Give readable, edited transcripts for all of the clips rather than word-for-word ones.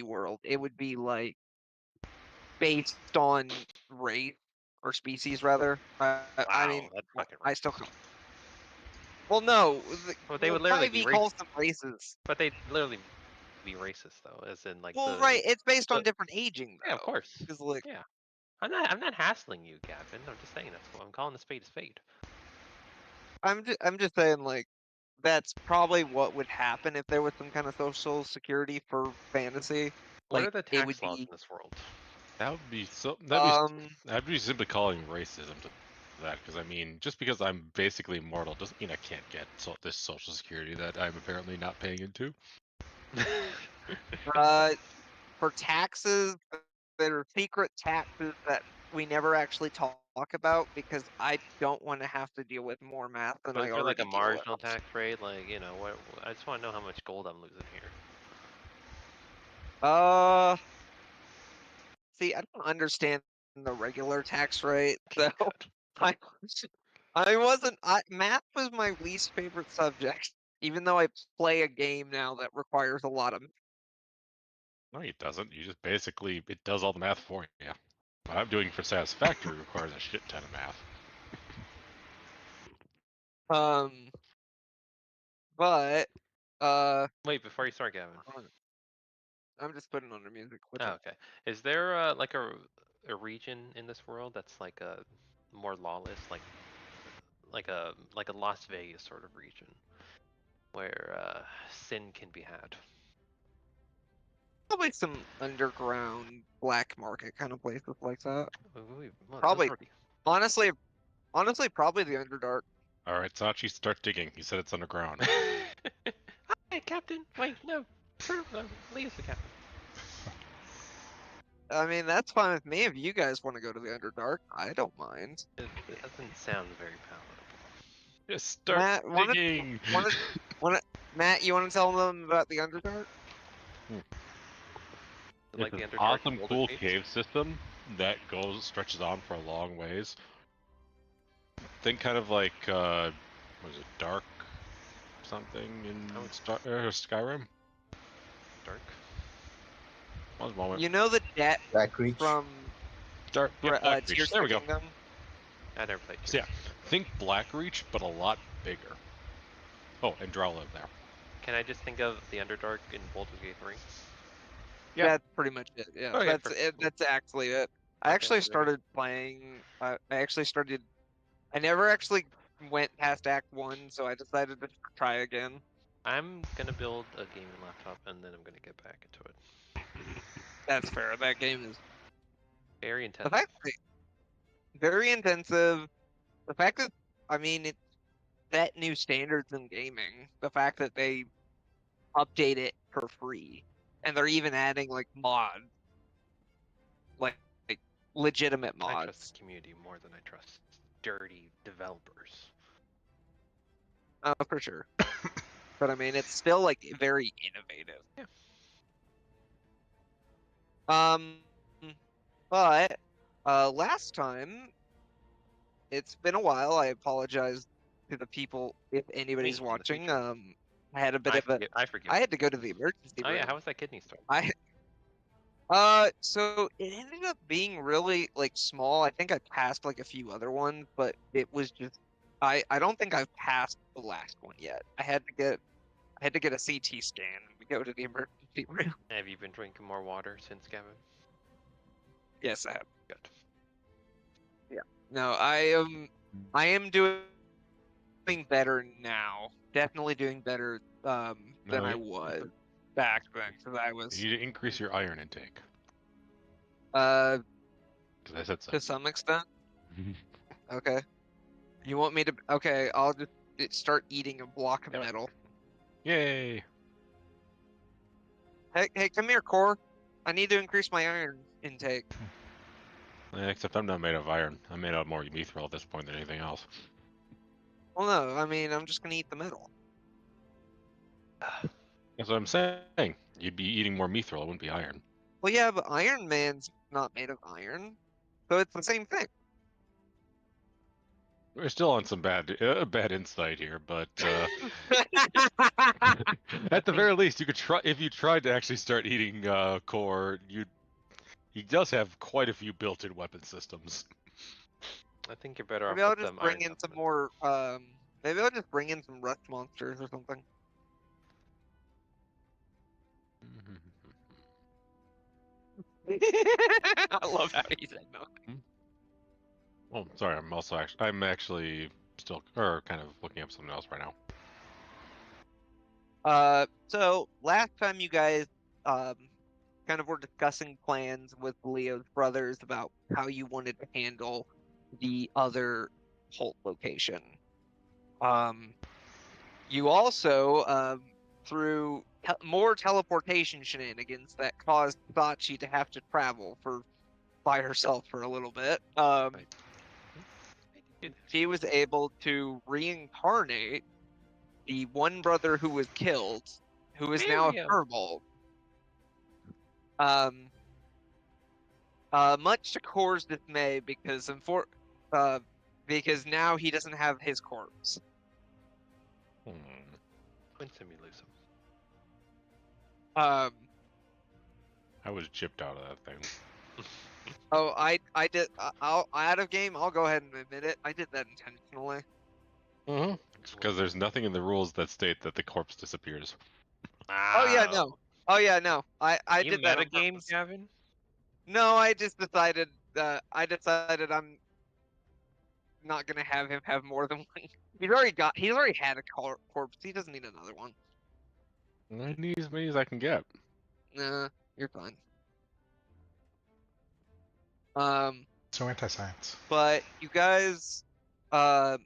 D&D world, it would be like based on race or species, rather. I mean, Wow, that's fucking I still. racist. Well, no, Well, they would literally be 5e calls racist. them races. But they'd literally be racist though, as in like Well, right, it's based on the different aging, yeah, of though. course. Because like, Yeah. I'm not hassling you, Gavin. I'm just saying that's what I'm calling the spade a spade. I'm just saying, like, that's probably what would happen if there was some kind of social security for fantasy. What Like, are the it would tax laws be, in this world? That would be so. um, That'd be simply calling racism to that. Because I mean, just because I'm basically immortal doesn't mean I can't get this social security that I'm apparently not paying into. for taxes, there are secret taxes that we never actually talk about because I don't want to have to deal with more math than But I is there like already a deal with. marginal tax rate? Like, you know, what? I just want to know how much gold I'm losing here. Uh, See, I don't understand the regular tax rate, so I, I wasn't. Math was my least favorite subject, even though I play a game now that requires a lot of. No, it doesn't. You just basically it does all the math for you. What I'm doing for Satisfactory requires a shit ton of math. But Wait, before you start, Gavin. I'm just putting on the music. What's Oh, up? okay. Is there like a region in this world that's like a more lawless, like a Las Vegas sort of region where sin can be had? Probably some underground black market kind of places like that. Well, those Probably, already. honestly, probably the Underdark. All right, Sachi, start digging. He said it's underground. Hi, Captain. Wait, no. Lee is the captain. I mean, that's fine with me if you guys want to go to the Underdark. I don't mind. It doesn't sound very palatable. Just start Matt, digging. Matt, you want to tell them about the Underdark? Like It's the an Underdark awesome, Boulder cool Caves? cave system that stretches on for a long ways. Think kind of like, what is it, Dark something in Skyrim? Dark. One moment. You know the debt Black Reach. from Dark, yeah, Blackreach. Tears There of we the go. Kingdom? I never played So yeah, Tears. think Blackreach, but a lot bigger. Oh, and Drow live there. Can I just think of the Underdark in Baldur's Gate 3? Yeah. That's pretty much it. Yeah, Okay, that's it. That's actually it. I Okay, actually okay. started playing. I actually started. I never actually went past Act 1, so I decided to try again. I'm gonna build a gaming laptop and then I'm gonna get back into it. That's fair. That game is Very the intense. fact that very intensive. The fact that I mean it set new standards in gaming. The fact that they update it for free, and they're even adding like mods, like legitimate I trust mods. the community more than I trust dirty developers. For sure. But I mean, it's still like very innovative. Yeah. But last time, it's been a while. I apologize to the people if anybody's Me in the watching. future. I had a bit of a. I forgive. I had to go to the emergency Oh room. yeah, how was that kidney stone? So it ended up being really like small. I think I passed like a few other ones, but it was just I don't think I've passed the last one yet. I had to get a CT scan and go to the emergency room. Have you been drinking more water since, Gavin? Yes, I have. Good. Yeah. No, I am doing better now. Definitely doing better than I was back then because I was You need to increase your iron intake. because I said so. to some extent. Okay. You want me to? Okay, I'll just start eating a block of metal. Yay! Hey, come here, Core. I need to increase my iron intake. Except I'm not made of iron. I'm made of more mithril at this point than anything else. Well, no, I mean I'm just gonna eat the metal. That's what I'm saying. You'd be eating more mithril. It wouldn't be iron. Well, yeah, but Iron Man's not made of iron, so it's the same thing. We're still on some bad insight here, but at the very least, you could try if you tried to actually start eating core. He does have quite a few built-in weapon systems. I think you're better off Maybe I'll with just them bring iron in some supplements. more. Maybe I'll just bring in some rust monsters or something. I love how he said no. Oh, sorry. I'm actually still kind of looking up something else right now. So last time you guys kind of were discussing plans with Leo's brothers about how you wanted to handle the other cult location. You also through more teleportation shenanigans that caused Sachi to have to travel by herself for a little bit. Right. She was able to reincarnate the one brother who was killed, who is now a Mario. furball. Much to Core's dismay, because now he doesn't have his corpse. Hmm. Quinn Simulusum. Um, I was gypped out of that thing. oh, I did. I'll out of game. I'll go ahead and admit it. I did that intentionally. Mm-hmm. Because there's nothing in the rules that state that the corpse disappears. Oh yeah, no. Oh yeah, no. I You did that on metagame, purpose. Gavin? No, I just decided. I decided I'm not gonna have him have more than one. He's already had a corpse. He doesn't need another one. I need as many as I can get. Nah, you're fine. Um, So anti-science. but you guys, I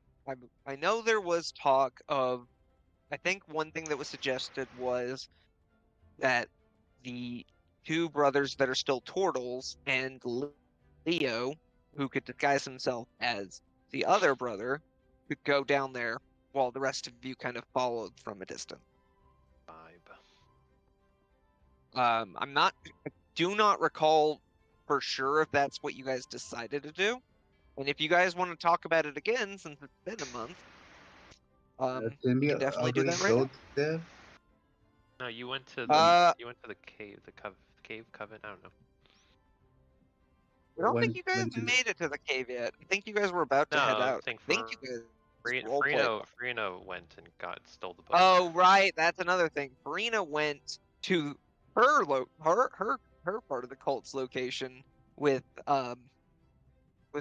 I know there was talk of. I think one thing that was suggested was that the two brothers that are still turtles and Leo, who could disguise himself as the other brother, could go down there while the rest of you kind of followed from a distance. Vibe. I do not recall for sure if that's what you guys decided to do. And if you guys want to talk about it again, since it's been a month, Didn't we we can definitely do already that right now. go there? No, you went to Uh, you went to the cave, cave coven. I don't know. I don't think When you guys when did made it to the cave yet. I think you guys were about to head No, out. I think I think you guys Farino, roleplayed. Farino went and stole the book. Oh, right. That's another thing. Farina went to her her part of the cult's location with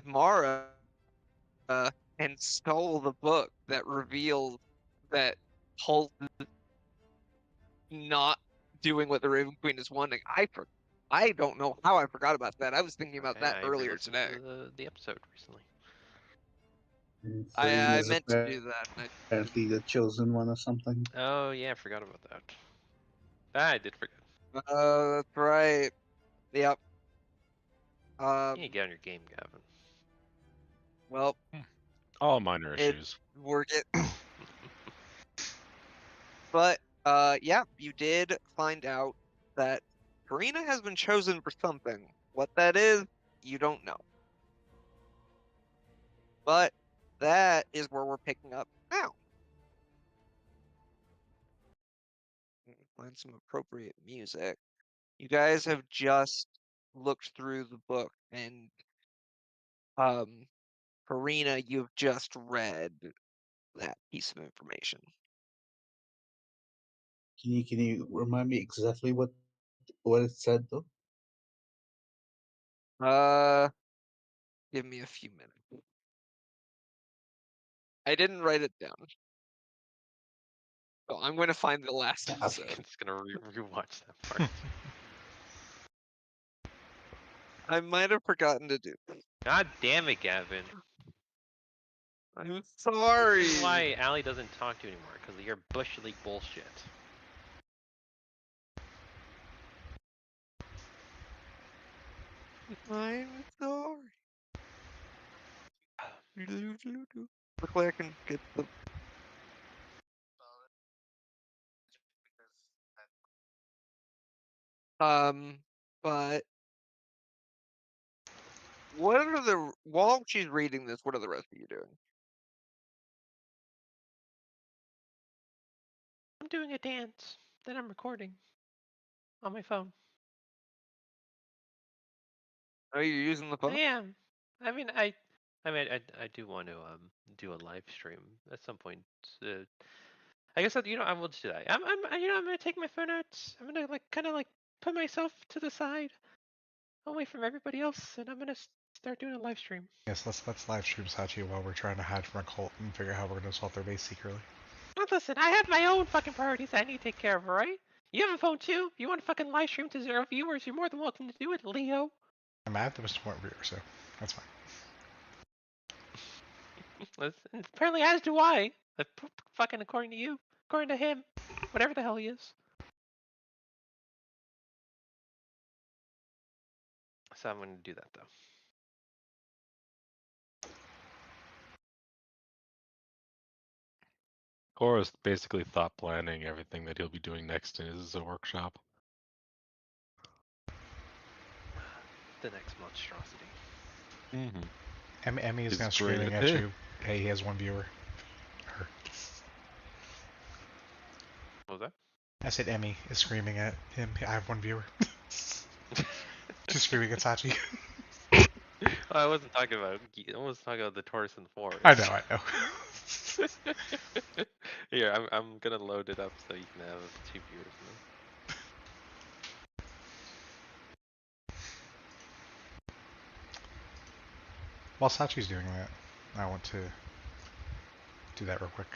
Mara and stole the book that reveals that Holt is not doing what the Raven Queen is wanting. I don't know how I forgot about that. I was thinking about Okay, that I earlier re-listened today. to the episode recently. I Serena's meant to do that. And apparently the chosen one or something? Oh yeah, I forgot about that. I did forget. that's right. Yep. You need to get on your game, Gavin. Well, All minor it issues. work it. But yeah, you did find out that Karina has been chosen for something. What that is, you don't know. But that is where we're picking up now. Find some appropriate music. You guys have just looked through the book, and Karina, you've just read that piece of information. Can you remind me exactly what it said though? Uh, give me a few minutes. I didn't write it down. So I'm going to find the last I'm episode. just gonna rewatch that part. I might have forgotten to do this. God damn it, Gavin. I'm sorry. This is why Allie doesn't talk to you anymore, because of your Bush League bullshit. I'm sorry. Hopefully I can get the. But what are the while she's reading this? What are the rest of you doing? I'm doing a dance that I'm recording on my phone. Oh, you're using the I phone? am. I mean, I do want to do a live stream at some point. Uh, I guess that, I will do that. I'm gonna take my phone out. I'm gonna like kind of like put myself to the side, away from everybody else, and I'm gonna start doing a live stream. Yes, let's live stream Sachi while we're trying to hide from a cult and figure out how we're gonna assault their base secretly. Now listen, I have my own fucking priorities I need to take care of, alright? You have a phone too? You want to fucking live stream to 0 viewers? You're more than welcome to do it, Leo. I'm at the most more viewer, so that's fine. Apparently, as do I. Fucking according to you, according to him, whatever the hell he is. So I'm gonna do that though. Cora's basically thought planning everything that he'll be doing next in his workshop. The next monstrosity. Mm-hmm. Emmy is He's now great screaming at at it. you. Hey, he has one viewer. Her. What was that? I said Emmy is screaming at him. I have one viewer. She's screaming at Sachi. Oh, I wasn't talking about. I was talking about the Taurus and the Forest. I know. Here, I'm gonna load it up so you can have 2 viewers now. While Sachi's doing that, I want to do that real quick.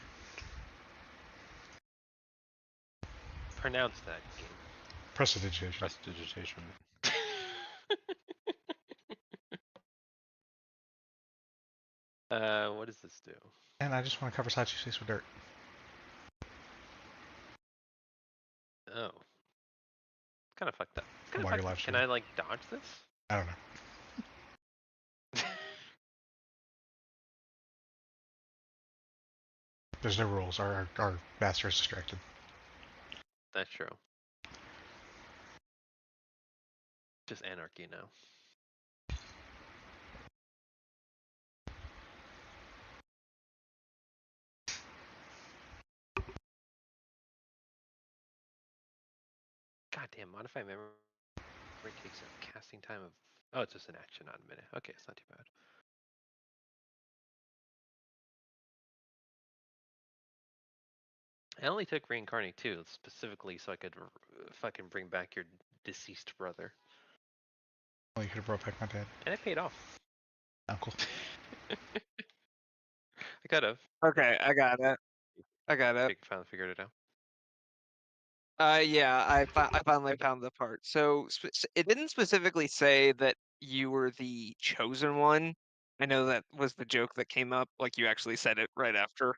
Pronounce that game. Prestidigitation. Prestidigitation. What does this do? And I just want to cover Sachi's face with dirt. Oh. Kind of fucked up. It's kind of While you're fucked up. live Can streaming. I, like, dodge this? I don't know. There's no rules. Our master is distracted. That's true. Just anarchy now. Goddamn, modify memory takes a casting time of. Oh, it's just an action, not a minute. Okay, it's not too bad. I only took reincarnate too, specifically so I could fucking bring back your deceased brother. Well, you could have brought back my dad. And it paid off. Uncle. I could have. Okay, I got it. Finally figured it out. Yeah, I finally found the part. So it didn't specifically say that you were the chosen one. I know that was the joke that came up. Like you actually said it right after.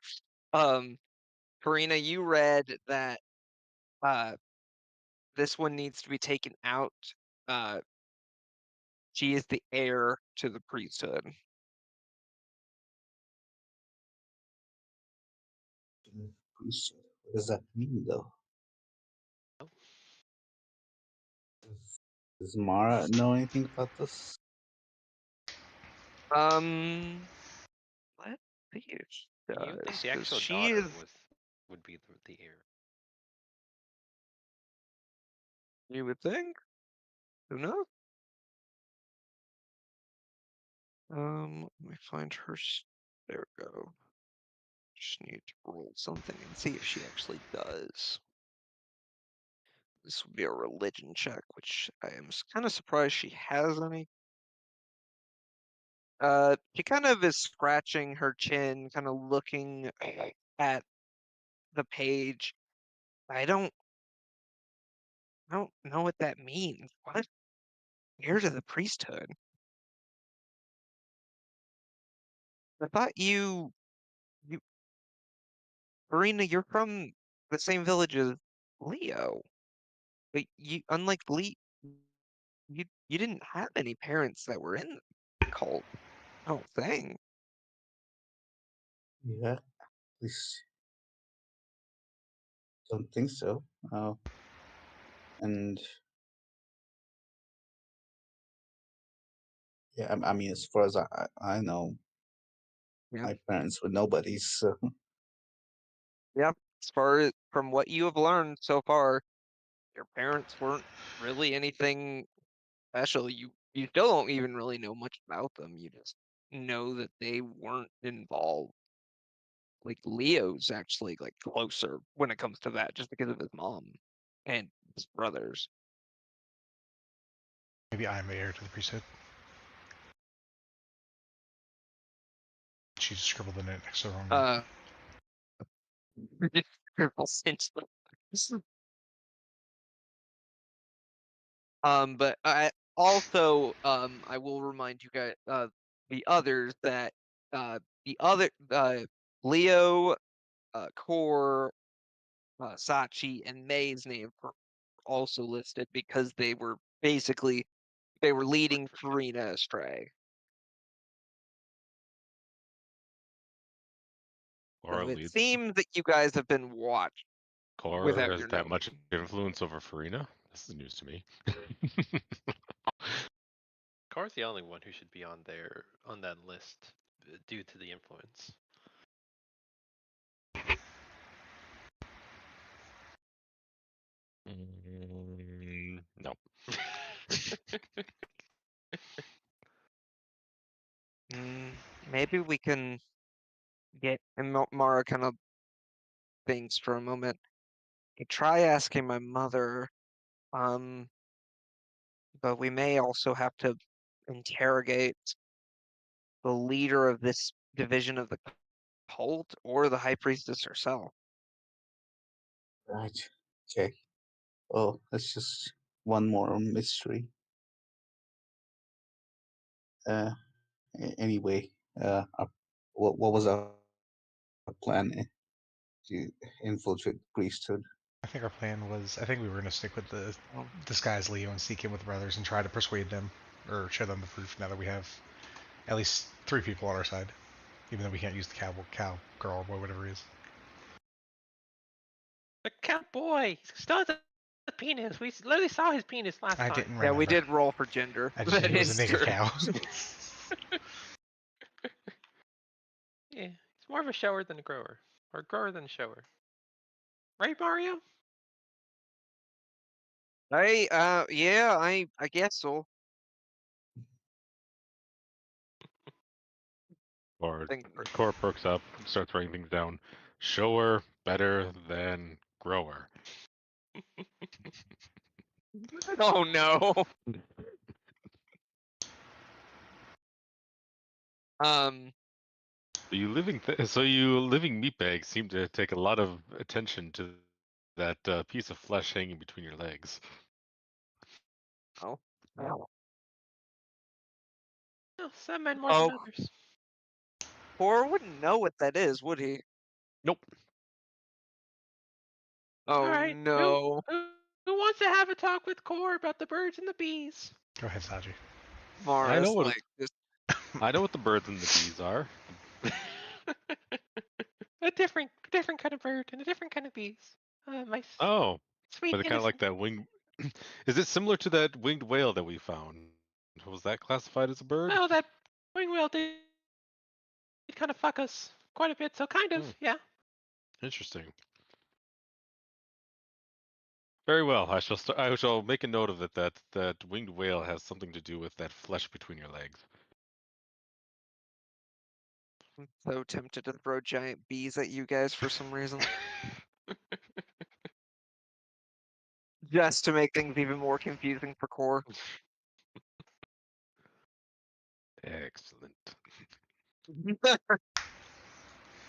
Karina, you read that this one needs to be taken out. She is the heir to the priesthood. Priesthood. What does that mean, though? Does Mara know anything about this? Let's see if she You would think does, the 'cause actual she daughter is. would be the heir. You would think. Who knows? Let me find her. There we go. Just need to roll something and see if she actually does. This would be a religion check, which I am kind of surprised she has any. She kind of is scratching her chin, kind of looking at the page. I don't know what that means. What? Heir to the priesthood? I thought you, Marina, you're from the same village as Leo. But you, unlike Lee, you didn't have any parents that were in the cult. I don't think. Yeah, at least don't think so. And yeah, I mean, as far as I know, Yeah. my parents were nobodies. So Yep. as far as from what you have learned so far, your parents weren't really anything special. You still don't even really know much about them. You just know that they weren't involved. Like Leo's actually like closer when it comes to that, just because of his mom and his brothers. Maybe I'm the heir to the priesthood. She just scribbled the note next to the wrong name. Essentially. But I also I will remind you guys the others that the other Leo, Core, Sachi, and May's name were also listed because they were leading Farina astray. Cora So it leads. seems that you guys have been watched Cora without has your that knowing. much influence over Farina? This is news to me. Cora's the only one who should be on that list due to the influence. No. Maybe we can get Mara kind of thinks for a moment. I try asking my mother, um, but we may also have to interrogate the leader of this division of the cult or the high priestess herself. Right. Okay. Oh, that's just one more mystery. Uh, anyway, what was our plan to infiltrate the priesthood? I think our plan was, I think we were going to stick with the Oh, disguise Leo and sneak in with the brothers and try to persuade them, or show them the proof now that we have at least 3 people on our side. Even though we can't use the cow girl, boy, whatever he is. The cowboy still has a penis. We literally saw his penis last I time. didn't yeah, remember. we did roll for gender. I just knew That he was a is nigger true. cow. Yeah, he's more of a shower than a grower, or grower than a shower. Right, Mario? Yeah, I guess so. Or Think Cora perks up, starts writing things down. Shower better than grower. Oh no. Um, So you living meatbags seem to take a lot of attention to that piece of flesh hanging between your legs. oh. Oh. Well, some men more than Oh, others. Cor wouldn't know what that is, would he? Nope. All Oh right, who no. who who wants to have a talk with Core about the birds and the bees? Go ahead, Saji. I know Mara's what like just I know what the birds and the bees are. A different kind of bird and a different kind of bees. My Oh, sweet but it kind of like innocent. that wing. Is it similar to that winged whale that we found? Was that classified as a bird? Well, that wing whale did kind of fuck us quite a bit, so kind of, Hmm, yeah. interesting. Very well. I shall make a note of it that winged whale has something to do with that flesh between your legs. so tempted to throw giant bees at you guys for some reason. Just to make things even more confusing for Core. Excellent.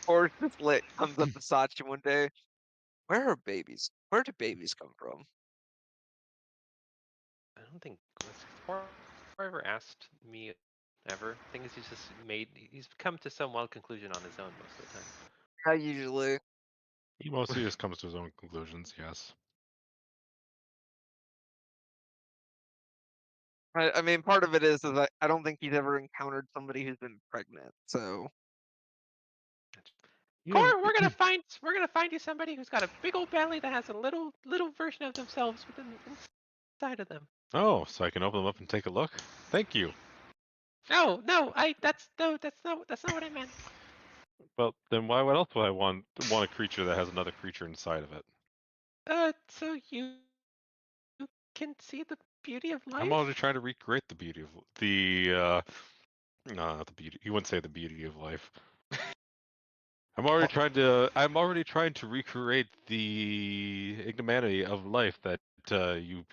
Or just lit comes up to Sachi one day. Where are babies? Where do babies come from? I don't think Core ever asked me ever. Thing is, he's come to some wild conclusion on his own most of the time. I usually. He mostly just comes to his own conclusions. Yes. I mean, part of it is I don't think he's ever encountered somebody who's been pregnant. So You Core, we're gonna find you somebody who's got a big old belly that has a little version of themselves inside of them. Oh, so I can open them up and take a look? Thank you. No, that's not what I meant. Well, then why? What else would I want a creature that has another creature inside of it? So you can see the beauty of life. I'm already trying to recreate the beauty of the. No, not the beauty. You wouldn't say the beauty of life. I'm already trying to recreate the ignominy of life that you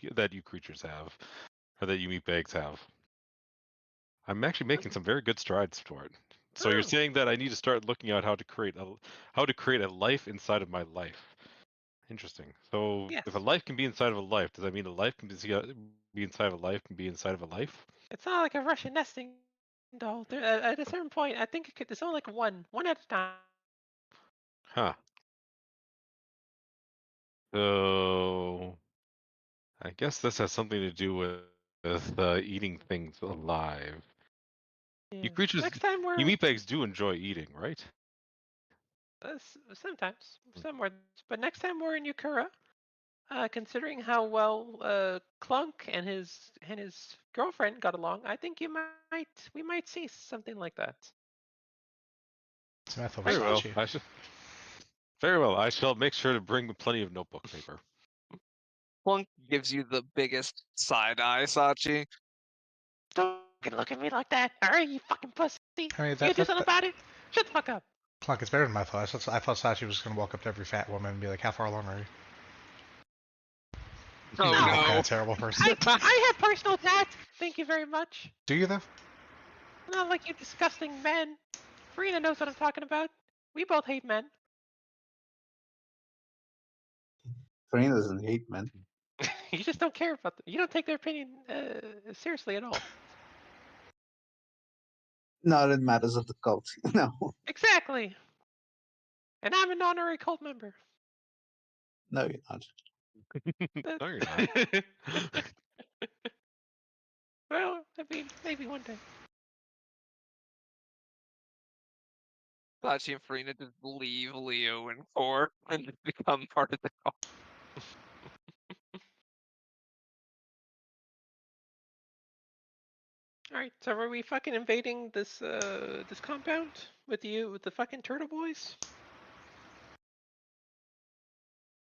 creatures have, or that you meatbags have. I'm actually making some very good strides toward it. So you're Oh. saying that I need to start looking at how to create a life inside of my life. Interesting. So Yes. if a life can be inside of a life, does that mean a life can be inside of a life can be inside of a life? It's not like a Russian nesting doll. There, at a certain point, I think there's only like one at a time. Huh. So I guess this has something to do with eating things alive. Yeah. You creatures, Next time you we're meatbags do enjoy eating, right? sometimes some more, but next time we're in Yukura, considering how well Clunk and his girlfriend got along, I think we might see something like that. Samantha Very well. Versace. Very well. I shall make sure to bring plenty of notebook paper. Plunk gives you the biggest side eye, Sachi. Don't look at me like that. All right, you fucking pussy. I mean, You do something about it? Shut the fuck up. Plunk, it's better than I thought. I thought Sachi was going to walk up to every fat woman and be like, "How far along are you?" Oh No. I'm that kind no. of terrible person. I have personal tats. Thank you very much. Do you though? Not like you disgusting men. Farina knows what I'm talking about. We both hate men. Farina doesn't hate men. You just don't care about them. You don't take their opinion seriously at all. Not in matters of the cult. No, Exactly. And I'm an honorary cult member. no, you're not. No, you're not. Well, I mean, maybe one day. Sachi and Farina just leave Leo and 4 and just become part of the cult. All right, so are we fucking invading this this compound with the fucking turtle boys?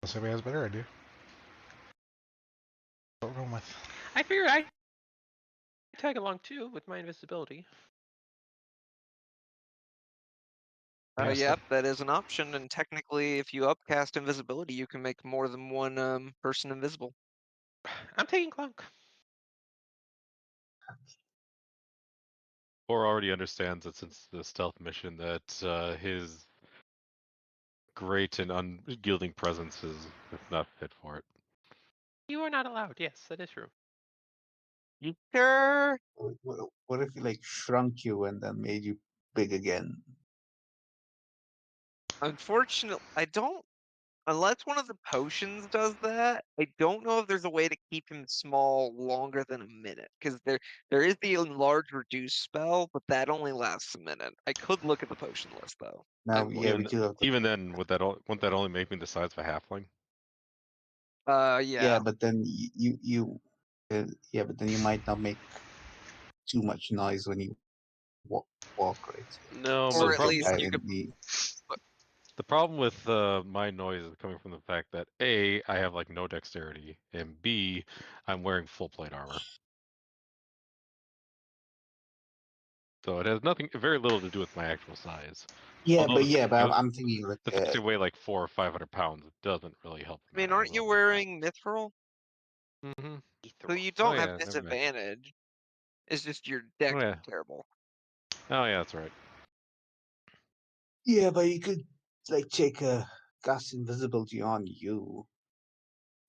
Unless anybody has a better idea. What we're going with. I figured I'd tag along too with my invisibility. Yes, Yep, that is an option, and technically, if you upcast invisibility, you can make more than one person invisible. I'm taking Clunk. Or already understands that since the stealth mission that his great and unyielding presence is not fit for it. You are not allowed. Yes, that is true. You sure? What if he like shrunk you and then made you big again? Unfortunately, I don't. Unless one of the potions does that, I don't know if there's a way to keep him small longer than a minute. Because there is the enlarge reduce spell, but that only lasts a minute. I could look at the potion list though. Now, And yeah, look. we do have. Even then, wouldn't that only make me the size of a halfling? Yeah. Yeah, but then yeah, but then you might not make too much noise when you walk, right? No, Or but at least you in could. the problem with my noise is coming from the fact that A, I have like no dexterity, and B, I'm wearing full plate armor. So it has very little to do with my actual size. Yeah, Although but I'm thinking like the fact I weigh like 400 or 500 pounds doesn't really help. I mean, aren't you wearing mithril? Mm-hmm. So you Oh don't have yeah, never mind. disadvantage. It's just your dex Oh yeah. is terrible. Oh yeah, that's right. yeah, but you could like take a cast invisibility on you,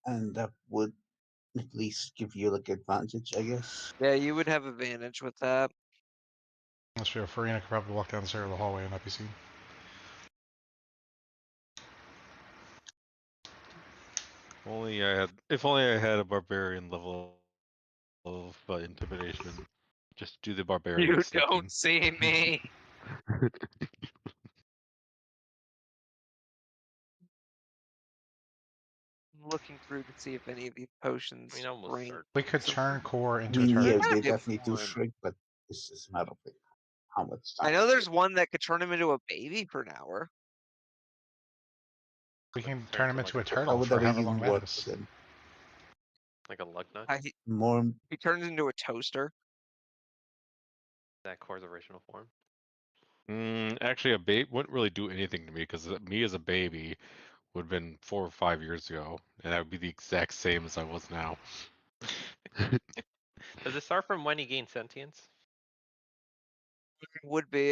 and that would at least give you like advantage, I guess. Yeah, you would have advantage with that. That's true. Farina could probably walk down the center of the hallway and not be seen. If only I had a barbarian level of intimidation. Just do the barbarian. You sneaking. don't see me. I'm looking through to see if any of these potions I mean, almost rank. start. We could So- turn core I into a mean, turret. yeah, Might they be a definitely do point. shrink, but it's just a matter of like how much I time. know there's one that could turn him into a baby for an hour. We can Turns turn him him into a like How turtle would for that however even long that work is. then? like a lug nut. More He turns into a toaster. That core's original form. Actually, a babe wouldn't really do anything to me because me as a baby would have been 4 or 5 years ago, and I would be the exact same as I was now. Does it start from when he gains sentience? Would be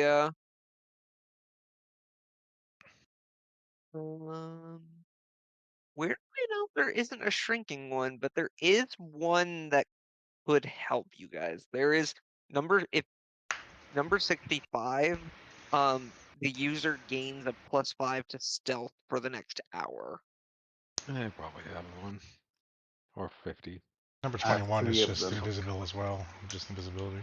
weirdly enough, there isn't a shrinking one, but there is one that could help you guys. There is number 65. The user gains a +5 to stealth for the next hour. I probably have one or 50. Number I have 21 is 3 of just them. invisible as well. Just invisibility.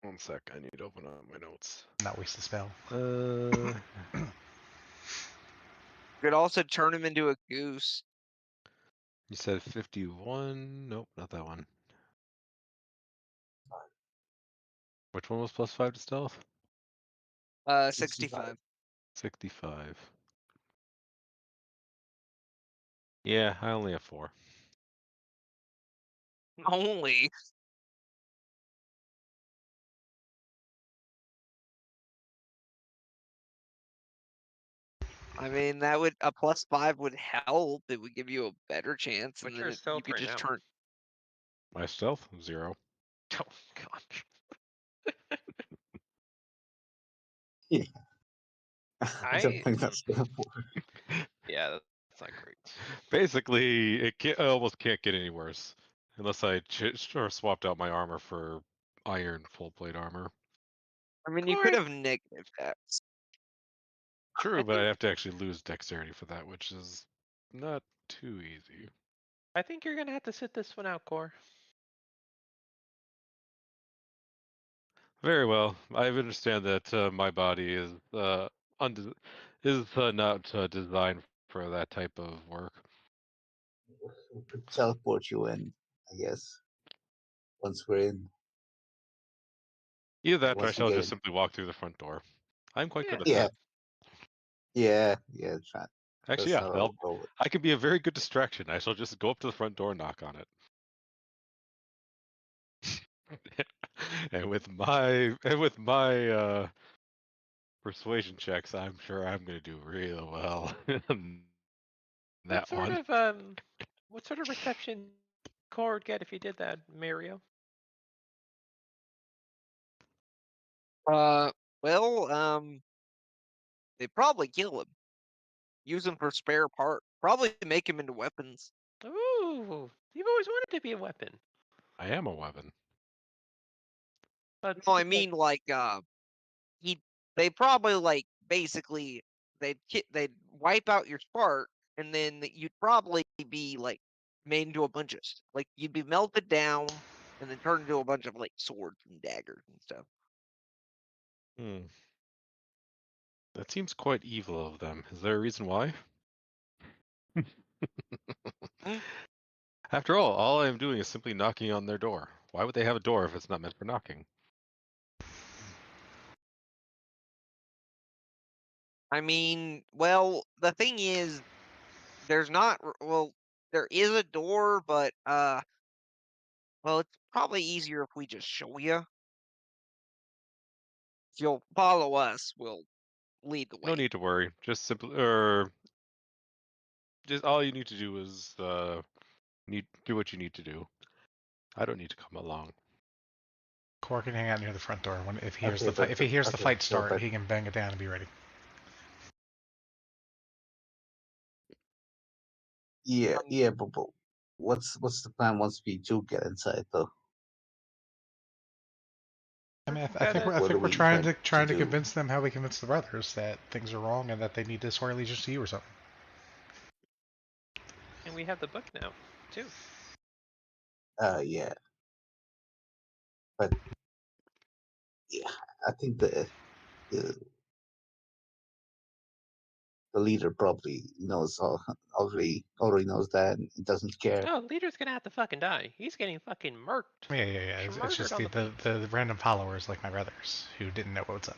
1 sec, I need to open up my notes. Not waste the spell. Could also turn him into a goose. You said 51? Nope, not that one. Which one was +5 to stealth? 65. 65. Yeah, I only have 4. Only. I mean, that would a +5 would help. It would give you a better chance, What's and your then you stealth could right just now? turn. My stealth? 0. Oh gosh. Yeah. I don't I think that's gonna work. yeah, that's not great. Basically, I almost can't get any worse. Unless I or swapped out my armor for iron full plate armor. I mean, you could Corey, have negative dex. True, but think- I'd have to actually lose dexterity for that, which is not too easy. I think you're gonna have to sit this one out, Core. Very well. I understand that my body is not designed for that type of work. We could teleport you in, I guess. Once we're in. Either that, or I Once we shall get just in. simply walk through the front door. I'm quite good at Yeah. that. Yeah, try. Actually, That's yeah, how I'll go with. I can be a very good distraction. I shall just go up to the front door and knock on it. and with my persuasion checks, I'm sure I'm going to do really well. What That sort one. of what sort of reception Core would get if you did that, Mario? Well, they'd probably kill him. Use him for spare part. Probably make him into weapons. Ooh, you've always wanted to be a weapon. I am a weapon. But No, I mean he. They probably basically they'd wipe out your spark, and then you'd probably be made into a bunch of you'd be melted down, and then turned into a bunch of swords and daggers and stuff. Hmm. That seems quite evil of them. Is there a reason why? Mm. After all I am doing is simply knocking on their door. Why would they have a door if it's not meant for knocking? I mean, well, the thing is, there's not. Well, there is a door, but well, it's probably easier if we just show you. If you'll follow us, we'll lead the way. No need to worry. Just simply, just all you need to do is do what you need to do. I don't need to come along. Core can hang out near the front door. If he hears Okay, the if he hears the okay, fight so start, but he can bang it down and be ready. yeah, but what's the plan once we do get inside though? I mean, I Gotta- think What are we're we trying to do? convince them how we convince the brothers that things are wrong and that they need to swear allegiance to you or something. And we have the book now, too. Yeah. But yeah, I think the the leader probably knows already knows that and doesn't care. Oh, leader's gonna have to fucking die. He's getting fucking murked. Yeah. It's Murdered just on the random followers like my brothers who didn't know what's up.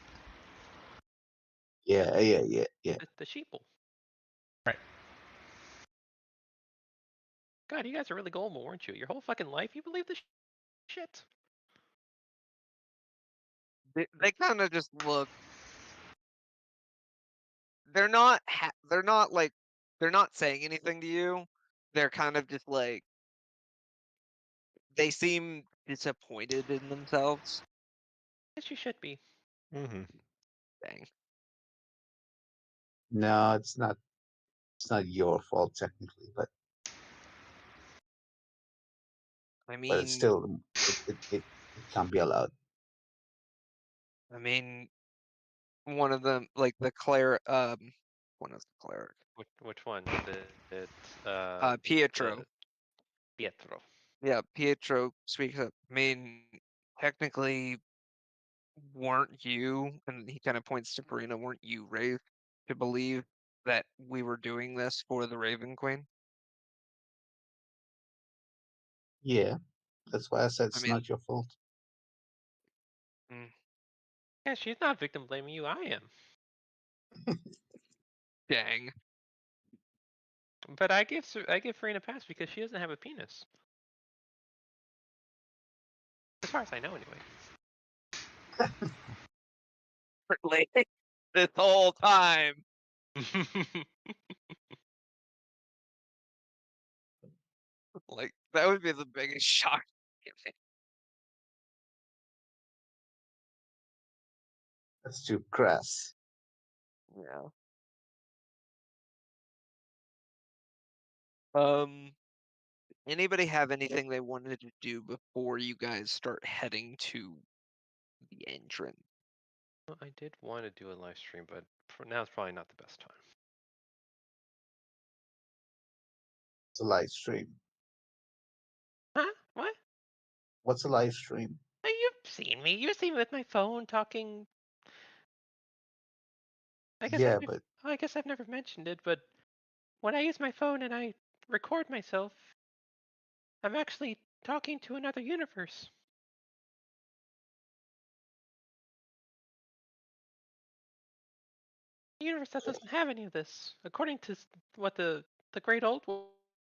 Yeah. the sheeple. Right. God, you guys are really gullible, weren't you? Your whole fucking life, you believe this shit? They kind of just look. They're not. They're not like. They're not saying anything to you. They're kind of just like. They seem disappointed in themselves. Yes, you should be. Mm-hmm. Dang. No, it's not. It's not your fault technically, but I it's mean, still it can't be allowed. I mean, one of them, like the cleric. One of the cleric. Which one? Pietro. The Pietro. Yeah, Pietro speaks up. I mean, technically, weren't you? And he kind of points to Farina. Weren't you raised to believe that we were doing this for the Raven Queen? Yeah, that's why I said I it's mean, not your fault. mm, Yeah, she's not victim blaming you. I am. dang. But I give Farina a pass because she doesn't have a penis. As far as I know, anyway. Like, this whole time. Like, that would be the biggest shock. That's too crass. Yeah. Anybody have anything they wanted to do before you guys start heading to the entrance? Well, I did want to do a live stream, but for now it's probably not the best time. It's a live stream. Huh? What? What's a live stream? Oh, you've seen me. You've seen me with my phone talking. Yeah, but I guess I've never mentioned it, but when I use my phone and I record myself, I'm actually talking to another universe. A universe that doesn't have any of this, according to what the great old one,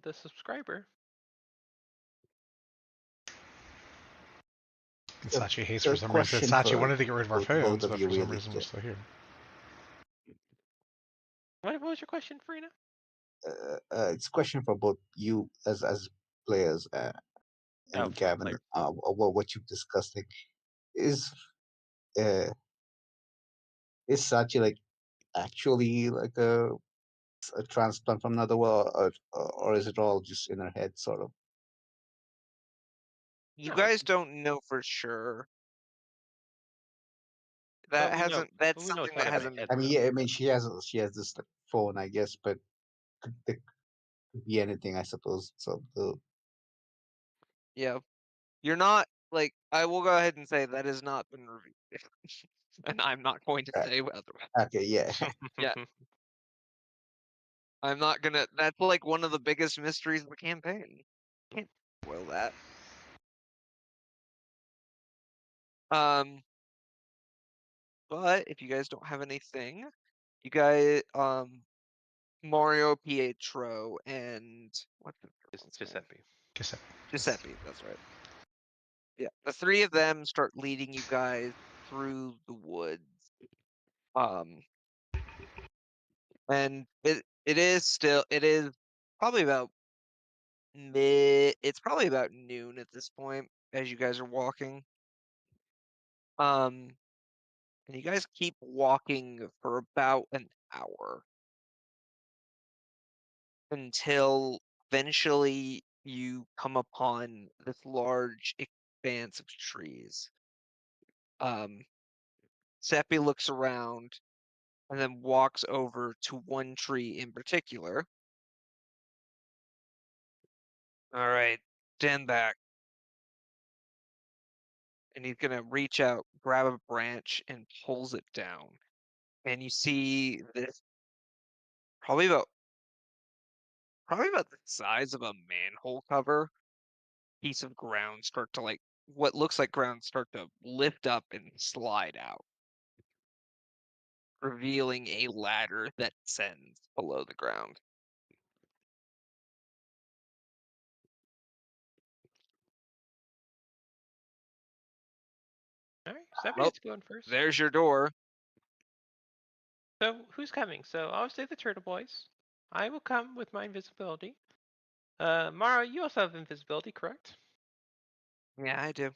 the subscriber. And So- Sachi hates so for some reason. question Sachi for wanted to get rid of our both phones, of but you for some really. reason we're still here. What was your question, Farina? It's a question for both you as players Oh, and for Gavin. player. What you've discussed is uh, is Sachi like actually like a transplant from another world, or is it all just in her head, sort of? You No, guys don't know for sure. That but we know. hasn't. That's We know it's something not that in my hasn't been. head. I mean, Though. yeah, I mean she has this like, phone, I guess, but it could be anything, I suppose. So Yeah, you're not like. I will go ahead and say that has not been revealed, and I'm not going to uh, say otherwise. okay, yeah, Yeah. I'm not gonna. That's like one of the biggest mysteries of the campaign. Can't spoil that. But if you guys don't have anything, you guys, Mario, Pietro, and what's the third one's name? Giuseppe. Giuseppe. That's right. Yeah, the three of them start leading you guys through the woods. And it is probably about it's probably about noon at this point as you guys are walking. And you guys keep walking for about an hour until eventually you come upon this large expanse of trees. Seppi looks around and then walks over to one tree in particular. All right, stand back. And he's gonna reach out, grab a branch, and pulls it down. And you see this probably about the size of a manhole cover, piece of ground start to like what looks like ground start to lift up and slide out, revealing a ladder that descends below the ground. All right, somebody Well, gets going first. there's your door. So who's coming? So I'll say the Turtle Boys. I will come with my invisibility. Mara, you also have invisibility, correct? Yeah, I do.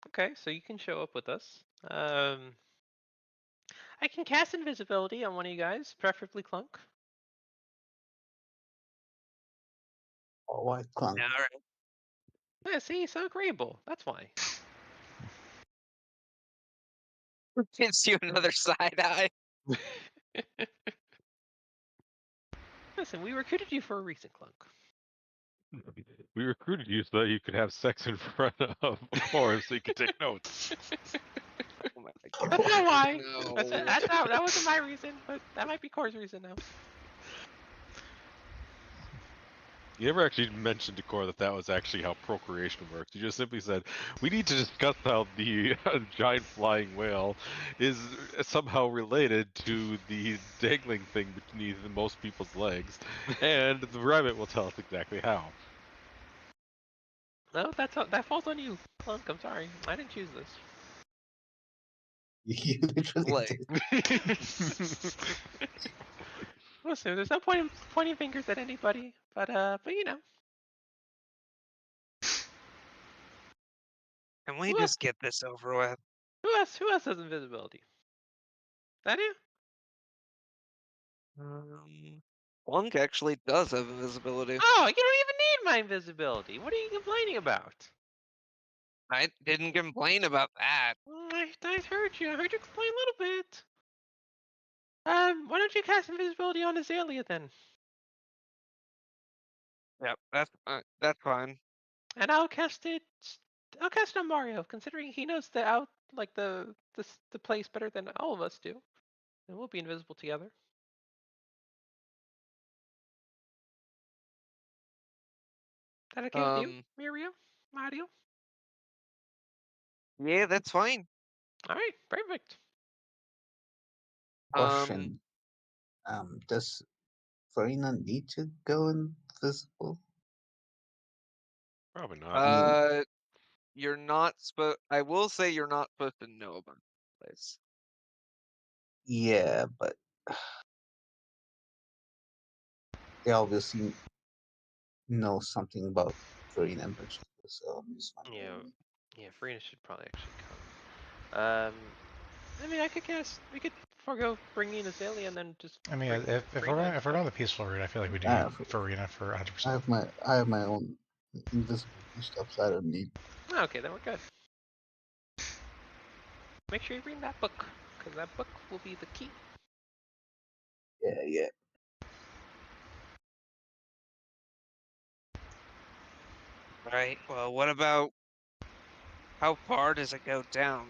Okay, so you can show up with us. I can cast invisibility on one of you guys, preferably Clunk. All right, Clunk. All right. Yeah, see, so agreeable. That's why. Gives you another side eye. Listen, we recruited you for a reason, Clunk. We recruited you so that you could have sex in front of Orin so you could take notes. Oh my That's not why. No. That wasn't my reason, but that might be Core's reason now. You never actually mentioned to Core that was actually how procreation works. You just simply said, we need to discuss how the giant flying whale is somehow related to the dangling thing beneath most people's legs, and the rabbit will tell us exactly how. No, that falls on you, Clunk. I'm sorry. I didn't choose this. You literally Like, did. Listen, there's no point in pointing fingers at anybody, but you know. can we Who else? just get this over with? Who else has invisibility? That you? Plunk actually does have invisibility. Oh, you don't even need my invisibility. What are you complaining about? I didn't complain about that. I heard you. I heard you complain a little bit. Why don't you cast invisibility on Azalea then? Yep, that's fine. And I'll cast it. I'll cast it on Mario, considering he knows the place better than all of us do. And we'll be invisible together. That okay with you, Mario? Yeah, that's fine. All right, perfect. Question. Does Farina need to go invisible? Probably not. You're not supposed. I will say you're not supposed to know about the place. Yeah, but they obviously know something about Farina in particular, so I'm just wondering. Yeah, Farina should probably actually come. I mean, we could forego bringing Azalea and then just. I mean, bring if Farina we're going instead. the peaceful route, I feel like we do I need have, Farina for I 100%. have my own invisibility stuff, so I don't need. Oh, okay, then we're good. Make sure you bring that book, because that book will be the key. Yeah. Right. Well, what about how far does it go down?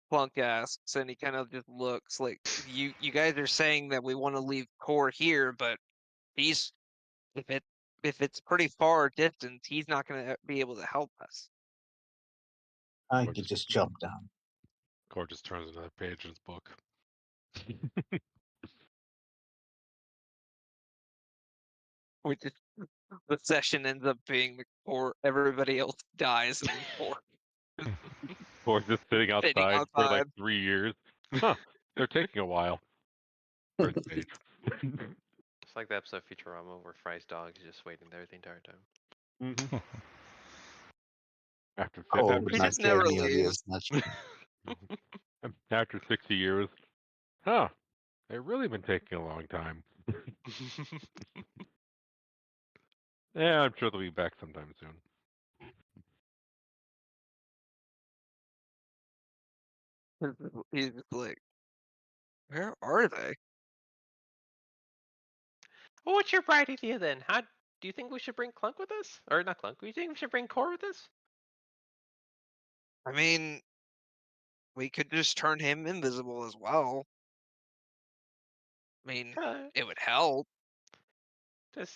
Plunk asks, and he kind of just looks like you guys are saying that we want to leave Core here, but he's if it's pretty far distance, he's not going to be able to help us. I could just jump down. Core just turns another page in his book. Which is the session ends up being the Core. Everybody else dies, and Core Core just sitting sitting outside for like outside. 3 years. Huh, they're taking a while. First page. It's like the episode of Futurama where Fry's dog is just waiting there the entire time. Mm-hmm. After, Oh, after, He not just never nearly leaves. as much. after 60 years. Huh, they've really been taking a long time. Yeah, I'm sure they'll be back sometime soon. He's just like, where are they? Well, what's your bright idea then? How do you think we should bring Clunk with us? Or not Clunk? Do you think we should bring Core with us? I mean, We could just turn him invisible as well. I mean, it would help. Just.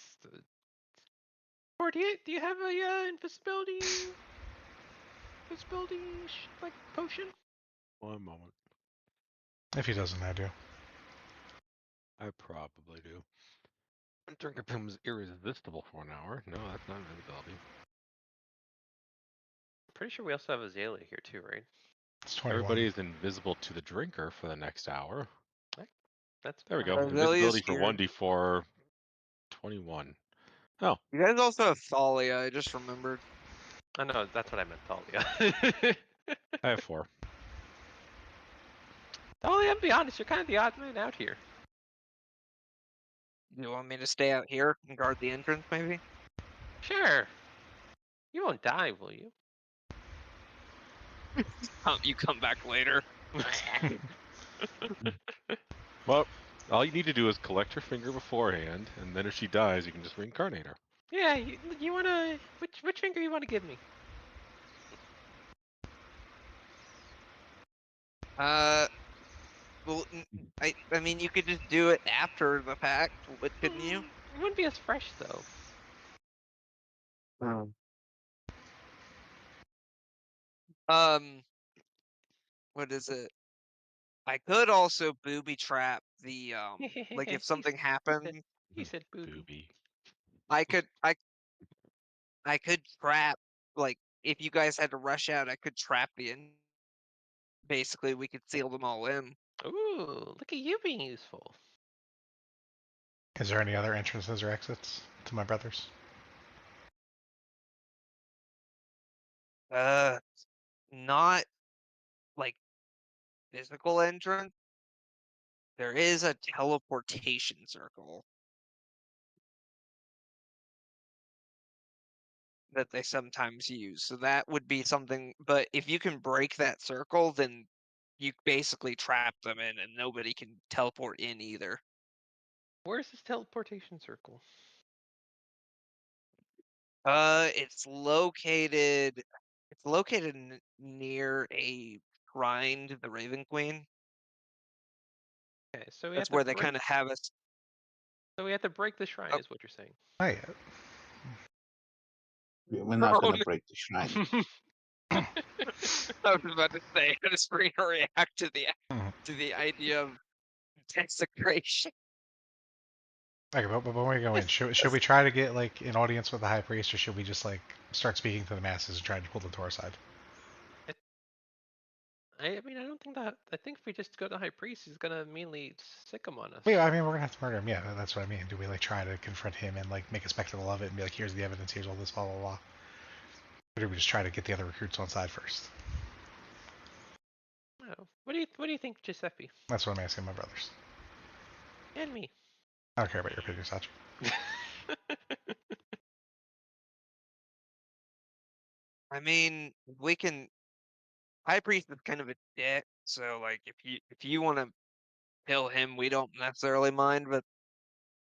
Or do you have a invisibility like potion? One moment. If he doesn't, I do. I probably do. Drinker becomes irresistible for an hour. No, that's not invisibility. Pretty sure we also have Azalea here too, right? It's 21. Everybody is invisible to the drinker for the next hour. That's There we go. Azalea's Invisibility for here. 1d4, 21. Oh, You guys also have Thalia, I just remembered. I know that's what I meant, Thalia. I have 4. Thalia, I'm be honest, you're kind of the odd man out here. You want me to stay out here and guard the entrance, maybe? Sure. You won't die, will you? You come back later. Well, all you need to do is collect her finger beforehand, and then if she dies, you can just reincarnate her. Yeah, you wanna which finger you wanna give me? Well, I mean, you could just do it after the fact, couldn't you? It wouldn't be as fresh though. What is it? I could also booby trap the like if something happened, He said booby. Booby. I could trap, like if you guys had to rush out, I could trap the in. Basically, we could seal them all in. Ooh, look at you being useful. Is there any other entrances or exits to my brother's? Not like physical entrance. There is a teleportation circle that they sometimes use. So that would be something, but if you can break that circle, then you basically trap them in and nobody can teleport in either. Where's this teleportation circle? It's located near a shrine to the Raven Queen. Okay, so we That's have to where they break. kind of have us. So we have to break the shrine, Oh. is what you're saying. Not yet. We're not Oh, going to no. break the shrine. I was about to say, I just react to Mhm. the idea of desecration. Okay, but when we go in, should we try to get like an audience with the high priest, or should we just like start speaking to the masses and try to pull them to our side? I mean, I don't think that. I think if we just go to High Priest, he's gonna immediately sick him on us. Well, yeah, I mean, we're gonna have to murder him. Yeah, that's what I mean. Do we like try to confront him and like make a spectacle of it and be like, here's the evidence, here's all this, blah blah blah? Or do we just try to get the other recruits on side first? Oh. What do you think, Giuseppe? That's what I'm asking my brothers. And me. I don't care about your opinion, Sach. I mean, we can. High Priest is kind of a dick, so like if you want to kill him, we don't necessarily mind. But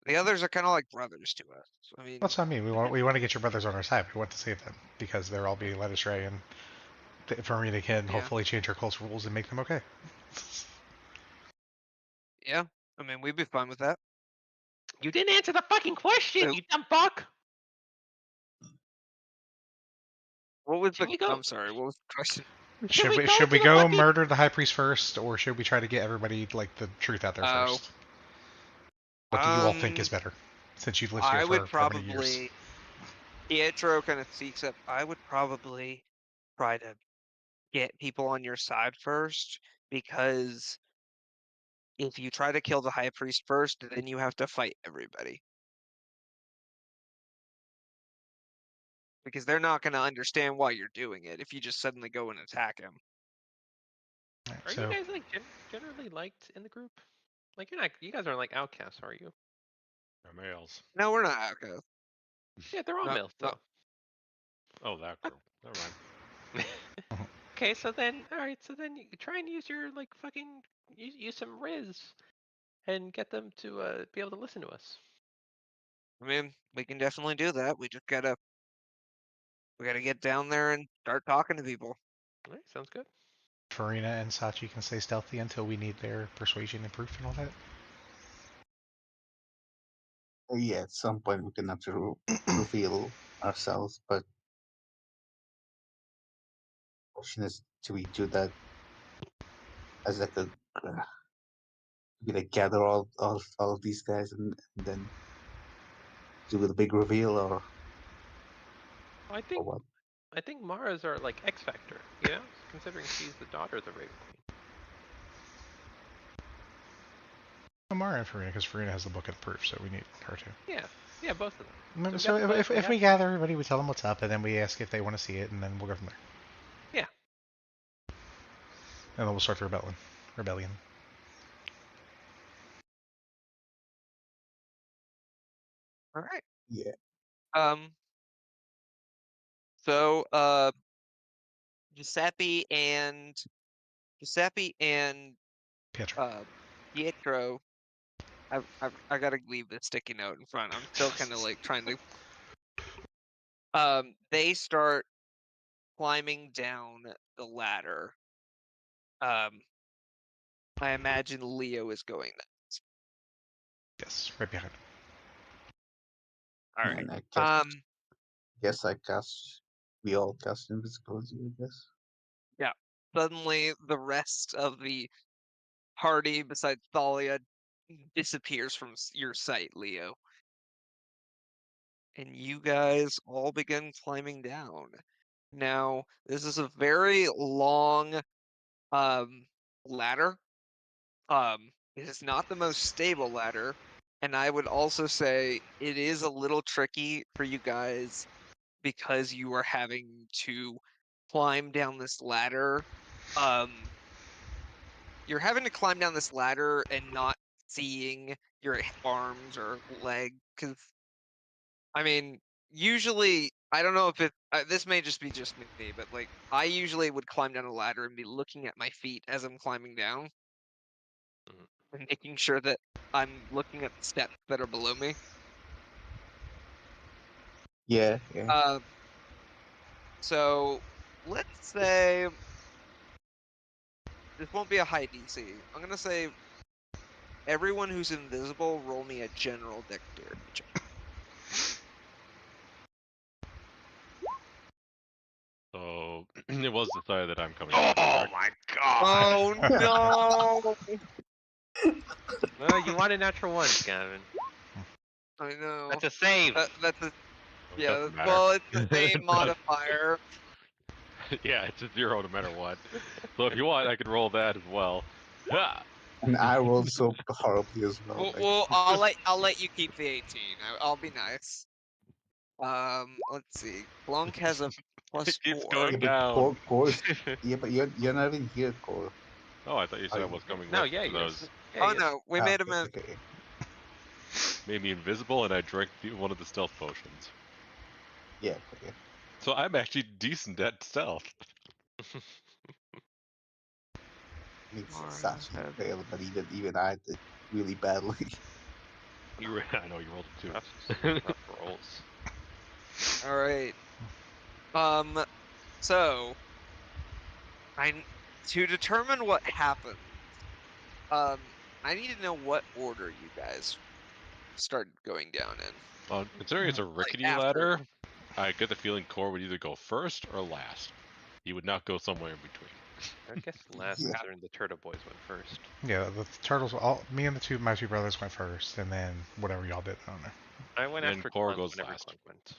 the others are kind of like brothers to us. I mean, That's what I mean. We want to get your brothers on our side. We want to save them because they're all being led astray, and Farina can Yeah. hopefully change her cult rules and make them okay. yeah. I mean, we'd be fine with that. You didn't answer the fucking question, Oh. you dumb fuck! What was Should we go? I'm sorry. What was the question? Should we go murder the high priest first, or should we try to get everybody like the truth out there first? What do you all think is better, since you've lived here I would for many years? probably. Pietro kind of speaks up. I would probably try to get people on your side first, because if you try to kill the high priest first, then you have to fight everybody. Because they're not going to understand why you're doing it if you just suddenly go and attack him. Right, Are so you guys like generally liked in the group? Like you guys aren't like outcasts, are you? They're males. No, we're not outcasts. Yeah, they're all No, males no. though. Oh, that girl. Never mind. Okay, so then, all right, so then you try and use your like fucking use some riz, and get them to be able to listen to us. I mean, we can definitely do that. We gotta get down there and start talking to people. All right, sounds good. Farina and Sachi can stay stealthy until we need their persuasion and proof and all that. Yeah, at some point we're gonna have to reveal ourselves, but the question is, do we do that as like a we like gather all of these guys and then do the big reveal Well, I or think what? Mara's our like X Factor, you know, considering she's the daughter of the Raven Queen. Amara and Farina, because Farina has the book of proof, so we need her too. Yeah, both of them. So we got if both- we gather everybody, we tell them what's up, and then we ask if they want to see it, and then we'll go from there. Yeah. And then we'll start the rebellion. All right. Yeah. So Giuseppe and Pietro. Pietro. I gotta leave the sticky note in front. I'm still kind of like trying to. They start climbing down the ladder. I imagine Leo is going next. Yes, right behind him. All right. And I guess we all cast invisibility, I guess. Yeah. Suddenly, the rest of the party, besides Thalia, disappears from your sight, Leo. And you guys all begin climbing down. Now, this is a very long ladder. It is not the most stable ladder, and I would also say it is a little tricky for you guys because you are having to climb down this ladder. You're having to climb down this ladder and not seeing your arms or leg, because I mean, usually I don't know if this may just be me, but like I usually would climb down a ladder and be looking at my feet as I'm climbing down and making sure that I'm looking at the steps that are below me. Yeah. So let's say this won't be a high DC. I'm gonna say everyone who's invisible, roll me a general dexterity check. So it was decided that I'm coming. Oh my god! Oh no! Well, you wanted natural ones, Gavin. I know. That's a save. That's a It yeah. doesn't matter. Well, it's the same modifier. Yeah, it's a 0 no matter what. So if you want, I could roll that as well. Ha! And I rolled so horribly as well. Well, I'll let you keep the 18. I'll be nice. Let's see. Blunk has a It plus keeps 4. going Yeah, down. but Core's, yeah, but you're not even here, Core. Oh, I thought you said Are I you was coming No, with yeah, for you're. those. Yeah, Oh you're- no, we made him a. Okay. Made me invisible, and I drank one of the stealth potions. Yeah. So I'm actually decent at stealth. Makes Mara Sachi has- fail, but even I did really badly. I know you rolled it too. Rough rolls. All right. So to determine what happens, I need to know what order you guys started going down in. Considering it's a rickety after. ladder, I get the feeling Core would either go first or last. He would not go somewhere in between. I guess last Yeah. considering the Turtle Boys went first. Yeah, the turtles. Me and my two brothers went first, and then whatever y'all did, I don't know. I went Then after Cor Clunk goes whenever last. Clunk went.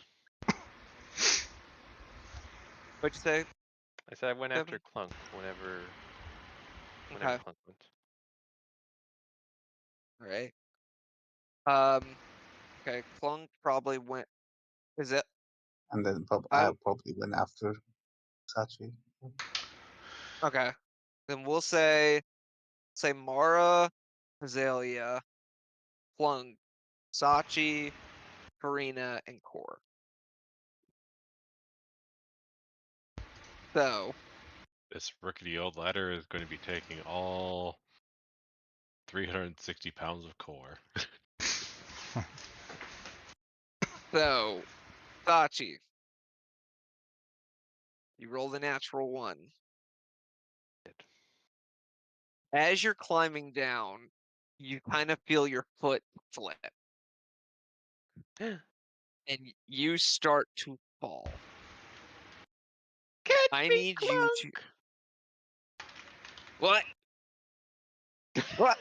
What'd you say? I said I went Kevin? after Clunk whenever Okay. Clunk went. All right. Okay. Clunk probably went. Is it? And then I probably went after Sachi. Okay. Then we'll say Mara, Azalea, Plunk, Sachi, Karina, and Core. So This rickety old ladder is going to be taking all 360 pounds of Core. Sachi, you rolled a natural 1. As you're climbing down, you kind of feel your foot slip, and you start to fall. Catch I me, need you to. Clunk! What? What?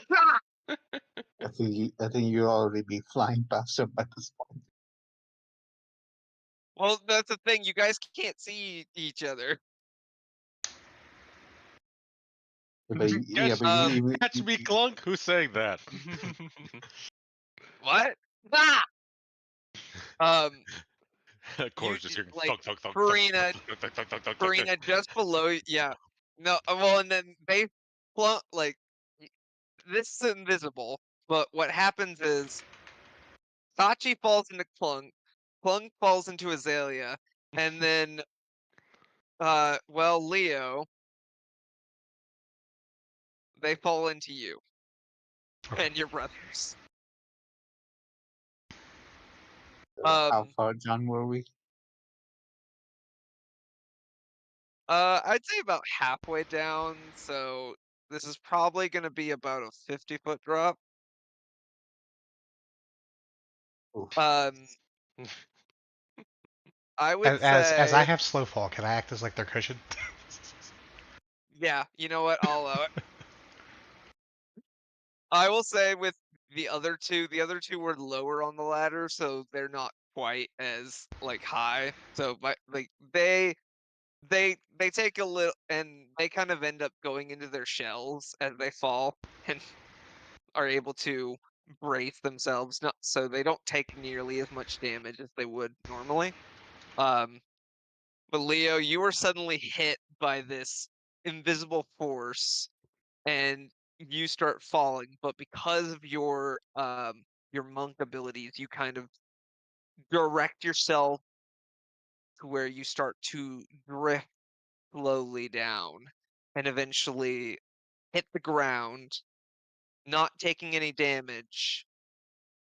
I think you'll already be flying past him by this point. Well, that's the thing. You guys can't see each other. Yeah, but Catch me, Clunk. Who's saying that? What? Ah! Um, Core's just hearing like thunk, thunk, thunk, thunk, Farina, thunk, thunk, thunk, thunk, thunk, thunk, thunk. Farina just below. Yeah. No. Well, and then they plunk like this is invisible. But what happens is Sachi falls into Clunk, Clunk falls into Azalea, and then well, Leo, they fall into you and your brothers. How far, John, were we? I'd say about halfway down, so this is probably gonna be about a 50-foot drop. Oof. I would As I say, have slow fall, can I act as like their cushion? yeah, you know what? I'll allow it. I will say with the other two were lower on the ladder, so they're not quite as like high. So, but like they take a little, and they kind of end up going into their shells as they fall, and are able to brace themselves, not so they don't take nearly as much damage as they would normally. But Leo, you were suddenly hit by this invisible force, and you start falling. But because of your monk abilities, you kind of direct yourself to where you start to drift slowly down, and eventually hit the ground, not taking any damage.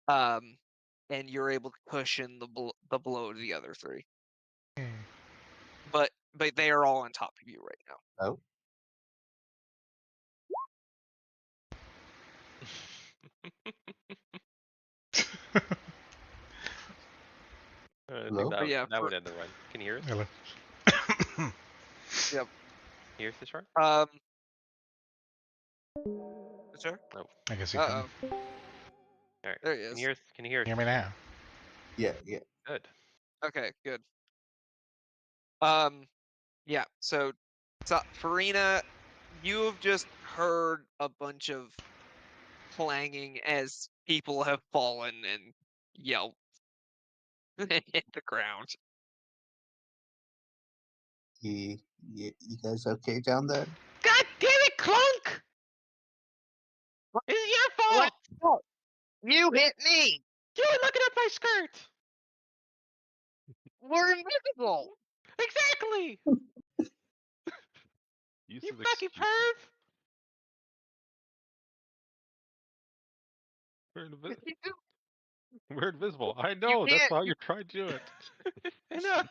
And you're able to cushion the blow to the other three. But they are all on top of you right now. Oh, I think hello? that, Yeah, that would end the run. Can you hear us? Hello. Yep. Can you hear us this run? Sure. Oh, I guess you can. Uh-oh. all right. There he Can is. you hear us? Can you hear us? Hear me now? Yeah. Good. Okay, good. Yeah, so Farina, you have just heard a bunch of clanging as people have fallen and yelped and hit the ground. You guys okay down there? God damn it, Clunk! This is your fault! What? You hit me! You were looking at my skirt! We're invisible! Exactly! Use You of fucking excuses. perv! We're invisible. We're invisible. I know. You That's can't. how you try to do it. I know.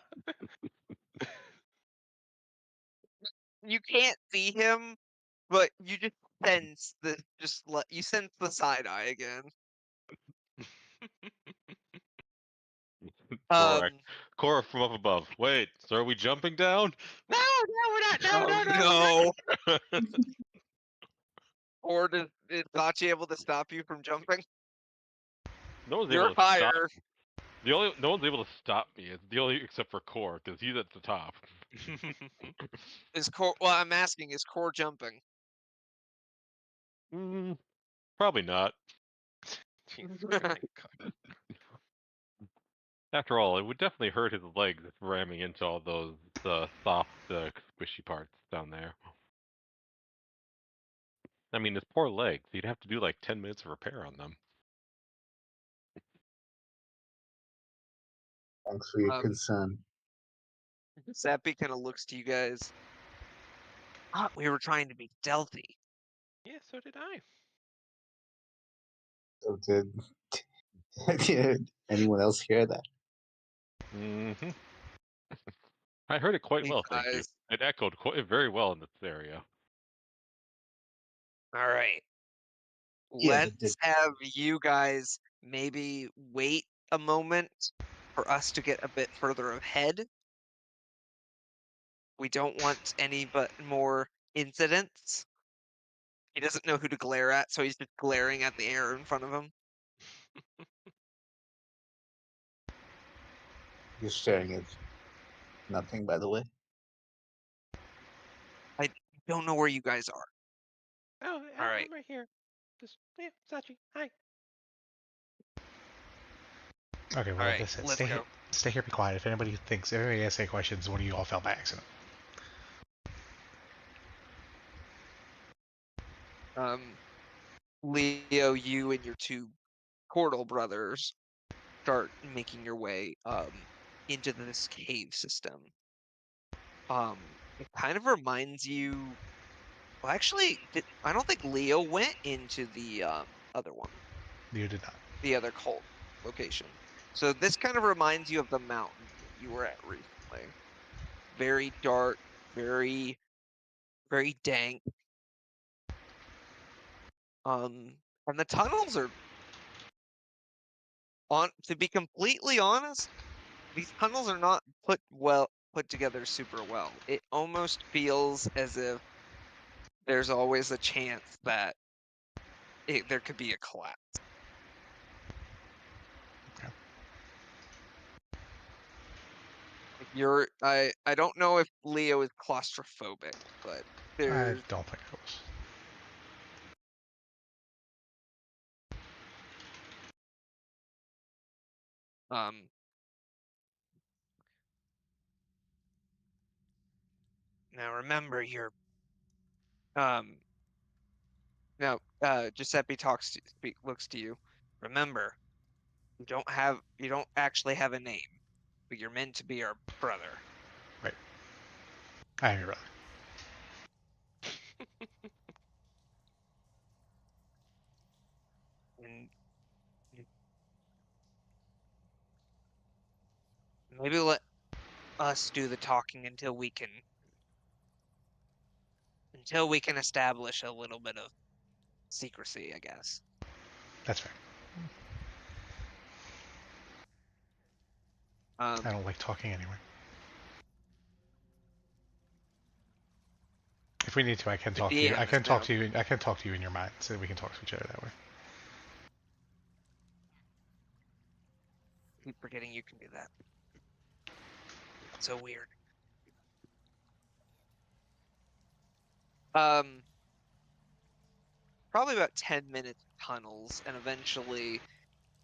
You can't see him, but you just sense you sense the side eye again. Cora from up above. Wait, so are we jumping down? No, we're not. No, Oh no. no! Or is Sachi able to stop you from jumping? No one's You're able to stop. higher. No one's able to stop me. It's the only except for Core, because he's at the top. Is Core? Well, I'm asking, is Core jumping? Probably not. Jesus Christ. After all, it would definitely hurt his legs ramming into all those soft, squishy parts down there. I mean, his poor legs. He'd have to do like 10 minutes of repair on them. Thanks for your concern. Zappy kind of looks to you guys. We were trying to be stealthy. Yeah, so did I. So did anyone else hear that? Mm-hmm. I heard it quite well, thank you. Guys. It echoed very well in this area. All right. Yeah, but Let's have you guys maybe wait a moment for us to get a bit further ahead. We don't want any but more incidents. He doesn't know who to glare at, so he's just glaring at the air in front of him. you're staring at nothing, by the way. I don't know where you guys are. Oh, All right. I'm right here. Just yeah, Sachi. Hi. Okay, well, All like right, I said, let's stay, go. stay here, be quiet. If anybody has any questions, one of you all fell by accident. Leo, you and your two portal brothers start making your way into this cave system. It kind of reminds you. Well, actually, I don't think Leo went into the other one, You did not. the other cult location. So this kind of reminds you of the mountain that you were at recently. Very dark, very, very dank. And the tunnels are to be completely honest, these tunnels are not put together super well. It almost feels as if there's always a chance that there could be a collapse. Okay. I don't know if Leo is claustrophobic, but I there's don't think it was. um now remember your um now Giuseppe looks to you. Remember, you don't actually have a name, but you're meant to be our brother. Right. I am your brother. And maybe let us do the talking until we can establish a little bit of secrecy, I guess. That's fair. I Um, don't like talking anyway. If we need to, I can the talk to you. I DM is can talk now to you. I can talk to you in your mind, so we can talk to each other that way. keep forgetting you can do that. It's so weird. Um, Probably about 10 minutes tunnels, and eventually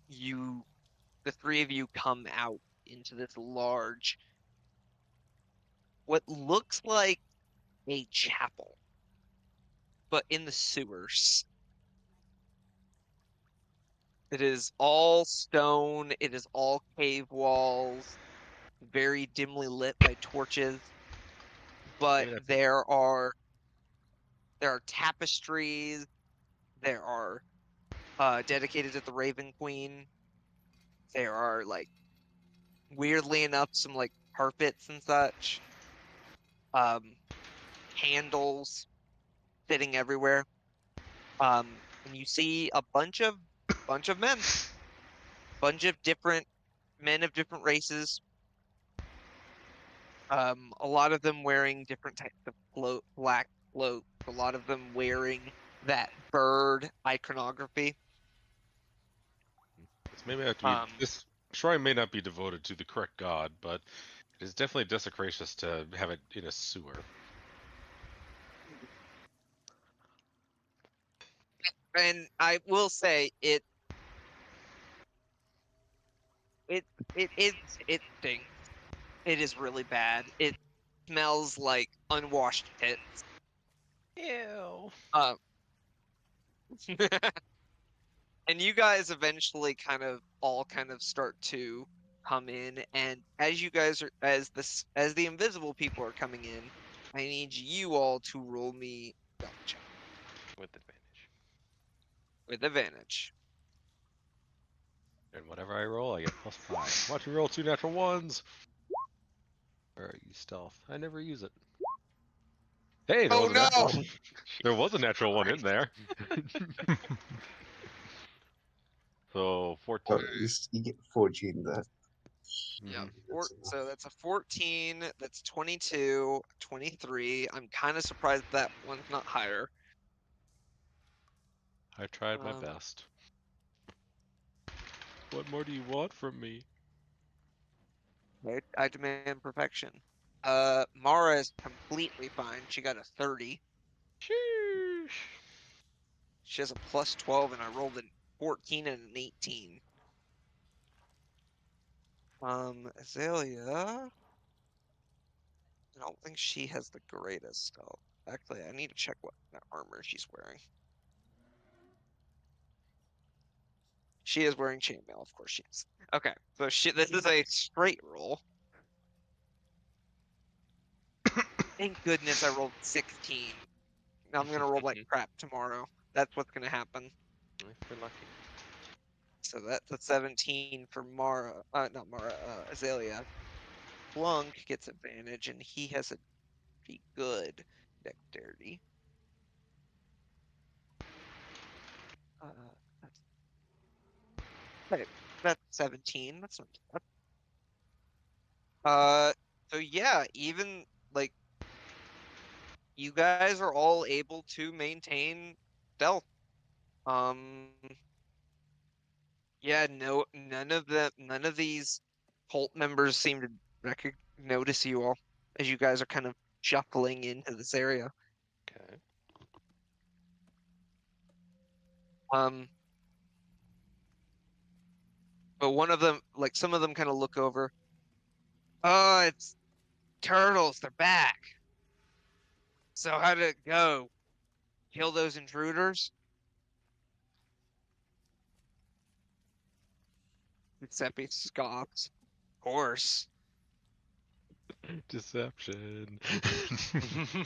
the three of you come out into this large, what looks like a chapel, but in the sewers. It is all stone, it is all cave walls, very dimly lit by torches, but Maybe that's there are tapestries, there are dedicated to the Raven Queen. There are like weirdly enough some like carpets and such. Um Candles sitting everywhere. And you see a bunch of men, bunch of different men of different races. A lot of them wearing different types of black cloaks. A lot of them wearing that bird iconography. this maybe have to be Um, this shrine may not be devoted to the correct god, but it is definitely desecrations to have it in a sewer. and I will say it it stinks. It is really bad. It smells like unwashed pits. Ew. Um, and you guys eventually kind of start to come in, and as you guys are as the invisible people are coming in, I need you all to roll me stealth check With advantage. with advantage. And whatever I roll, I get +5. Watch me roll 2 natural ones. Where are you, stealth? I never use it. Hey, there Oh was a natural. no! There was a natural one in there. So Or 14. at least you get 14 there. Yeah, Mhm. so that's a 14, that's 22, 23. I'm kind of surprised that one's not higher. I tried my Um, best. What more do you want from me? I demand perfection. Mara is completely fine. She got a 30. Sheesh. She has a plus 12, and I rolled a 14 and an 18. Azalea, I don't think she has the greatest stealth. Actually, I need to check what armor she's wearing. She is wearing chainmail, of course she is. Okay, so this is a straight roll. Thank goodness I rolled 16. Now I'm gonna roll like crap tomorrow. That's what's gonna happen. If you're lucky. So that's a 17 for Mara, not Mara, Azalea. Plunk gets advantage, and he has a pretty good dexterity. Uh, that's, okay, that's 17. That's not bad. So yeah, even like you guys are all able to maintain stealth. Um, yeah, no, none of these cult members seem to notice you all as you guys are kind of shuffling into this area. Okay. Um, but one of them, like some of them, kind of look over. Oh, it's turtles. They're back. So how did it go? Kill those intruders? Giuseppe scoffs. Of course. Deception.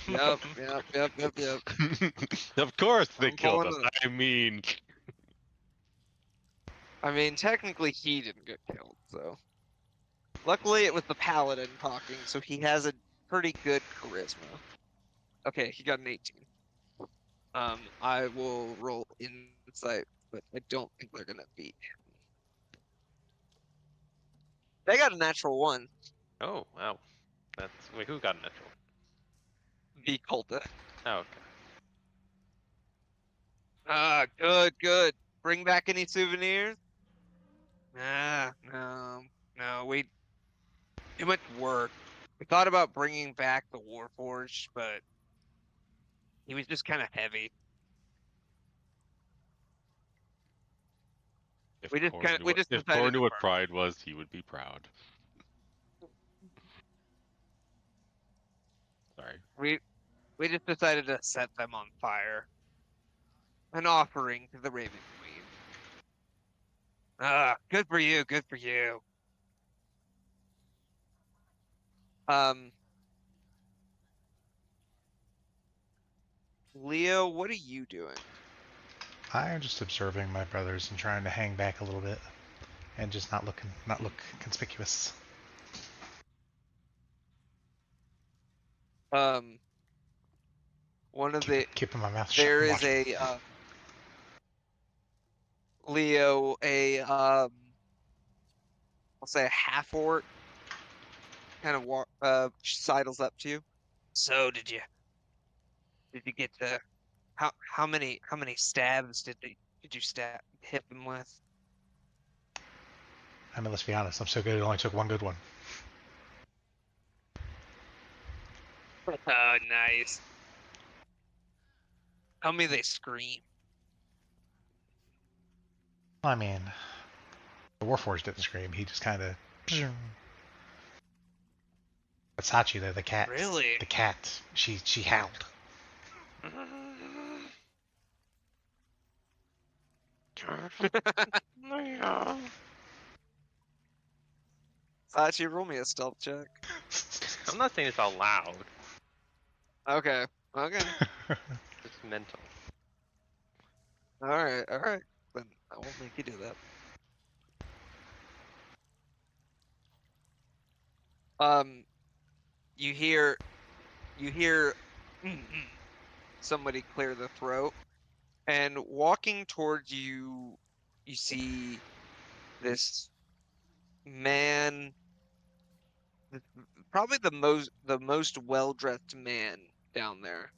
Yep, yep, yep, yep, yep. Of course they I'm killed pulling us. it. I mean, technically he didn't get killed, so. Luckily it was the paladin talking, so he has a pretty good charisma. Okay, he got an 18. I will roll insight, but I don't think they're gonna beat him. They got a natural one. Oh, wow. That's wait, who got a natural? The cultist. Oh, okay. Ah, good, good. Bring back any souvenirs? Ah, no, no. Too much work. We thought about bringing back the Warforged, but he was just kind of heavy. If We just Tor kind of knew we what, just if Tor decided knew to what burn. pride was, he would be proud. Sorry. We just decided to set them on fire. An offering to the Raven Queen. Ah, good for you, good for you. Um, Leo, what are you doing? I am just observing my brothers and trying to hang back a little bit and just not look conspicuous. Um, one of the Keeping my mouth shut there and is watching. a Leo, I'll say a half orc, kind of sidles up to you. So did you get the how many stabs did you hit them with? I mean, let's be honest. I'm so good. It only took one good one. Oh, nice. Tell me they scream. I mean, the Warforged didn't scream. He just kind of. But Sachi, though, the cat. Really? The cat. She howled. Sachi, roll me a stealth check. I'm not saying it's all loud. Okay. Okay. It's mental. All right. All right. Then I won't make you do that. Um, you hear somebody clear the throat. And walking towards you, you see this man, probably the most well-dressed man down there.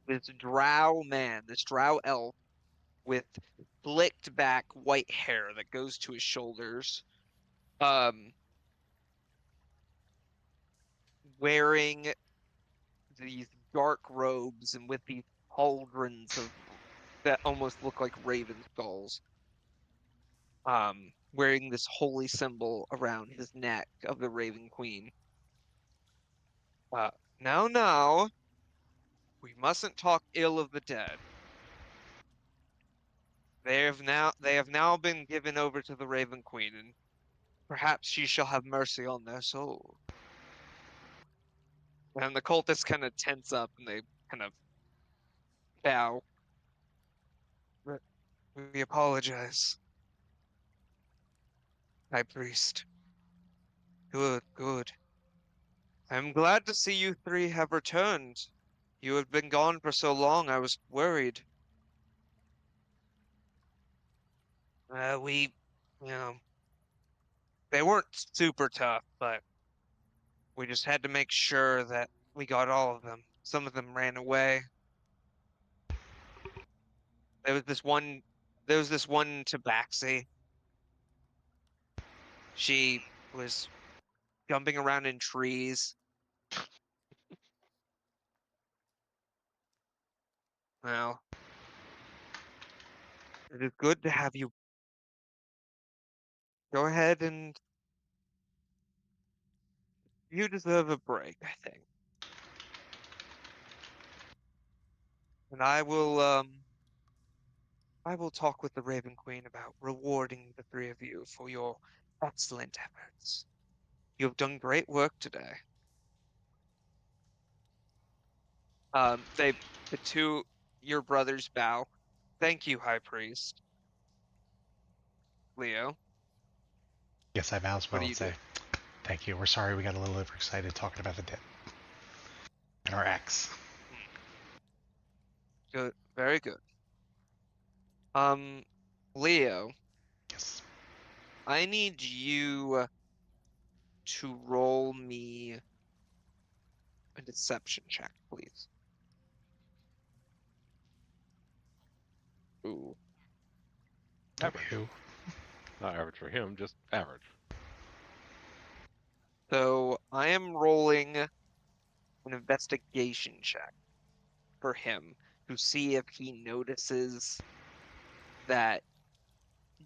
This drow man, this drow elf with slicked back white hair that goes to his shoulders, wearing these dark robes and with these pauldrons that almost look like raven skulls, wearing this holy symbol around his neck of the Raven Queen. Now, we mustn't talk ill of the dead. They have now been given over to the Raven Queen, and perhaps she shall have mercy on their soul. And the cultists kind of tense up and they kind of bow. We apologize, High Priest. Good, good. I'm glad to see you three have returned. You have been gone for so long, I was worried. You know, they weren't super tough, but we just had to make sure that we got all of them. Some of them ran away. There was this one, there was this one tabaxi. She was jumping around in trees. Well, it is good to have you. Go ahead and you deserve a break, I think. And I will talk with the Raven Queen about rewarding the three of you for your excellent efforts. You have done great work today. The two your brothers bow. Thank you, High Priest. Leo, Yes, I bow as what well do and you do? say, thank you. We're sorry we got a little overexcited talking about the dead. And our axe. Good, very good. Leo, Yes. I need you to roll me a deception check, please. Ooh. Average. Who? Not average for him, just average. So I am rolling an investigation check for him to see if he notices that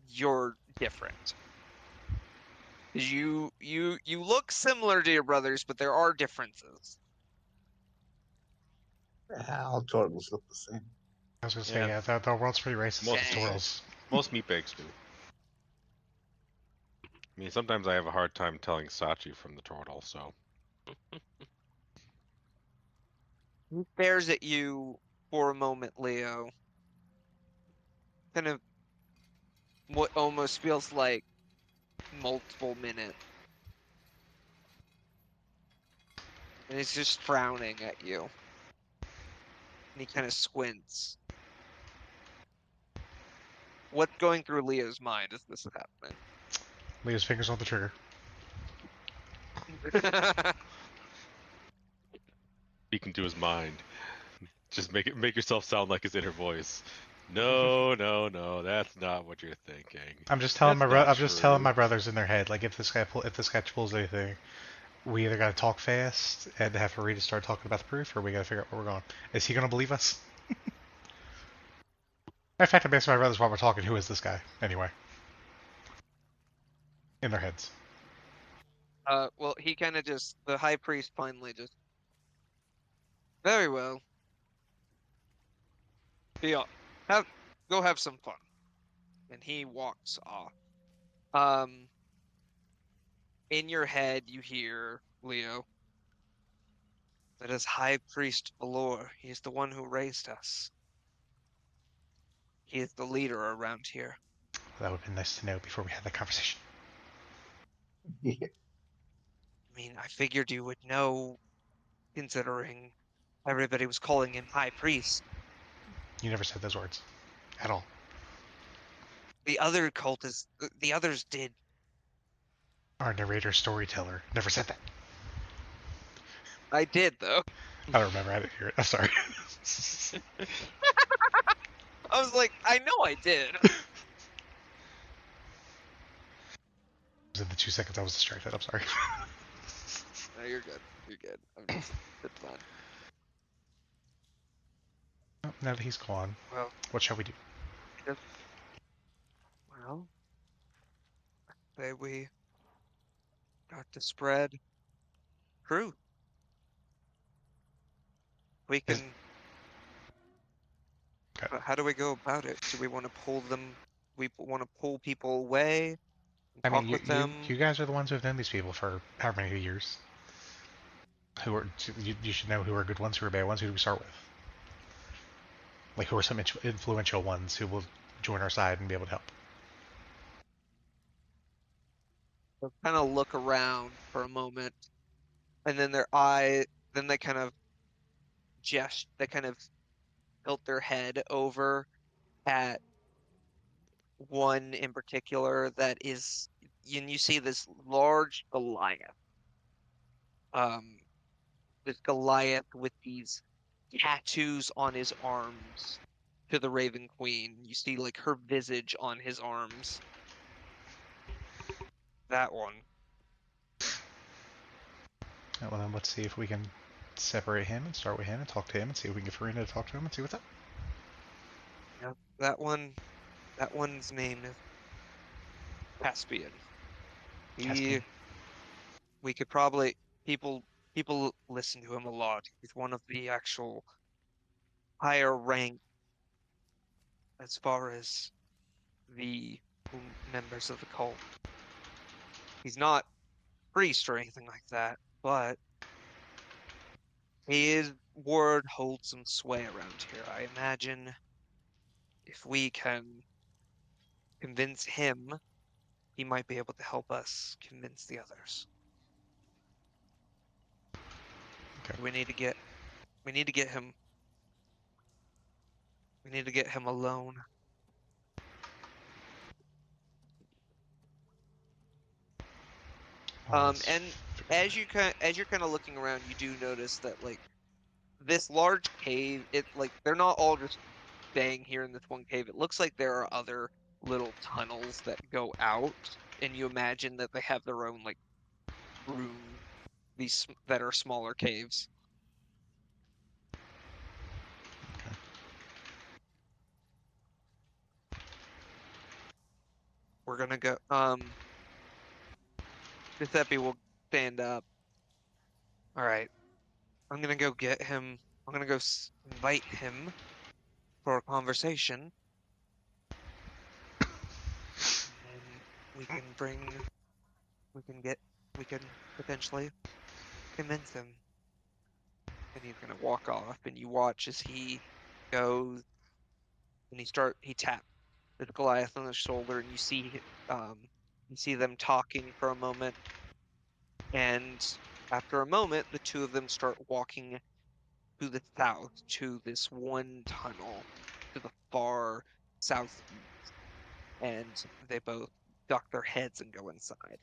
you're different. 'Cause you look similar to your brothers, but there are differences. All turtles look the same. I was going to say, Yeah. the world's pretty racist Most to Dang. turtles. Most meat bags do. I mean, sometimes I have a hard time telling Sachi from the turtle, so. He stares at you for a moment, Leo. Kind of what almost feels like multiple minutes. And he's just frowning at you. And he kind of squints. What's going through Leo's mind as this is happening? Leo's fingers on the trigger. Speaking to his mind. Just make yourself sound like his inner voice. No, no, no, that's not what you're thinking. I'm just telling That's not I'm just telling true. my brothers in their head, like if this guy pulls anything, we either gotta talk fast and have Harry to start talking about the proof, or we gotta figure out where we're going. Is he gonna believe us? In fact, I'm asking my brothers while we're talking, who is this guy anyway? In their heads. Well, he kind of just, the high priest finally just, very well. Go have some fun. And he walks off. In your head, you hear, Leo, that is High Priest Valor. He is the one who raised us. He is the leader around here. That would have been nice to know before we had that conversation. Yeah. I mean, I figured you would know, considering everybody was calling him High Priest. You never said those words. At all. The other cultists, the others did. Our narrator storyteller never said that. I did, though. I don't remember. I didn't hear it. I'm sorry. I was like, I know I did. In the 2 seconds I was distracted. I'm sorry. No, you're good. You're good. It's fine. Well, now that he's gone, Well, what shall we do? well, say we got to spread truth. We Is- can. Okay. But how do we go about it? Do we want to pull them? We want to pull people away and I talk mean, with them? you guys are the ones who have known these people for however many years. Who are you should know who are good ones, who are bad ones. Who do we start with? Like, who are some influential ones who will join our side and be able to help? Kind of look around for a moment, and then then they kind of they kind of tilt their head over at one in particular that is, and you see this large Goliath. This Goliath with these tattoos on his arms to the Raven Queen. You see like her visage on his arms. That one. Well, then let's see if we can separate him and start with him and talk to him and see if we can get Farina to talk to him and see what's up. Yep, that one. That one's name is Caspian. Caspian. We could probably people listen to him a lot. He's one of the actual higher rank as far as the members of the cult. He's not priest or anything like that, but his word holds some sway around here. I imagine if we can convince him, he might be able to help us convince the others. Okay. We need to get him. We need to get him alone. And as you're kind of looking around, you do notice that like this large cave, they're not all just staying here in this one cave. It looks like there are other little tunnels that go out, and you imagine that they have their own like room, these that are smaller caves. Okay. We're gonna go. Giuseppe will stand up. All right, I'm gonna go get him. I'm gonna go invite him for a conversation, and we can potentially convince him. And he's gonna walk off, and you watch as he goes, and he taps the Goliath on the shoulder, and you see them talking for a moment, and after a moment, the two of them start walking to the south to this one tunnel to the far southeast, and they both duck their heads and go inside.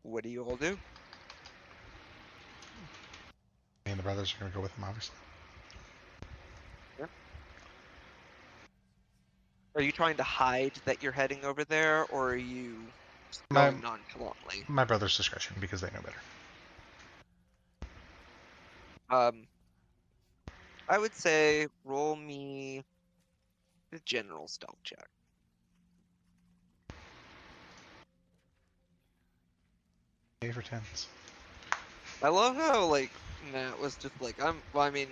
What do you all do? Me and the brothers are going to go with him, obviously. Are you trying to hide that you're heading over there, or are you just My- going nonchalantly? My brother's discretion, because they know better. I would say roll me the general stealth check. A for 10s. I love how like Matt was just like I mean,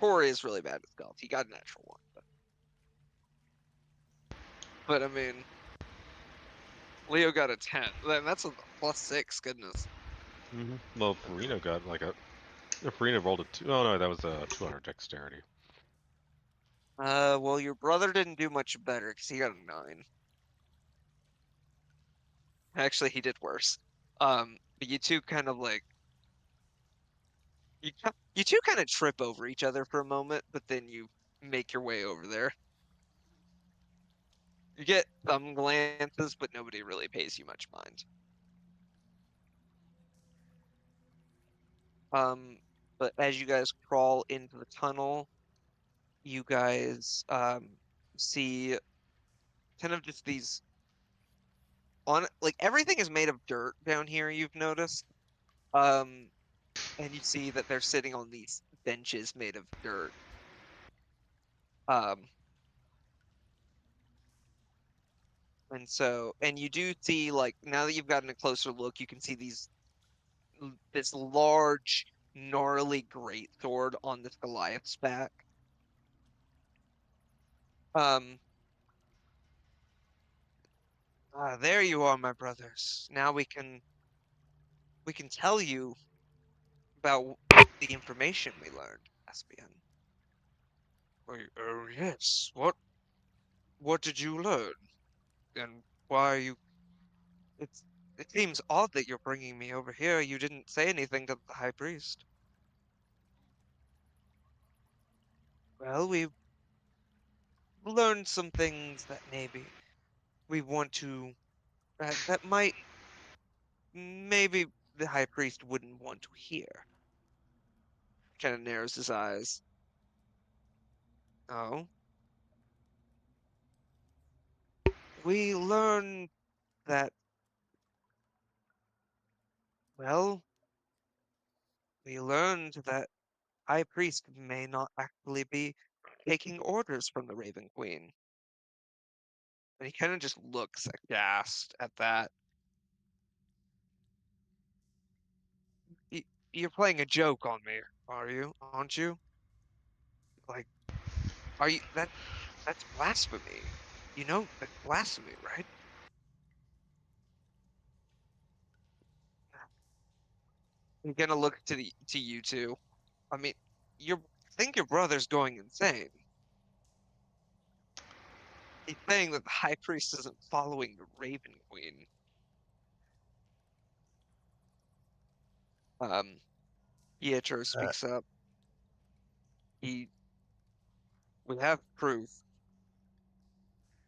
Corey is really bad at stealth. He got a natural one, but I mean, Leo got a 10. Then that's a +6. Goodness. Well, Farina got like Farina rolled a 2. Oh no, that was a 200 dexterity. Well, your brother didn't do much better because he got a 9. Actually, he did worse. But you two kind of like you two kind of trip over each other for a moment, but then you make your way over there. You get some glances, but nobody really pays you much mind. But as you guys crawl into the tunnel, you guys see kind of just these on like everything is made of dirt down here, you've noticed. Um, and you see that they're sitting on these benches made of dirt. Um, and you do see like now that you've gotten a closer look, you can see this large, gnarly greatsword on this Goliath's back. Um, there you are, my brothers. Now we can tell you about the information we learned, Caspian. Oh yes. What did you learn? And why are you? It's it seems odd that you're bringing me over here. You didn't say anything to the high priest. Well, we learned some things that maybe we want to that might maybe the high priest wouldn't want to hear. Kind of narrows his eyes. Oh, we learned that. Well, we learned that high priest may not actually be taking orders from the Raven Queen. And he kind of just looks aghast at that. Y- You're playing a joke on me, are you? Aren't you? Like, are you that's blasphemy. You know that's blasphemy, right? I'm gonna look to you two. I mean, I think your brother's going insane. He's saying that the high priest isn't following the Raven Queen. Um, Pietro Uh, speaks up. He We have proof.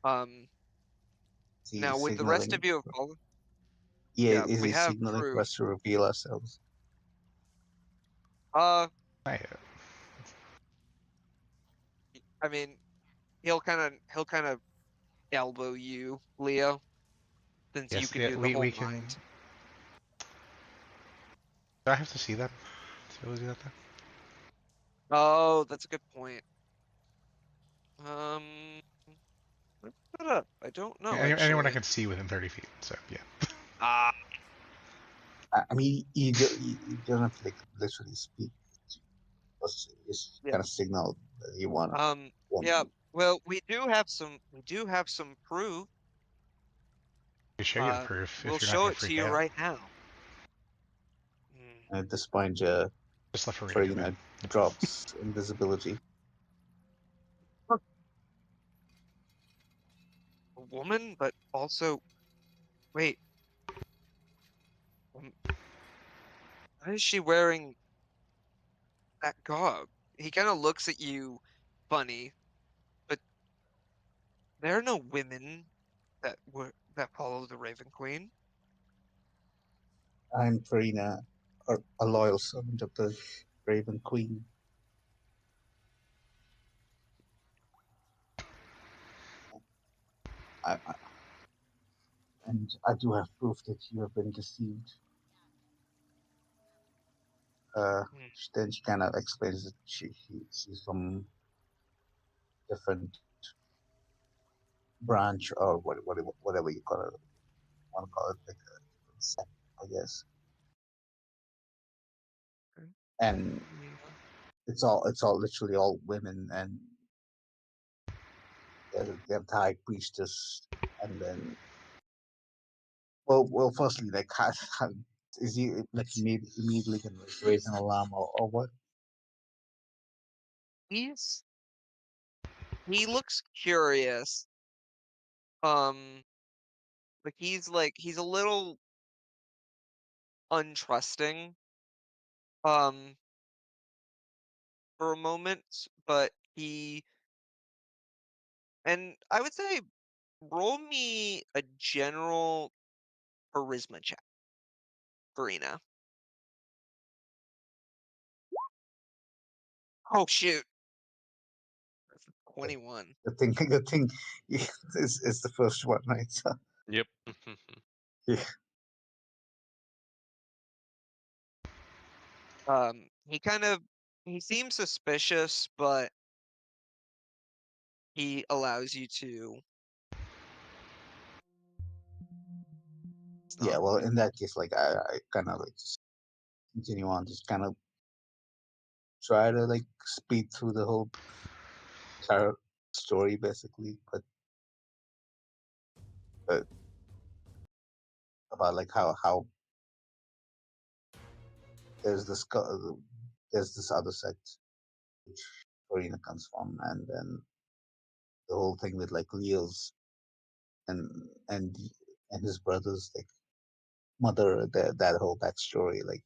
Um, is he now with the rest signaling? of you have followed, Yeah, yeah, is we he have signaling for proof. us to reveal ourselves? Uh, I, I mean, he'll kind of elbow you, Leo, since you yes, can yeah, do the whole we can. mind. Do I have to see that to be able to do that? Then? Oh, that's a good point. Um, look that up. I don't know Anyone I actually. can see within 30 feet. So yeah. Ah, I mean, you don't have to like literally speak. Just yeah. kind of signal that you want Yeah. to. Well, we do have some proof. I can show you the proof We'll if you're not show going it to to freak you out. right now. Hmm. At this point, Just left for to come in. Farina drops invisibility. A woman, but also, wait, um, why is she wearing that garb? He kind of looks at you funny, but there are no women that follow the Raven Queen. I'm Farina, a loyal servant of the Raven Queen. I, and I do have proof that you have been deceived. Hmm. Then she kind of explains that she's from different branch or whatever you call it, want to call it, like a sect, I guess. Okay. And Yeah. it's all literally all women, and the entire priestess, and then firstly, like how is he like immediately gonna like, raise an alarm or what? He's he looks curious. Um, he's a little untrusting um for a moment, but and I would say roll me a general charisma check, Farina. Oh shoot. 21. Good thing, is the first one, right? So, Yep. yeah, He seems suspicious, but he allows you to. It's yeah. not. Well, in that case, like I kind of like just continue on, just kind of try to like speed through the whole entire story, basically, but about like how there's there's this other sect which Farina comes from, and then the whole thing with like Leo's and and and his brothers, like mother, that whole backstory, like,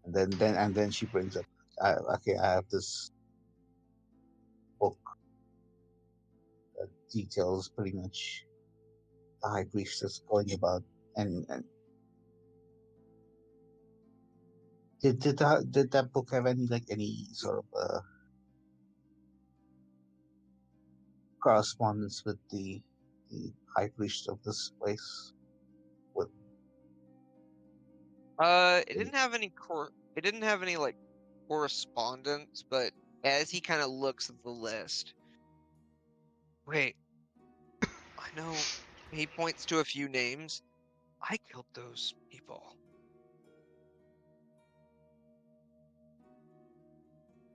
and then she brings up, okay, I have this book that details pretty much the high priestess going about, and did that book have any sort of correspondence with the high priest of this place? With It didn't have any like correspondence, but as he kind of looks at the list, wait, I know. He points to a few names. I killed those people.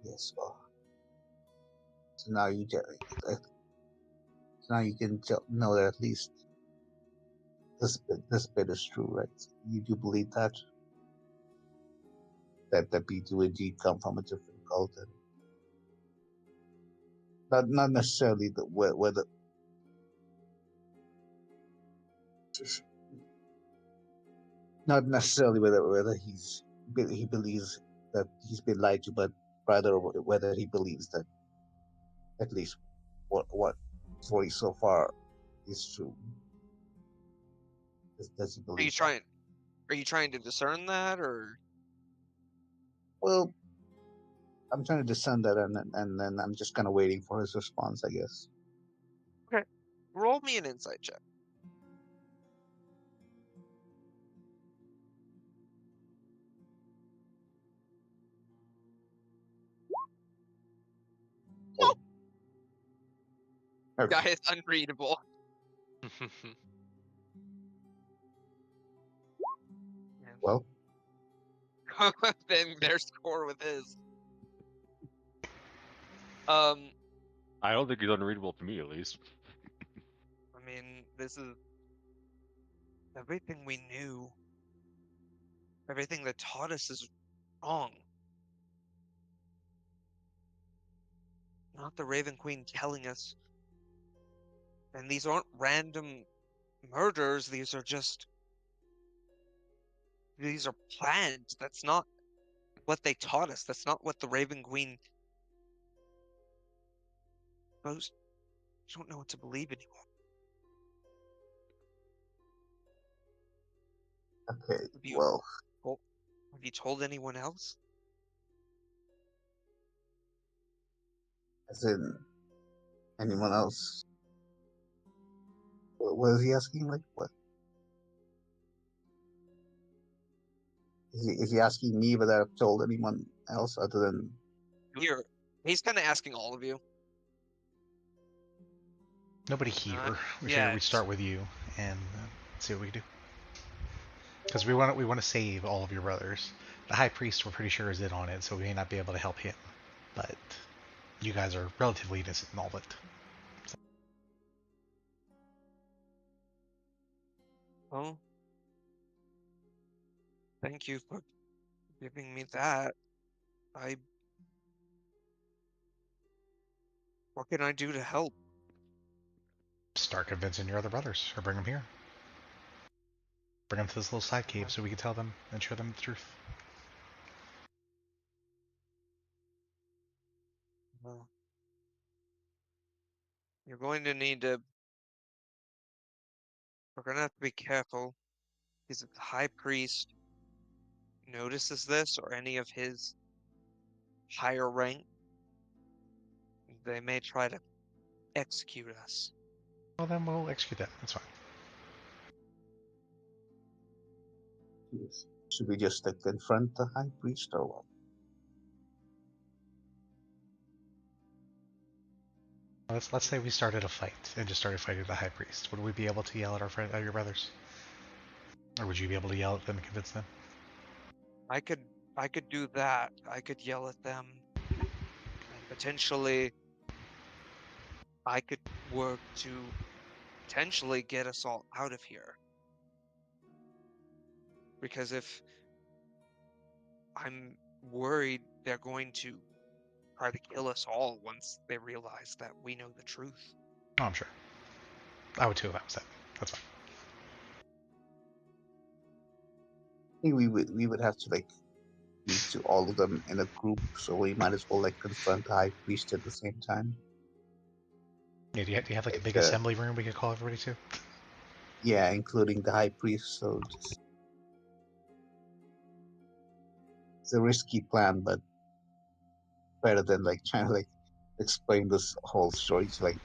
yes, well, so now you get, uh, so now you can know that at least this bit is true, right? You do believe that people do indeed come from a different cult, and not necessarily whether not necessarily whether he believes that he's been lied to, but rather whether he believes that at least what story so far is true. Does he Are you believe that? trying? Are you trying to discern that, or Well, I'm trying to discern that, and then I'm just kind of waiting for his response, I guess. okay? Roll me an insight check. Oh, okay. Guy is unreadable. Well, Then their score with his. Um, I don't think he's unreadable to me, at least. I mean, this is everything we knew. Everything that taught us is wrong. Not the Raven Queen telling us. And these aren't random murders. These are planned. That's not what they taught us. That's not what the Raven Queen knows. I don't know what to believe anymore. okay. Have you Well, told, have you told anyone else? as in anyone else? What is he asking? Like, what is he asking me whether I've told anyone else other than? Here, he's kind of asking all of you. Nobody here. We figured Yeah. we'd start with you and see what we can do. Because we want to save all of your brothers. The high priest, we're pretty sure, is in on it, so we may not be able to help him. But you guys are relatively innocent in all of it. Well, thank you for giving me that. What can I do to help? start convincing your other brothers, or bring them here. Bring them to this little side cave so we can tell them and show them the truth. Well, you're going to need to. We're gonna have to be careful, because if the high priest notices this or any of his higher rank, they may try to execute us. Well, then we'll execute that. That's fine. Yes. Should we just confront the high priest or what? Let's say we started a fight and just started fighting the high priest. Would we be able to yell at at your brothers, or would you be able to yell at them and convince them? I could do that. I could yell at them, and potentially I could work to potentially get us all out of here. Because if I'm worried they're going to try to kill us all once they realize that we know the truth. Oh, I'm sure. I would too if I was that. That's fine. I think we would have to speak to all of them in a group, so we might as well confront the high priest at the same time. Yeah, do you have like a Like, big assembly room we could call everybody to? Yeah, including the high priest. So it's a risky plan, but better than trying to explain this whole story to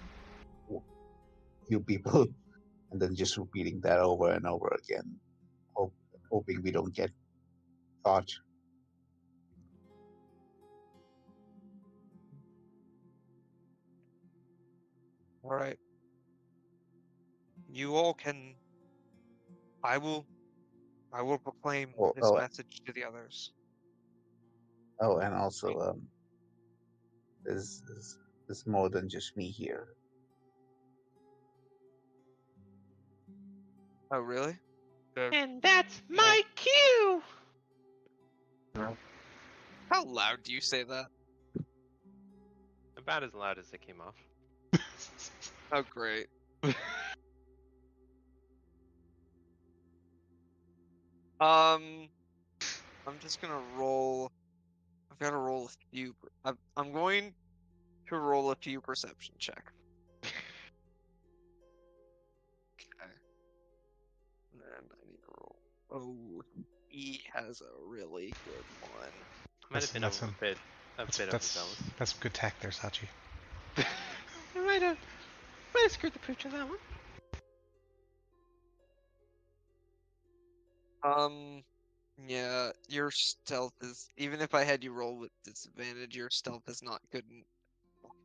few people and then just repeating that over and over again, hoping we don't get caught. All right. You all can. I will proclaim Oh, this oh, message to the others. oh, and also there's more than just me here. Oh, really? And that's my cue! How loud do you say that? About as loud as it came off. Oh, great. I'm just gonna roll. I've got to roll a few. I'm going to roll a few perception checks. Okay. And then I need to roll. Oh, he has a really good one. Might have been That's a bit overzealous. That's some good tact there, Sachi. I might have screwed the pooch on that one. Yeah, your stealth is, even if I had you roll with disadvantage, your stealth is not good.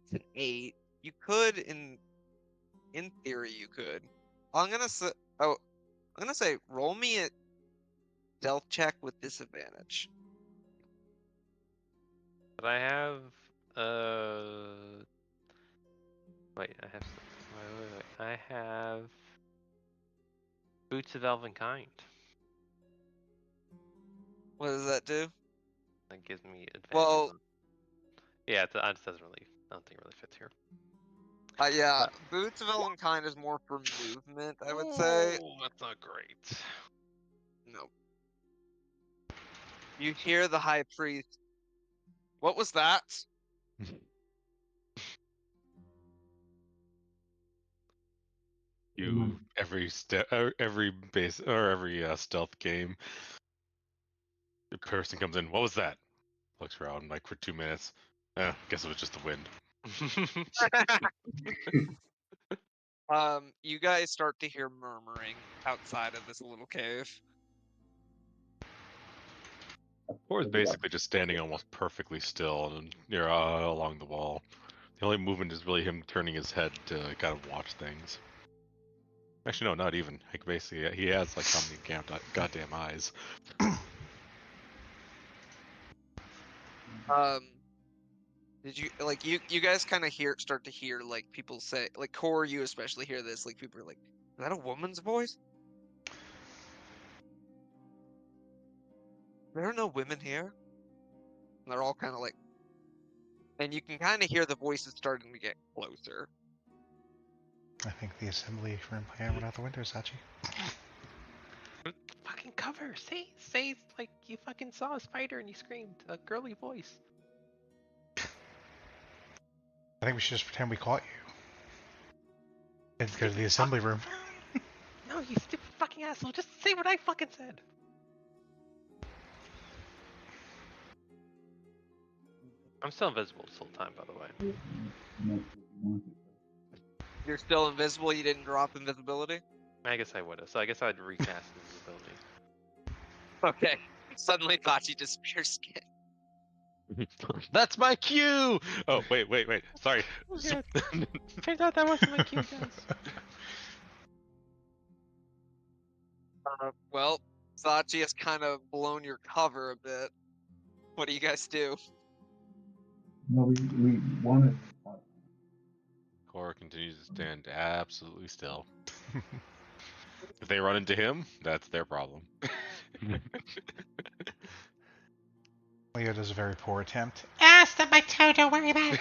It's an 8. You could, in theory, you could. I'm gonna say, roll me a stealth check with disadvantage. But I have wait, I have wait. I have Boots of Elvenkind. What does that do? That gives me advantage. Well, yeah, it doesn't really. I don't think it really fits here. yeah, Boots of Elvenkind is more for movement, I would say. Oh, that's not great. No. You hear the high priest. What was that? Every stealth game, the person comes in. What was that? Looks around for 2 minutes. Guess it was just the wind. You guys start to hear murmuring outside of this little cave. Or is basically just standing almost perfectly still and along the wall. The only movement is really him turning his head to kind of watch things. Actually, no, not even. Basically, he has how many goddamn eyes. Did you you guys kind of start to hear people say, Core, you especially hear this, people are like, is that a woman's voice? There are no women here. And they're all kind of and you can kind of hear the voices starting to get closer. I think the assembly room plan went out the window, Sachi. Fucking cover. Say like you fucking saw a spider and you screamed a girly voice. I think we should just pretend we caught you. And go to the assembly room. No, you stupid fucking asshole. Just say what I fucking said. I'm still invisible this whole time, by the way. You're still invisible. You didn't drop invisibility. I guess I would have. So I guess I'd recast invisibility. Okay. Suddenly, Fachi disappears again. That's my cue! Oh, wait. Sorry. Oh, yeah. Turns out that wasn't my cue, guys. Well, Sachi has kind of blown your cover a bit. What do you guys do? No, we wanted. Cora continues to stand absolutely still. If they run into him, that's their problem. Leo does a very poor attempt. Ah, stub my toe, don't worry about it.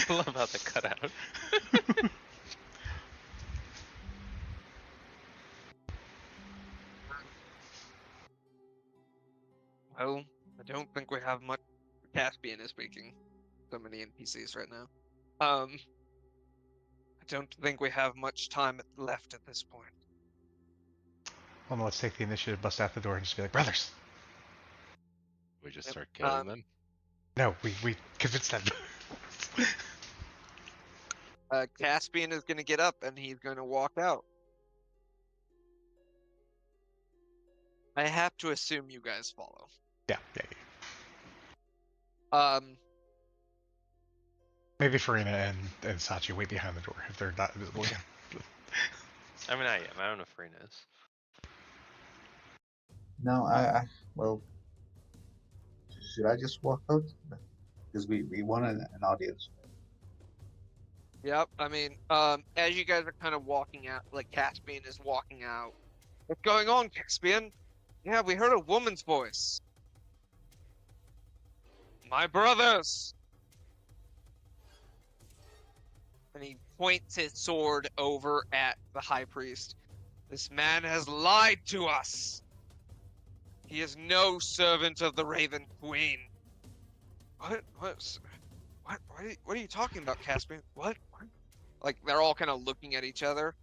I love how they cut out. Well, I don't think we have much. Caspian is speaking. So many NPCs right now. I don't think we have much time left at this point. Well, no, let's take the initiative, bust out the door, and just be like, brothers. We just Yep, start killing them. No, we convinced them. Caspian is going to get up and he's going to walk out. I have to assume you guys follow. Yeah. Maybe Farina and Sachi wait behind the door if they're not invisible again. I mean, I am. I don't know if Farina is. No, well, should I just walk out? Because we want an audience. Yep, I mean, as you guys are kind of walking out, like Caspian is walking out. What's going on, Caspian? Yeah, we heard a woman's voice. My brothers! And he points his sword over at the high priest. This man has lied to us. He is no servant of the Raven Queen. What are you talking about, Caspian? What? Like, they're all kind of looking at each other.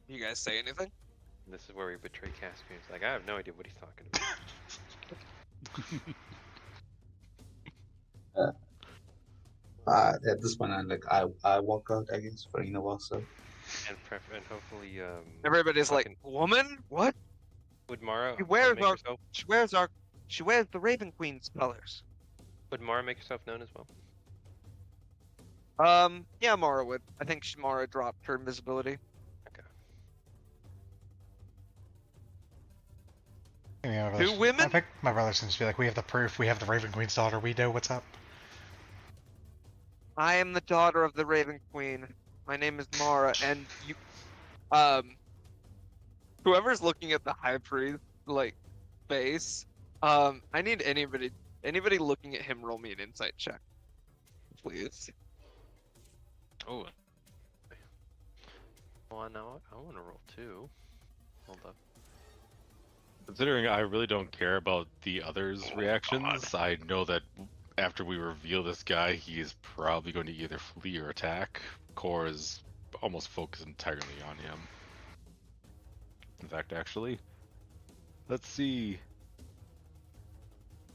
You guys say anything? This is where we betray Caspian. It's like, I have no idea what he's talking about. At this point, I walk out, I guess, Farina walks out. And hopefully, Everybody's like, woman? What? would Mara She wears make herself? She wears the Raven Queen's colors. Would Mara make herself known as well? Yeah, Mara would. I think Mara dropped her invisibility. Yeah, Two women? I think my brother seems to be like, we have the proof, we have the Raven Queen's daughter, we know what's up. I am the daughter of the Raven Queen. My name is Mara, and you, whoever's looking at the high priest, like, face, I need anybody looking at him roll me an insight check, please. Oh. Well, now I want to roll 2. Hold up. Considering I really don't care about the others' reactions, I know that after we reveal this guy, he is probably going to either flee or attack. Core is almost focused entirely on him. In fact, actually, let's see.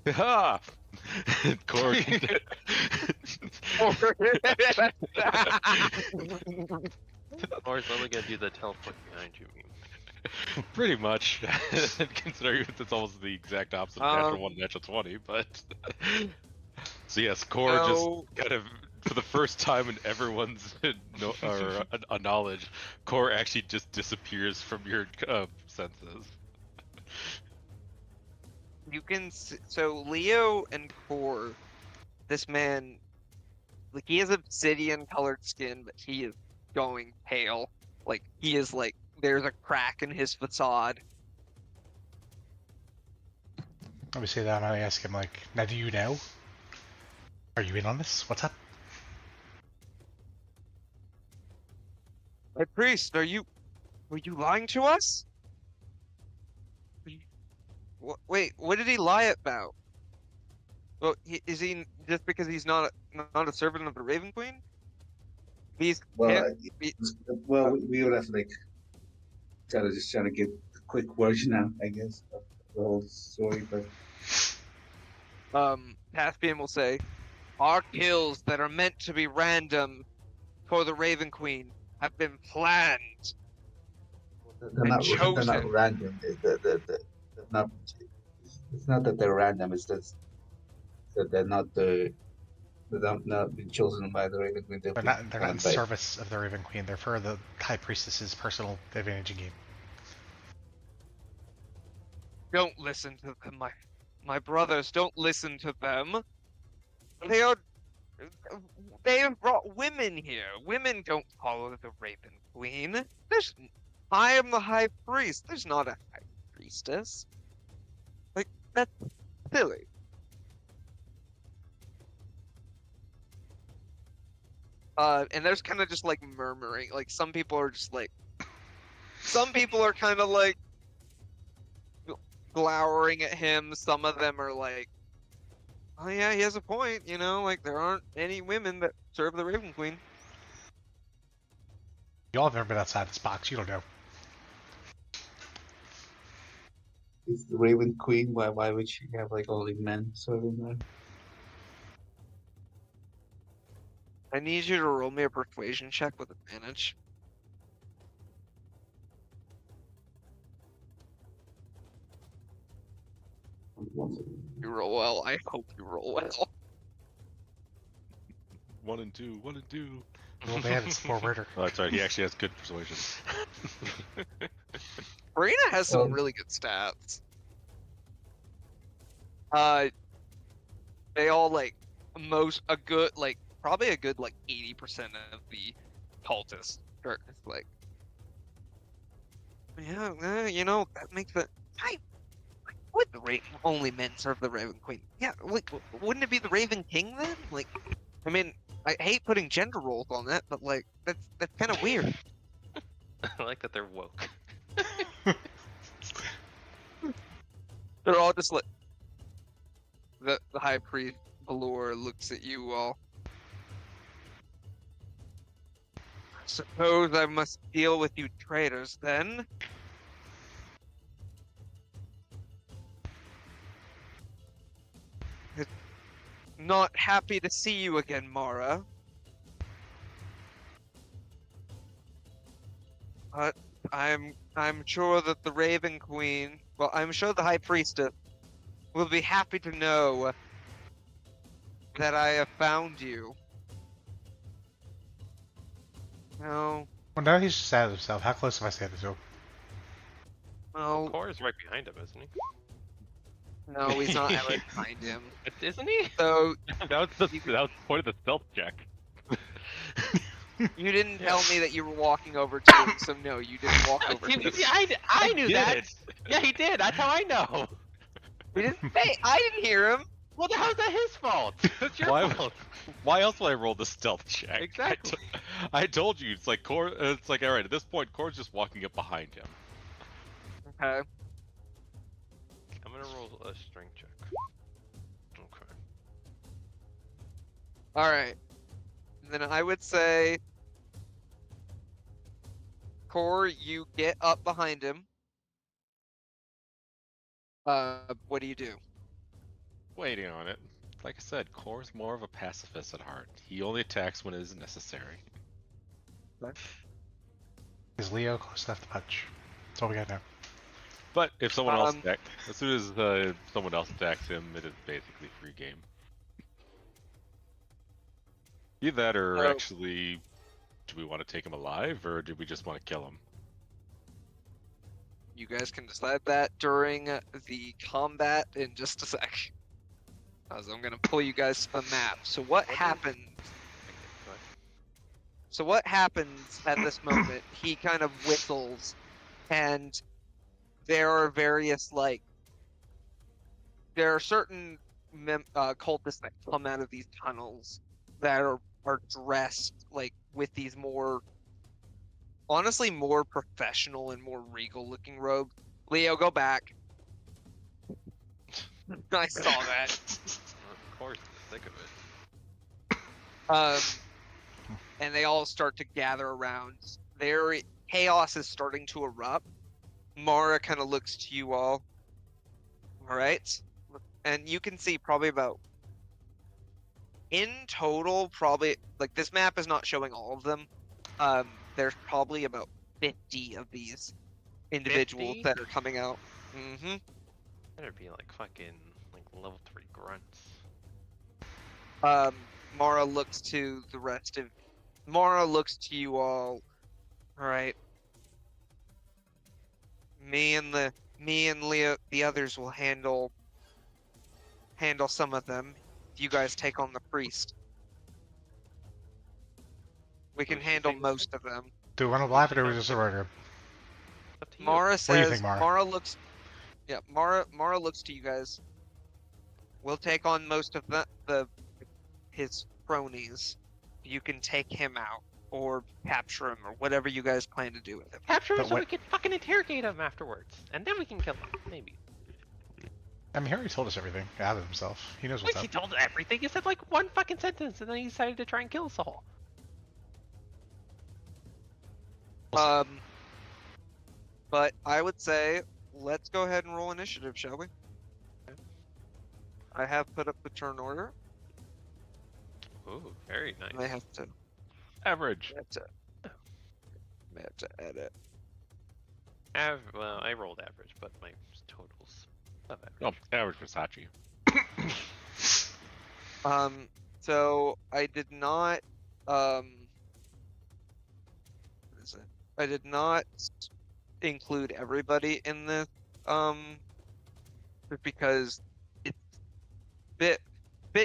Ha! Core. Or is only gonna do the teleport behind you. Pretty much, considering it's almost the exact opposite of natural 1 and natural 20, but... So yes, Core just kind of, for the first time in everyone's knowledge, Core actually just disappears from your senses. You can so Leo and Core, this man, like, he has obsidian colored skin, but he is going pale. Like, he is like, there's a crack in his facade. Let me say that and I ask him, like, now do you know? Are you in on this? What's up? My priest, were you lying to us? Wait, what did he lie about? Well, is he just because he's not a servant of the Raven Queen? He's Well, he- we would have to like try to get the quick version out, I guess, of the whole story. But Caspian will say, our kills that are meant to be random for the Raven Queen have been planned they're and not they're not chosen. random. They're not. It's not that they're random. It's just that they're not being chosen by the Raven Queen. They're not in service of the Raven Queen. They're for the High Priestess's personal advantage in game. Don't listen to them, my brothers. Don't listen to them. They have brought women here. Women don't follow the Raven Queen. I am the High Priest. There's not a High Priestess. Like, that's silly. And there's kind of just like murmuring. Like, some people are kind of like glowering at him. Some of them are like, oh yeah, he has a point, like there aren't any women that serve the Raven Queen. Y'all have never been outside this box, you don't know. It's the Raven Queen. Why would she have like only men serving her? I need you to roll me a persuasion check with advantage. You roll well. I hope you roll well. 1 and 2, 1 and 2. Well, man, it's more murder. Oh, that's right. He actually has good persuasion. Marina has some really good stats. They all probably a good 80% of the cultists are like, yeah, that makes it. Would the only men serve the Raven Queen? Yeah, wouldn't it be the Raven King then? I mean, I hate putting gender roles on that, but that's kind of weird. I like that they're woke. They're all just like the High Priest Valor looks at you all. I suppose I must deal with you traitors then. Not happy to see you again, Mara. But I'm sure that the Raven Queen, well, I'm sure the High Priestess will be happy to know that I have found you. No. Well, now he's just sad of himself. How close have I stayed to him? Well, Core is right behind him, isn't he? no, he's not right behind him. Isn't he? So that was the point of the stealth check. you didn't tell me that you were walking over to him, so no, you didn't walk over to him. I knew that. Yeah, he did. That's how I know. We didn't say. I didn't hear him. Well, how's that his fault? That's your fault. Why else would I roll the stealth check? Exactly. I told you, it's like Core. It's like, all right, at this point, Core's just walking up behind him. Okay. I'm gonna roll a strength check. Okay. All right. Then I would say, Core, you get up behind him. What do you do? Waiting on it. Like I said, Core's more of a pacifist at heart. He only attacks when it is necessary. Is Leo close enough to punch? That's all we got now. But if someone else attacks, as soon as someone else attacks him, it is basically free game. Either that, or actually, do we want to take him alive, or do we just want to kill him? You guys can decide that during the combat in just a sec. As I'm gonna pull you guys a map. So what happens? So what happens at this moment? He kind of whistles, and there are various there are certain cultists that come out of these tunnels that are dressed with these more honestly more professional and more regal looking robe. Leo, go back. I saw that. Of course, I'm sick of it. And they all start to gather around. Their chaos is starting to erupt. Mara kind of looks to you all. All right, and you can see probably about in total, probably like this map is not showing all of them. There's probably about 50 of these individuals 50? that are coming out. Mm-hmm. Better be like fucking like level 3 grunts. Mara looks to the rest of. Mara looks to you all. All right. Me and Leo, the others will handle some of them. You guys take on the priest. We can Who's the handle thing? most of them. Do we want to live it or we just surrender? Up to you. Mara What do you says. think, Mara? Mara looks. Yeah, Mara looks to you guys. We'll take on most of his cronies. You can take him out or capture him or whatever you guys plan to do with him. Capture him But so we what- can fucking interrogate him afterwards, and then we can kill him. Maybe. I mean, he already told us everything out of himself. He knows what's Like he up. told everything. He said like one fucking sentence, and then he decided to try and kill us all. But I would say let's go ahead and roll initiative, shall we? I have put up the turn order. Ooh, very nice. I have to. Average. I have to edit. Well, I rolled average, but my totals above Oh, average. average Versace. So I did not. What is it? I did not include everybody in this. Just because it's bit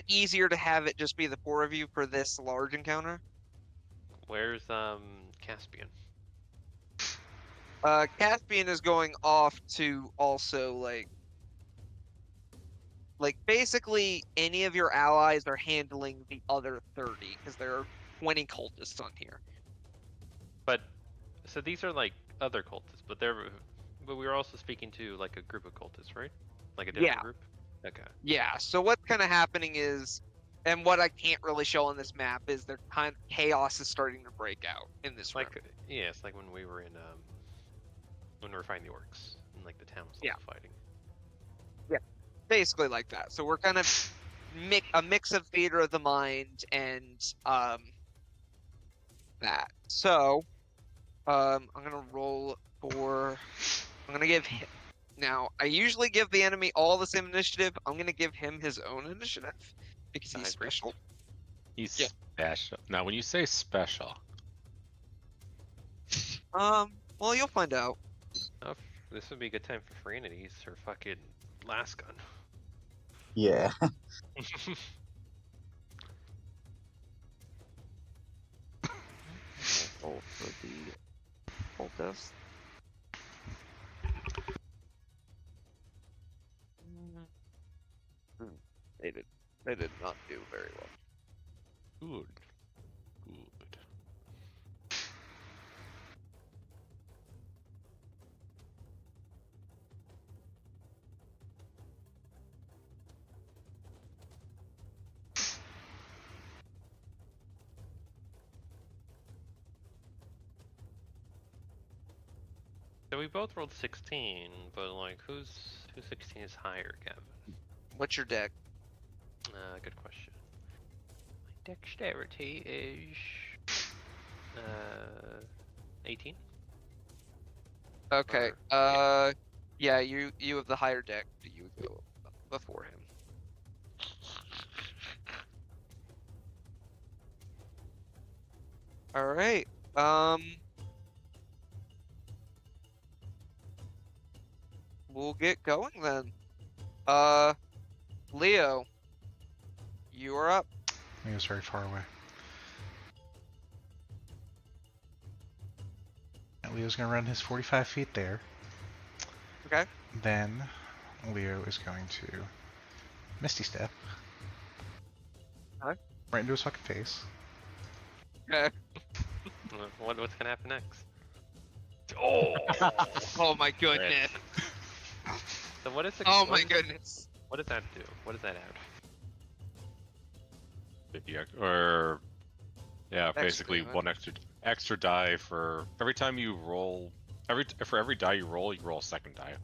easier to have it just be the 4 of you for this large encounter. Where's Caspian? Caspian is going off to also like basically any of your allies are handling the other 30 because there are 20 cultists on here. But so these are like other cultists, but we were also speaking to like a group of cultists, right? Like a different Yeah. group. Okay. Yeah, so what's kind of happening is, and what I can't really show on this map is their kind of chaos is starting to break out in this room. Like yeah, it's like when we were in when we were fighting the orcs and like the town was Yeah. also fighting. Basically like that. So we're kind of a mix of theater of the mind and that. So I'm gonna roll for. I'm gonna give him. Now I usually give the enemy all the same initiative. I'm gonna give him his own initiative because he's Side priest. special. He's Yeah. special. Now, when you say special, Well, you'll find out. Oh, this would be a good time for Farina to use her fucking last gun. Yeah. Roll for the cultist. They did not do very well. good. Good. So we both rolled 16, but like who's 16 is higher, Gavin? What's your deck? Good question. My dexterity is 18. Okay. Or- Yeah, you have the higher deck. You would go before him. All right. We'll get going then. Leo, you are up. He was very far away. And Leo's gonna run his 45 feet there. Okay. Then Leo is going to Misty Step. Okay. Right into his fucking face. Okay. What's gonna happen next? Oh. Oh my goodness. So what is the? Oh what my is- goodness. What does that do? What does that add? 50 or yeah, Extra basically damage. one extra die for every time you roll. For every die you roll a second die.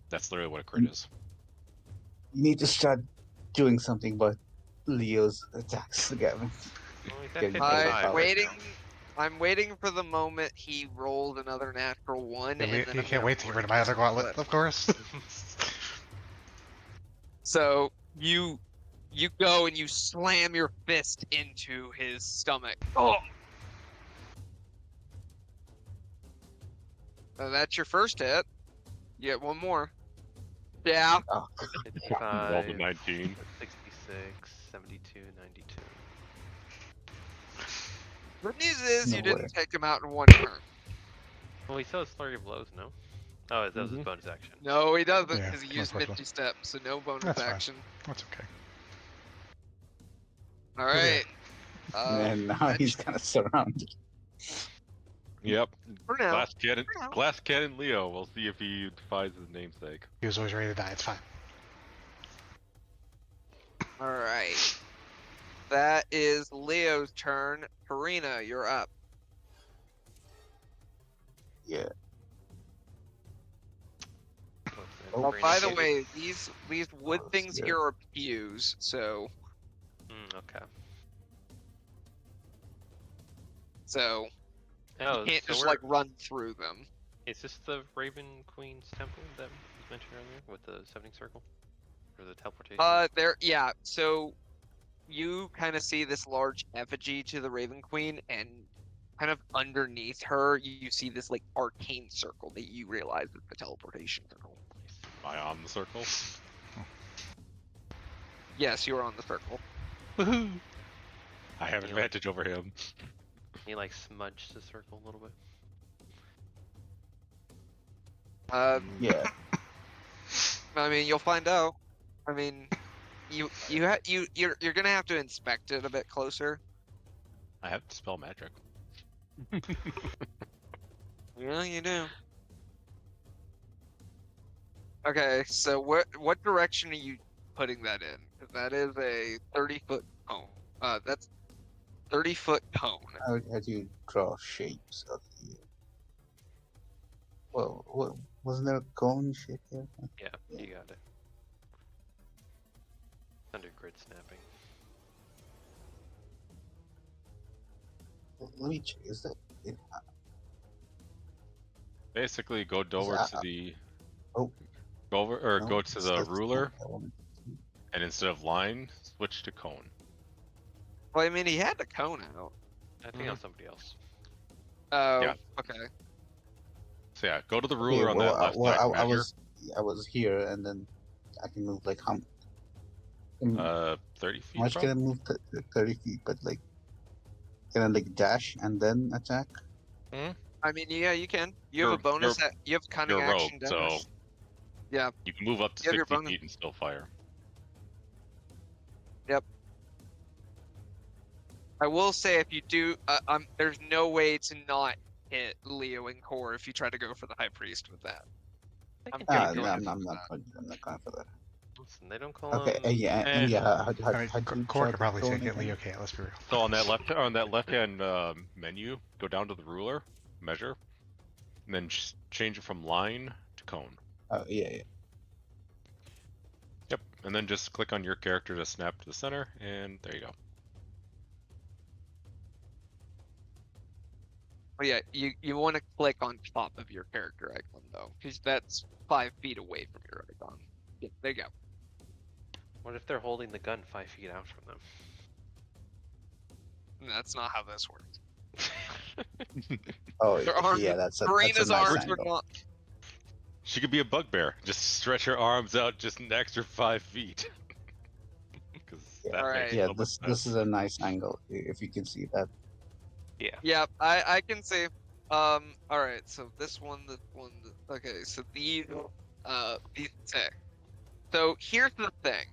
That's literally what a crit is. You need to start doing something about Leo's attacks, Gavin. Well, he's at Getting 55 overpowered. right waiting. now. I'm waiting for the moment he rolled another natural one. Yeah, and then you I'm can't gonna wait to get rid of my force other gauntlet, flip. of course. So you go and you slam your fist into his stomach. Oh. That's your first hit. You get one more. Yeah. Oh, Roll the 55, 19. 66, 72, 92. Good news is No you didn't way. take him out in one turn. Well, he still has flurry of blows, no? Oh, that was his Mhm. bonus action. No, he doesn't Yeah, because he used unfortunately. Misty Step, so no bonus That's fine. action. That's okay. All Okay. right. and now he's kind of surrounded. Yep. For now. Glass Cannon Leo. We'll see if he defies his namesake. He was always ready to die. It's fine. All right. That is Leo's turn. Karina, you're up. Yeah. What's that? Oh, Oh, Brain by the damage? way, these wood Oh, things yeah. here are pews, so Okay. Oh, you can't so just we're, like run through them. is this the Raven Queen's temple that was mentioned earlier with the 70 circle? Or the teleportation? Yeah. So you kind of see this large effigy to the Raven Queen, and kind of underneath her, you see this like arcane circle that you realize is the teleportation circle. Am I on the circle? Yes, you are on the circle. Woohoo! I have You know- advantage over him. He like smudged the circle a little bit. Yeah. I mean, you'll find out. I mean, you're gonna have to inspect it a bit closer. I have to spell magic. Yeah, you do. Okay, so what direction are you putting that in? 'Cause that is a 30-foot cone. That's 30-foot cone. How do you draw shapes of the? Well, wasn't there a cone shape here? Yeah, you got it. Under grid snapping. Let me check. Is that? Basically, go over to the. Oh. Go over or No, go to it the says ruler, element. and instead of line, switch to cone. Well, I mean, he had the cone out. I think on somebody else. Oh, Yeah. okay. So yeah, go to the Okay, ruler on that left side. I measure. was here, and then I can move like how? 30 feet. How much can I probably? move? 30 feet, but like, can I like dash and then attack? I mean, yeah, you can. You have a You're- bonus. You have cunning You're a rogue, action so dash. Yeah. you can move up to You have your 60 bonus. feet and still fire. I will say if you do, there's no way to not hit Leo and Core if you try to go for the High Priest with that. They I'm can pretty take No, it. I'm not going for that. Listen, they don't call Okay, him. yeah, eh. and yeah, I mean, Core could probably take it. Leo can't. Let's be real. So on that left hand menu, go down to the ruler, measure, and then change it from line to cone. Oh yeah. Yep, and then just click on your character to snap to the center, and there you go. Oh yeah, you want to click on top of your character icon though, because that's 5 feet away from your icon. Yeah, there you go. What if they're holding the gun 5 feet out from them? That's not how this works. Oh Their arms, yeah, that's a Karina's nice arms are angle. not. She could be a bugbear. Just stretch her arms out just an extra 5 feet. 'Cause Yeah, that Alright. makes Yeah, so much this sense. is a nice angle if you can see that. Yeah. Yeah, I can see. All right, so this one. Okay, so these six. So here's the thing.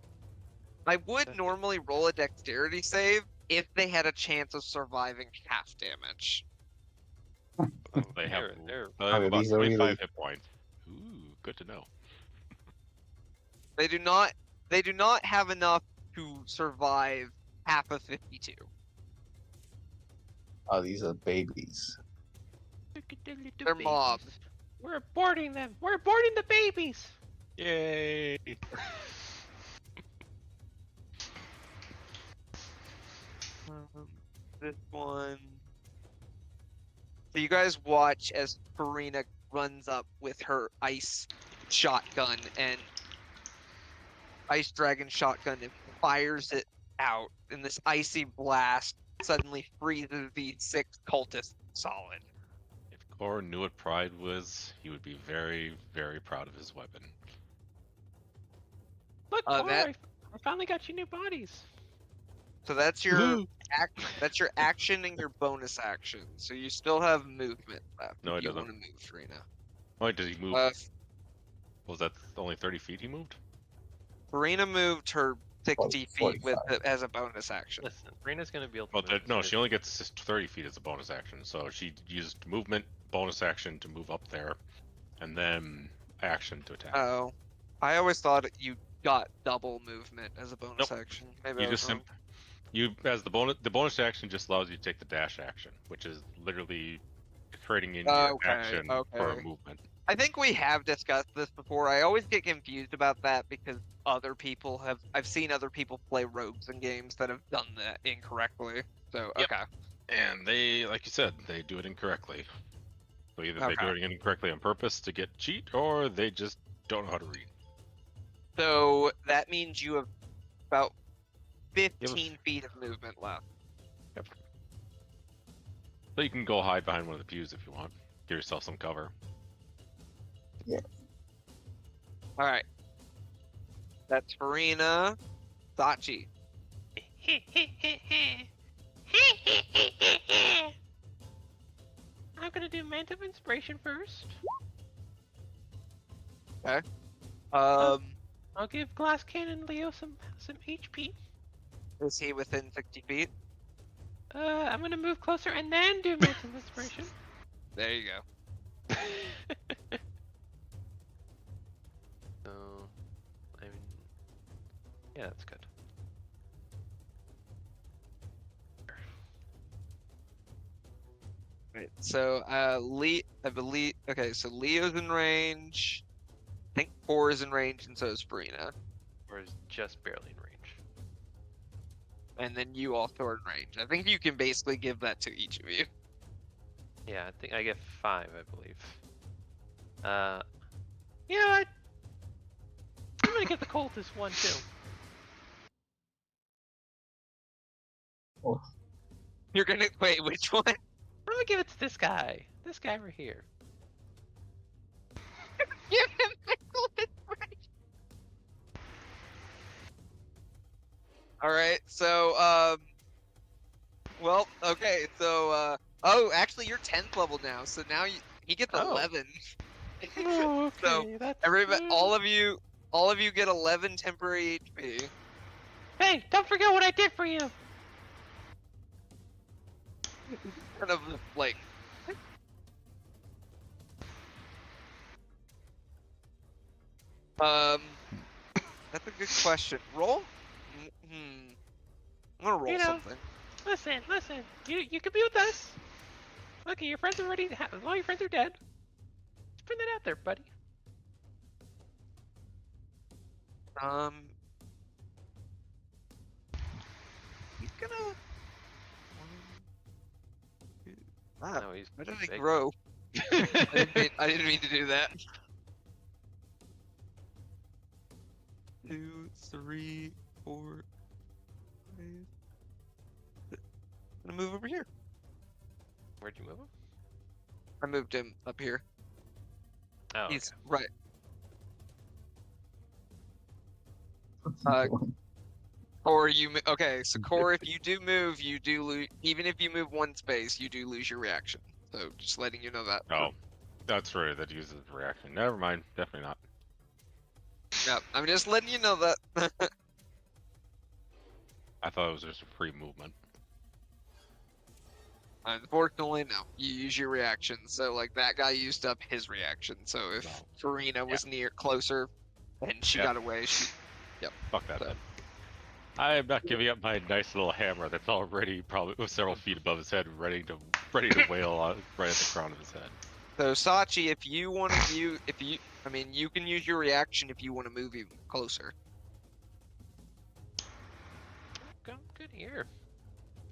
I would normally roll a dexterity save if they had a chance of surviving half damage. They have, They're- they have Okay, about these are 25 really- hit points. Ooh, good to know. They do not have enough to survive half of 52. Oh, these are babies. They're mobs. We're aborting them. We're aborting the babies. Yay! This one. So you guys watch as Farina runs up with her ice shotgun and ice dragon shotgun and fires it out, and this icy blast suddenly freezes these 6 cultists solid. If Core knew what pride was, he would be very, very proud of his weapon. Look, Uh, Cora, that- I finally got you new bodies. So that's your Woohoo! that's your action and your bonus action. So you still have movement left. No, if he you doesn't. want to move, Farina. Wait, did he move? Was that only 30 feet he moved? Farina moved her 60 feet with 45. as a bonus action. Listen, Rena's gonna be able to. Well, move no, as she only gets 30 feet as a bonus action. So she used movement, bonus action to move up there, and then action to attack. Oh, I always thought you got double movement as a bonus Nope. action. Maybe You I was just wrong. you as the bonus action just allows you to take the dash action, which is literally trading in your Okay, action for okay. a movement. I think we have discussed this before. I always get confused about that because I've seen other people play rogues in games that have done that incorrectly. So, Yep. okay. And they, like you said, they do it incorrectly. So either they do Okay. it incorrectly on purpose to get cheat, or they just don't know how to read. So that means you have about 15 feet of movement left. So you can go hide behind one of the pews if you want. Give yourself some cover. All right. That's Farina. Sachi. I'm gonna do Mant of Inspiration first. Um, I'll give Glass Cannon Leo some HP. is he within 60 feet? I'm gonna move closer and then do Mant of Inspiration. There you go. So, I mean, yeah, that's good. Right. So, I believe. Okay, so Leo's in range. I think 4 is in range, and so is Farina. Or is just barely in range. And then you also are in range. I think you can basically give that to each of you. Yeah, I think I get 5, I believe. You know what? I'm gonna get the cultist one too. You're gonna wait. Which one? I'm gonna give it to this guy. This guy right here. Give him Nicholas range. All right. So, well, okay. So, oh, actually, you're 10th level now. So now he gets Oh. 11. Oh, okay. So, that's Everybody, good. all of you get 11 temporary HP. Hey, don't forget what I did for you. Kind of like. That's a good question. Roll. I'm gonna roll You know. something. Listen. You can be with us. Okay, your friends already. All your friends are dead. Just put that out there, buddy. He's gonna. Ah, No, he's. why did he's I big. grow? I didn't mean to do that. 2, 3, 4, 5. I'm gonna move over here. Where'd you move him? I moved him up here. Oh, He's okay. right. Or okay? So Core, if you do move, you do lose. Even if you move 1 space, you do lose your reaction. So just letting you know that. Oh, that's right. That uses reaction. Never mind. Definitely not. Yeah, I'm just letting you know that. I thought it was just a free movement. Unfortunately, no. You use your reaction. So, like, that guy used up his reaction. So, if No. Farina was closer and she Yep. got away, she. Yep. Fuck that So. then. I am not giving up my nice little hammer that's already probably several feet above his head, ready to wail on, right at the crown of his head. So, Sachi, if you want to you can use your reaction if you want to move even closer. Good here.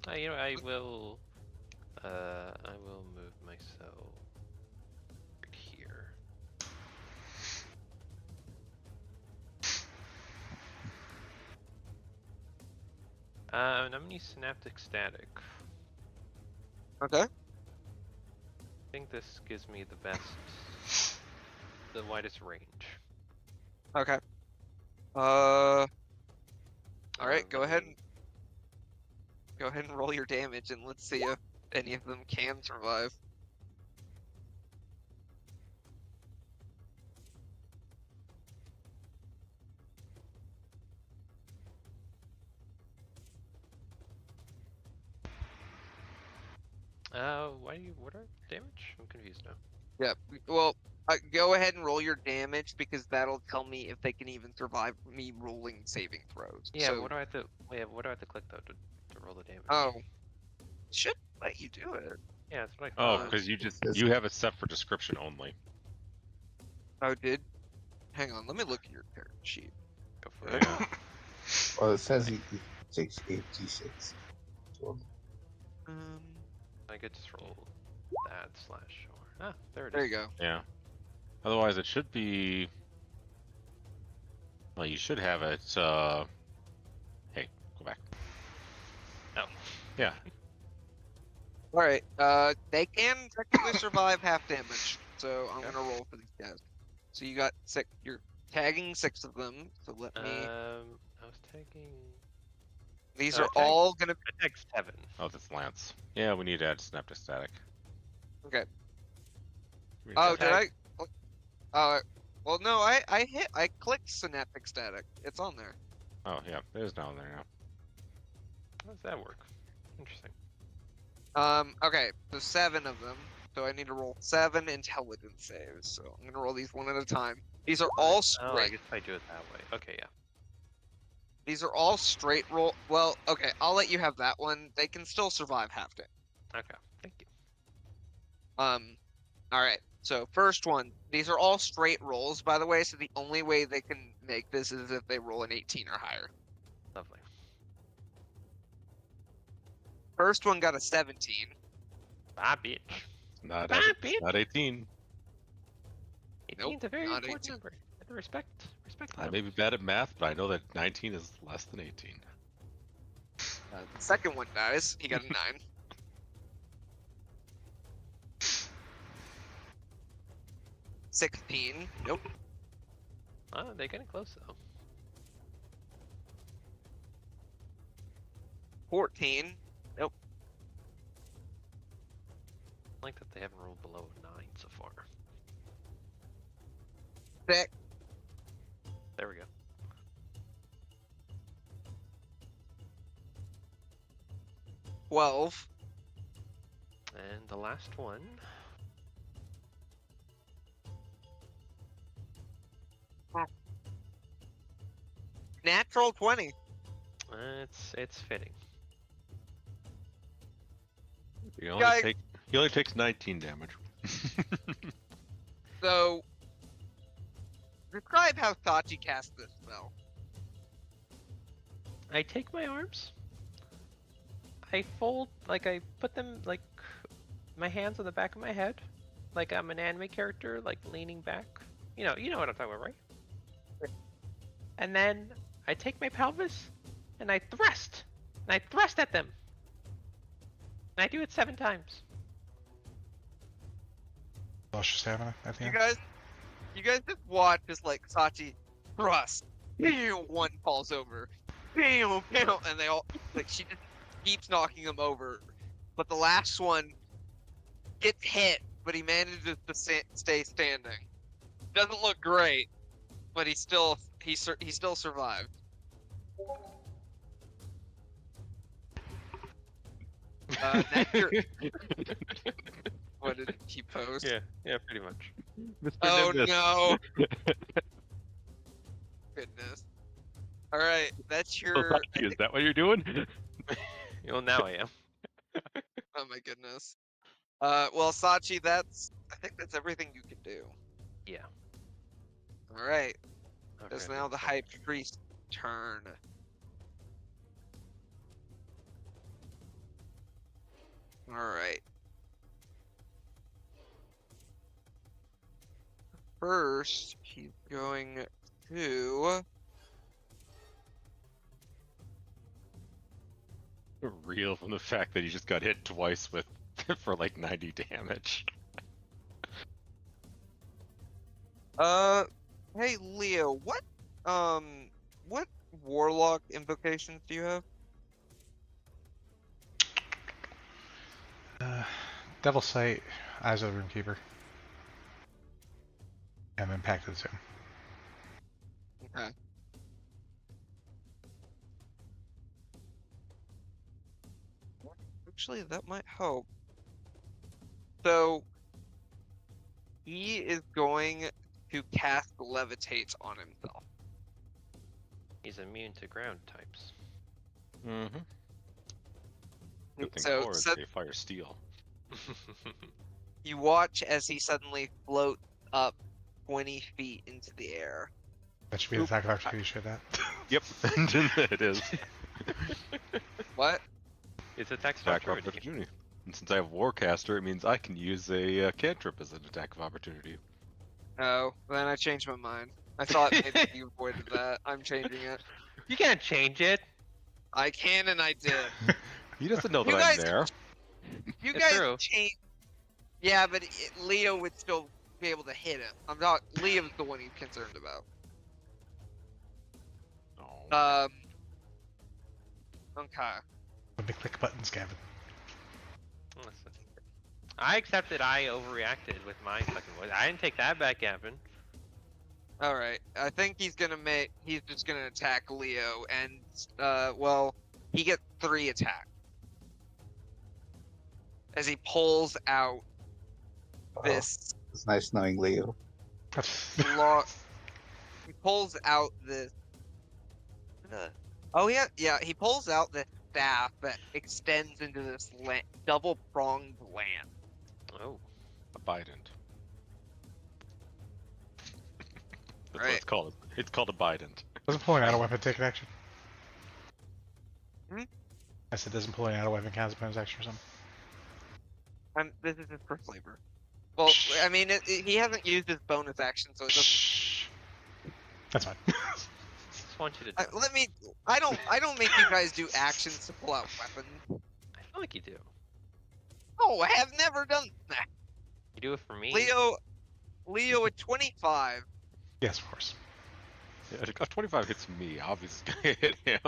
I will move myself right here. And I'm gonna use Synaptic Static. Okay. I think this gives me the widest range. Okay. All right. Go ahead and roll your damage, and let's see if any of them can survive. What are damage? I'm confused now. Yeah. Well, go ahead and roll your damage because that'll tell me if they can even survive me rolling saving throws. Yeah, So, what do I have to click though to roll the damage? oh, should let you do it. Yeah, that's what I Oh, thought. because you have it set for description only. Oh, did? Hang on, let me look at your character sheet. Go for it. Yeah. Well, it says he takes 8d6. So, I could just roll that / or there it is. There you go. Yeah. Otherwise, it should be. Well, you should have it. Hey, go back. Oh. Yeah. All right. They can technically survive half damage, so I'm gonna roll for these guys. So you got six. You're tagging 6 of them. So let me. I was taking. These I are tagged- all gonna. I tagged 7. Oh, that's Lance. Yeah, we need to add Synaptic Static. Okay. We need Oh, to did add- I? Well, no. I clicked Synaptic Static. It's on there. Oh, yeah, it is down there now. How does that work? Interesting. Okay. So 7 of them. So I need to roll 7 intelligence saves. So I'm gonna roll these one at a time. These are all Oh, I straight. guess if I do it that way. Okay, yeah. These are all straight roll. Well, okay. I'll let you have that one. They can still survive half damage. Okay, thank you. All right. So first one. These are all straight rolls, by the way. So the only way they can make this is if they roll an 18 or higher. Lovely. First one got a 17. Bye, bitch. Not, Ah, at, bitch. not 18. 18's a very not important 18. number. Respect I that. may be bad at math, but I know that 19 is less than 18. The second one dies. He got a 9. $16. Nope. Oh, they're getting close though. 14. Nope. I like that they haven't rolled below 9 so far. 6. There we go. 12. And the last one. Natural 20. It's fitting. He only, Guy- he only takes 19 damage. So, describe how Sachi cast this spell. I take my arms. I fold, I put them, my hands on the back of my head. Like I'm an anime character, leaning back. You know what I'm talking about, right? And then I take my pelvis, and I thrust. And I thrust at them. And I do it 7 times. Lost your stamina at the You end. guys just watch as Sachi thrust. One falls over. And they all she just keeps knocking him over. But the last one gets hit, but he manages to stay standing. Doesn't look great, but he still survived. That's your. What did he post? yeah, pretty much. Mr. Oh Nimbus. no! Goodness. All right, that's your. Is that what you're doing? Well, now I am. Oh my goodness. Well, Sachi, I think that's everything you can do. Yeah. All right. Oh, It's for now the goodness High sake. Priest's turn. All right. First, he's going to. Real from the fact that he just got hit twice with for like 90 damage. Hey Leo, what warlock invocations do you have? Devil Sight, Eyes of the Roomkeeper, and then Pact of the Tomb. Okay. Actually, that might help. So, he is going to cast Levitate on himself. He's immune to ground types. Mm-hmm. Good thing So, Thor is they fire steel. you watch as he suddenly floats up 20 feet into the air. That should be the attack of opportunity, should that? Yep, it is. What? It's attack Attack of opportunity. opportunity. And since I have Warcaster, it means I can use a cantrip as an attack of opportunity. Oh, then I changed my mind. I thought maybe you avoided that. I'm changing it. You can't change it. I can and I did. He doesn't know that You I'm guys- there. You It's guys true. change. Yeah, but Leo would still be able to hit him. I'm not. Leo's the one he's concerned about. Oh. Okay. Let me click buttons, Gavin. Listen. I accepted I overreacted with my fucking voice. I didn't take that back, Gavin. All right. I think he's gonna make. He's just gonna attack Leo, and well, he gets 3 attacks as he pulls out this. It's nice knowing Leo. He pulls out this. Oh yeah, he pulls out this staff that extends into this double-pronged lance. Oh. Abidant. That's what Right. it's called. It's called Abidant. Doesn't pulling out a weapon take an action? Hmm? I said, doesn't pulling out a weapon count as a bonus action or something? This is just for flavor. Well, I mean, he hasn't used his bonus action, so it doesn't. Shh. That's fine. Just want you to. Let me. I don't make you guys do actions to pull out weapons. I feel like you do. Oh, I have never done that. You do it for me. Leo at 25. Yes, of course. Yeah, a 25 hits me. Obviously, gonna hit him.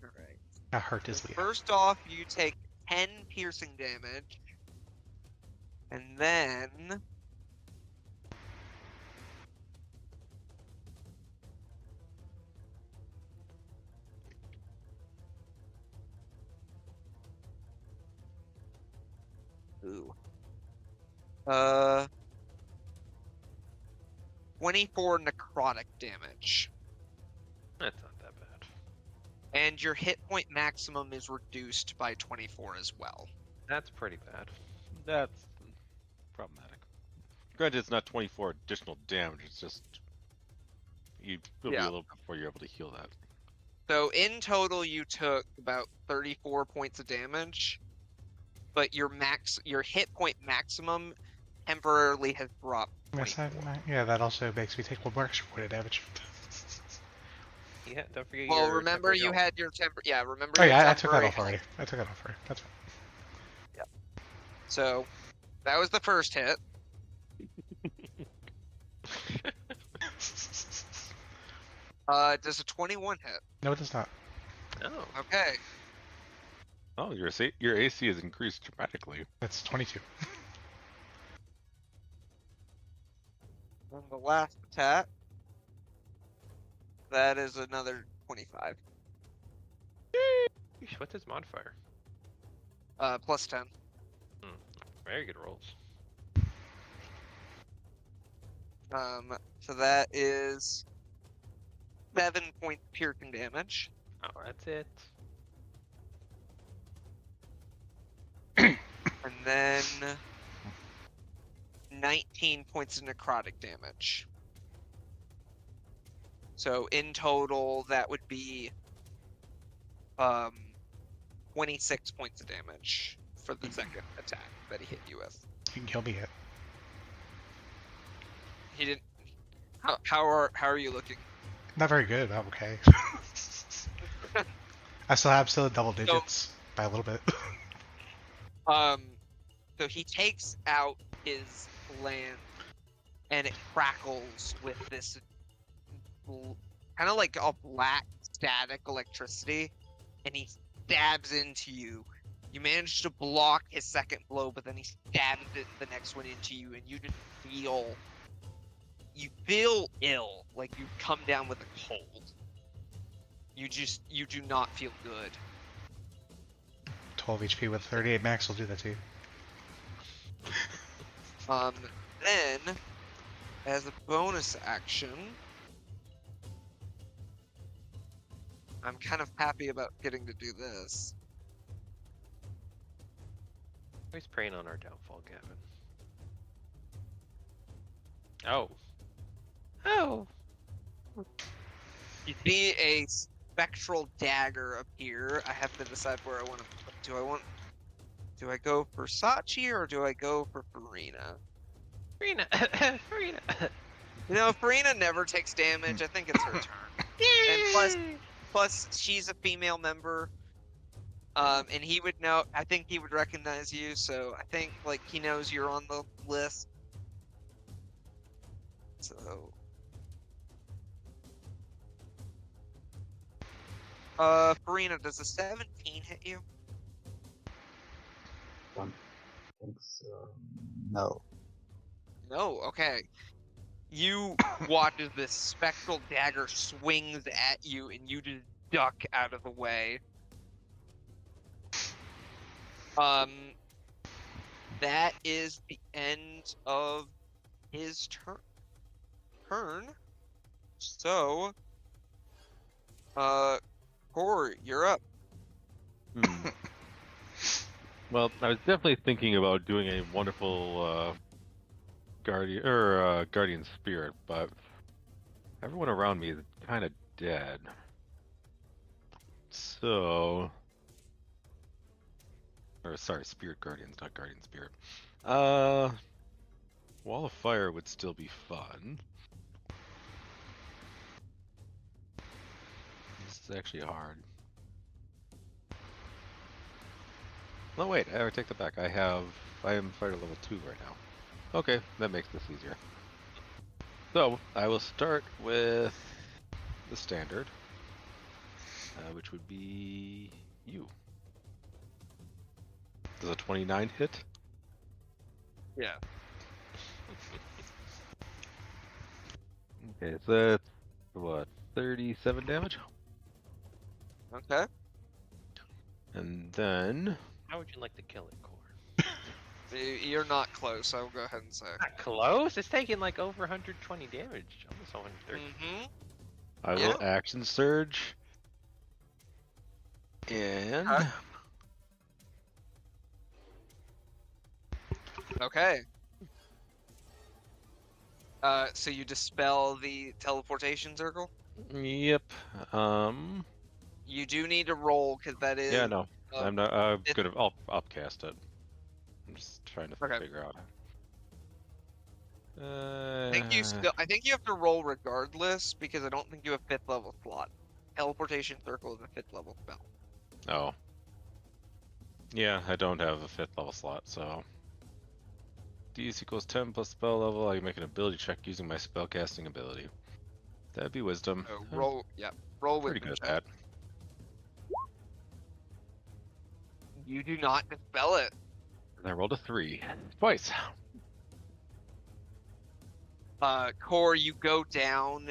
Alright. How hurt is Leo? First off, you take 10 piercing damage. And then. Ooh. 24 necrotic damage. That's not that bad. And your hit point maximum is reduced by 24 as well. That's pretty bad. That's problematic. Granted, it's not 24 additional damage. It's just it'll be a little before you're able to heal that. So in total, you took about 34 points of damage, but your hit point maximum temporarily has dropped. Yes, 24. yeah, that also makes me take 1 more extra point of damage. Yeah, don't forget Well, your remember temporary you health. had your temper. Yeah, remember. Oh your yeah, I took that temporary off already. health. I took that off already. That's fine. So that was the first hit. Does a 21 hit? No, it does not. No. Okay. Oh, your AC has increased dramatically. That's 22. And the last attack. That is another 25. What's his modifier? +10. Very good rolls. So that is 7 points piercing damage. Oh, that's it. And then 19 points of necrotic damage. So in total, that would be 26 points of damage for the second attack that he hit you with. You can kill me yet. He didn't. How are you looking? Not very good. I'm okay. I'm still in double digits by a little bit. So he takes out his lance, and it crackles with this kind of like a black static electricity, and he stabs into you. You manage to block his second blow, but then he stabs the next one into you, and you just feel ill, like you come down with a cold. You do not feel good. 12 HP with 38 max will do that to you. Then, as a bonus action, I'm kind of happy about getting to do this. He's preying on our downfall, Gavin. Oh. Oh! You see a spectral dagger appear. I have to decide where I want to put. Do I go for Sachi or do I go for Farina? Farina! Farina! You know, Farina never takes damage. I think it's her turn. And plus, she's a female member. And he would know. I think he would recognize you. So I think like he knows you're on the list. So. Farina, does a 17 hit you? Don't think so. No. No, okay. You watch as this spectral dagger swings at you and you just duck out of the way. That is the end of his turn. So, Core, you're up. Well, I was definitely thinking about doing a wonderful guardian spirit, but everyone around me is kind of dead. So, or sorry, spirit guardians, not guardian spirit. Wall of fire would still be fun. This is actually hard. No, wait, I take that back. I am fighter level 2 right now. Okay, that makes this easier. So, I will start with the standard, which would be you. Does a 29 hit? Yeah. Okay, so that's, what, 37 damage? Okay. And then... How would you like to kill it, Core? You're not close, I will go ahead and say. Not close? It's taking like over 120 damage. Almost 130. Mm-hmm. I will action surge. And... Okay. So you dispel the teleportation circle? Yep. You do need to roll, because that is... Yeah, no. I'm not. I'm it- gonna. I'll upcast it. I'm just trying to Okay. figure out. I think you have to roll regardless, because I don't think you have 5th level slot. Teleportation circle is a 5th level spell. Oh. Yeah, I don't have a 5th level slot, so. DC equals 10 plus spell level. I can make an ability check using my spellcasting ability. That'd be wisdom. So roll, roll with Pretty good at check. that. You do not dispel it. And I rolled a 3. Twice. Core, you go down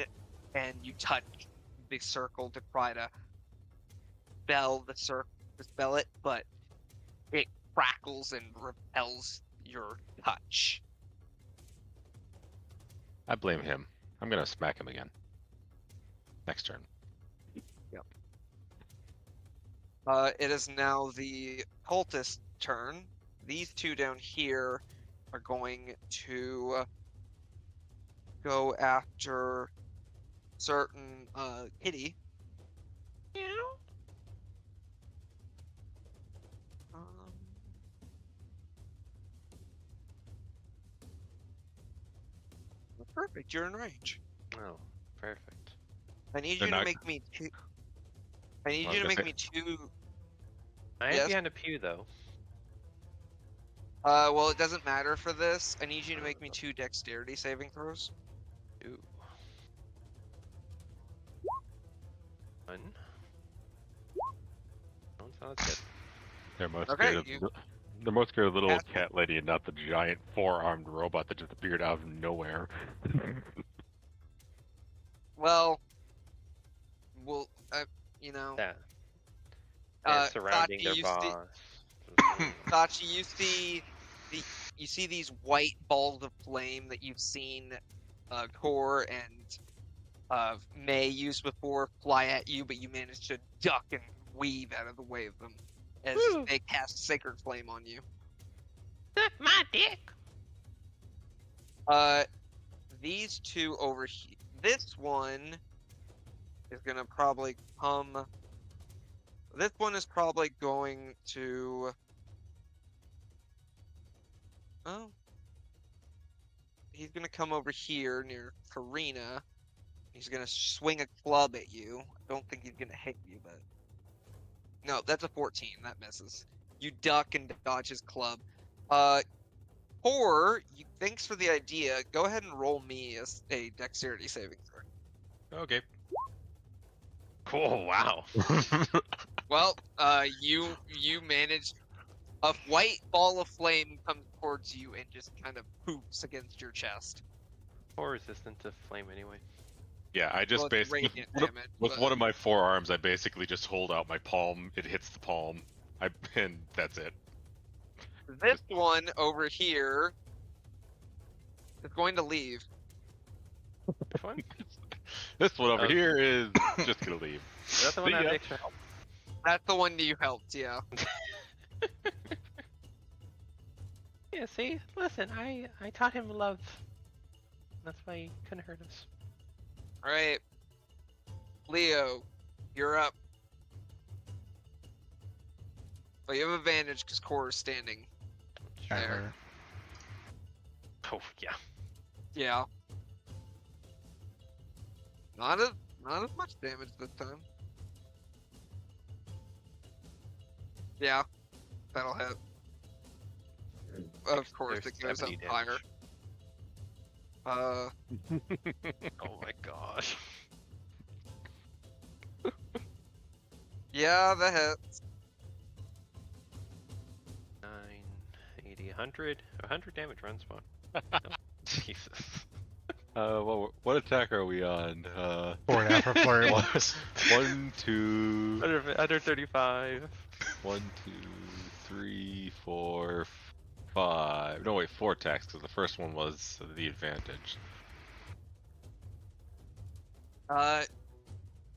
and you touch the circle to try to spell the dispel it, but it crackles and repels your touch. I blame him. I'm gonna smack him again. Next turn. It is now the cultist turn. These two down here are going to go after certain Kitty. Um, Perfect, you're in range. Oh, perfect. I need They're you to not- make me two. I need I you to was make gonna me two. I am Yes? behind a pew though. Well, it doesn't matter for this. I need you to make me 2 dexterity saving throws. Ooh. 1. Oh, sounds good. They're most Okay, scared of you- they're most scared of the little Cast- cat lady and not the giant 4-armed robot that just appeared out of nowhere. Well, well, you know, Yeah. They're surrounding Sachi, their you boss. Sachi, you see these white balls of flame that you've seen Core and May use before fly at you, but you manage to duck and weave out of the way of them as Woo! they cast Sacred Flame on you. Suck my dick. These two over here. This one is gonna probably come. This one is probably going to. Oh. He's gonna come over here near Karina. He's gonna swing a club at you. I don't think he's gonna hit you, but. No, that's a 14. That misses. You duck and dodge his club. Or, thanks for the idea. Go ahead and roll me a dexterity saving throw. Okay. Oh wow. Well, you managed. A white ball of flame comes towards you and just kind of poops against your chest. Or resistant to flame anyway. Yeah, I just Well, it's basically radiant damage, with but- one of my 4 arms, I basically just hold out my palm. It hits the palm, and that's it. This one over here is going to leave. Which one? This one over Oh. here is just gonna leave. Is that the one See that ya. has extra help? That's the one you helped, yeah. Yeah, see? Listen, I taught him love. That's why he couldn't hurt us. Alright. Leo, you're up. But you have advantage because Core is standing. There. Oh, yeah. Yeah. Not as much damage this time. Yeah, that'll hit. Of course, There's it goes up 70 higher. damage. Oh my gosh. Yeah, that hits. 9, 80, 100. 100 damage run spawn. Jesus. What attack are we on? 4.5 for flurry was. 1, 2, Under 35. 1, 2, 3, 4, 5. No, wait, 4 attacks because the first one was the advantage.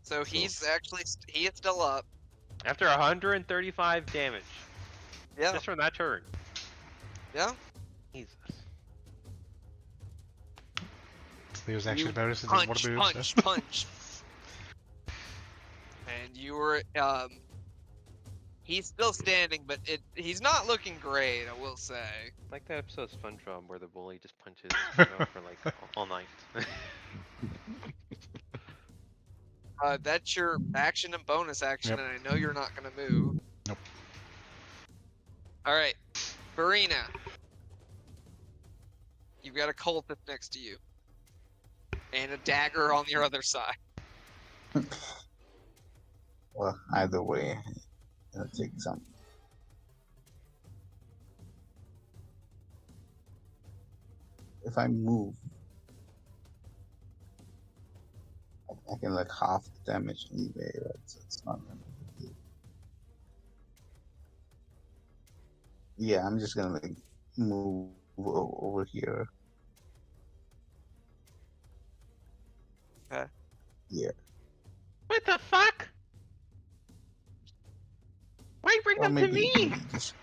So he's actually he is still up. After 135 damage. Yeah, Just from that turn. yeah. Jesus. Leo's action You bonus and doesn't want Punch, to move. punch, so. punch. And you were he's still standing, but he's not looking great, I will say. Like that episode of SpongeBob where the bully just punches for like all night. That's your action and bonus action, Yep. and I know you're not gonna move. Nope. All right, Farina. You've got a cultist next to you, and a dagger on your other side. Well, either way, I'll take some. If I move, I can like half the damage anyway, right? So it's not gonna be. Yeah, I'm just gonna like move over here. Okay. Yeah. What the fuck? Why you bring Or them to maybe me? just.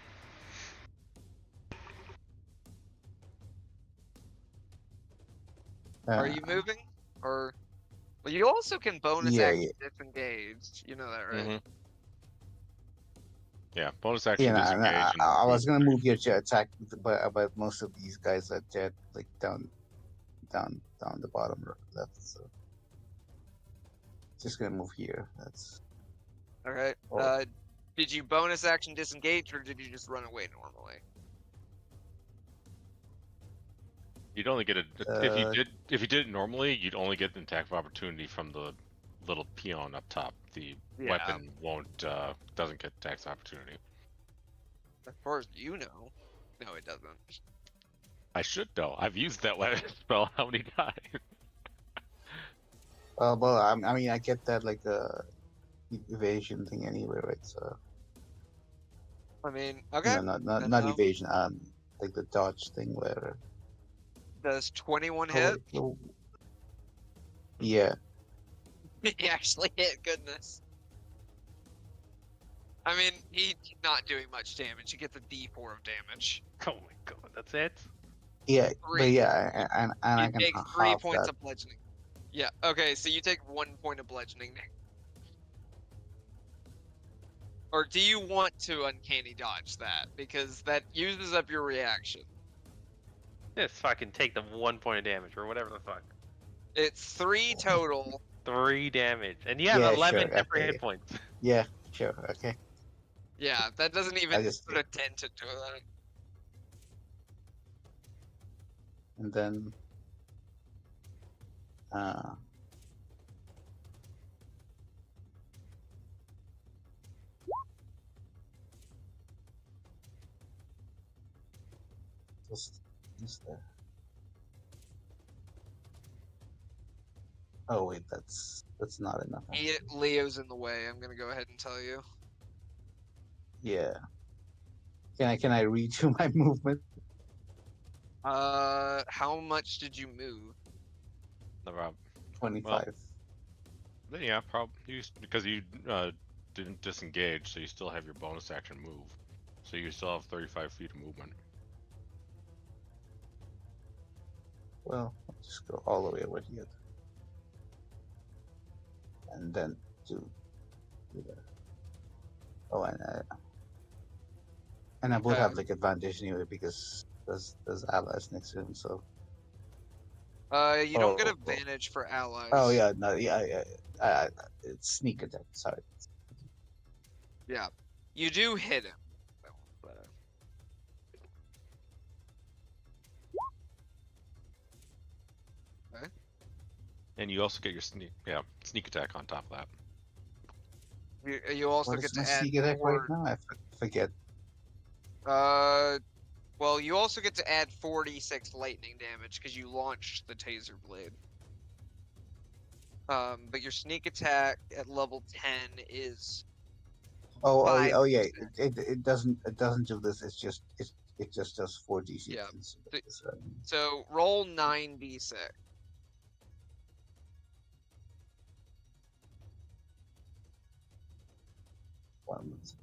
Are you moving? Or well, you also can bonus Yeah, action disengage. You know that, right? Mm-hmm. Yeah, bonus Yeah, action no, disengage and I was move. gonna move here to attack, but most of these guys are dead, like down the bottom left. So just gonna move here. That's All right. Oh. Did you bonus action disengage, or did you just run away normally? You'd only get a if you did it normally, you'd only get an attack of opportunity from the little peon up top. The Yeah. weapon doesn't get tax opportunity. As far as you know, no, it doesn't. I should know. I've used that weapon spell how many times? well, I mean, I get that like evasion thing anyway, right? So I mean, okay. not evasion, like the dodge thing where. Does 21 Oh, hit? wait, no. Yeah. He actually hit. Goodness. I mean, he's not doing much damage. He gets a D4 of damage. Oh my god, that's it? Yeah, 3. but yeah, and I You can take 3 half points that. of bludgeoning. Yeah. Okay, so you take 1 point of bludgeoning. Or do you want to uncanny dodge that? Because that uses up your reaction. Just fucking take the 1 point of damage or whatever the fuck. It's 3 total. 3 damage. And you have Yeah, 11 sure, temporary okay. hit points. Yeah, sure, okay. Yeah, that doesn't even just- put a dent into it. And then just there. Oh wait, that's not enough. Leo's in the way. I'm gonna go ahead and tell you. Yeah. Can I redo my movement? How much did you move? No problem. 25. Then yeah, probably because you didn't disengage, so you still have your bonus action move. So you still have 35 feet of movement. Well, I'll just go all the way over here. And then do that. Oh, and I would Okay. have like advantage anyway because there's allies next to him. So. You don't get Oh. advantage for allies. Oh yeah, no, yeah. It's sneak attack. Sorry. Yeah, you do hit him. But, And you also get your sneak attack on top of that. you also What get is my to add sneak attack right forward. now? I forget. Well, you also get to add 46 lightning damage because you launched the taser blade. But your sneak attack at level 10 is. Oh yeah. 5%. It doesn't do this. It just does 4d6. Yeah. That's right. So roll 9d6. One minute.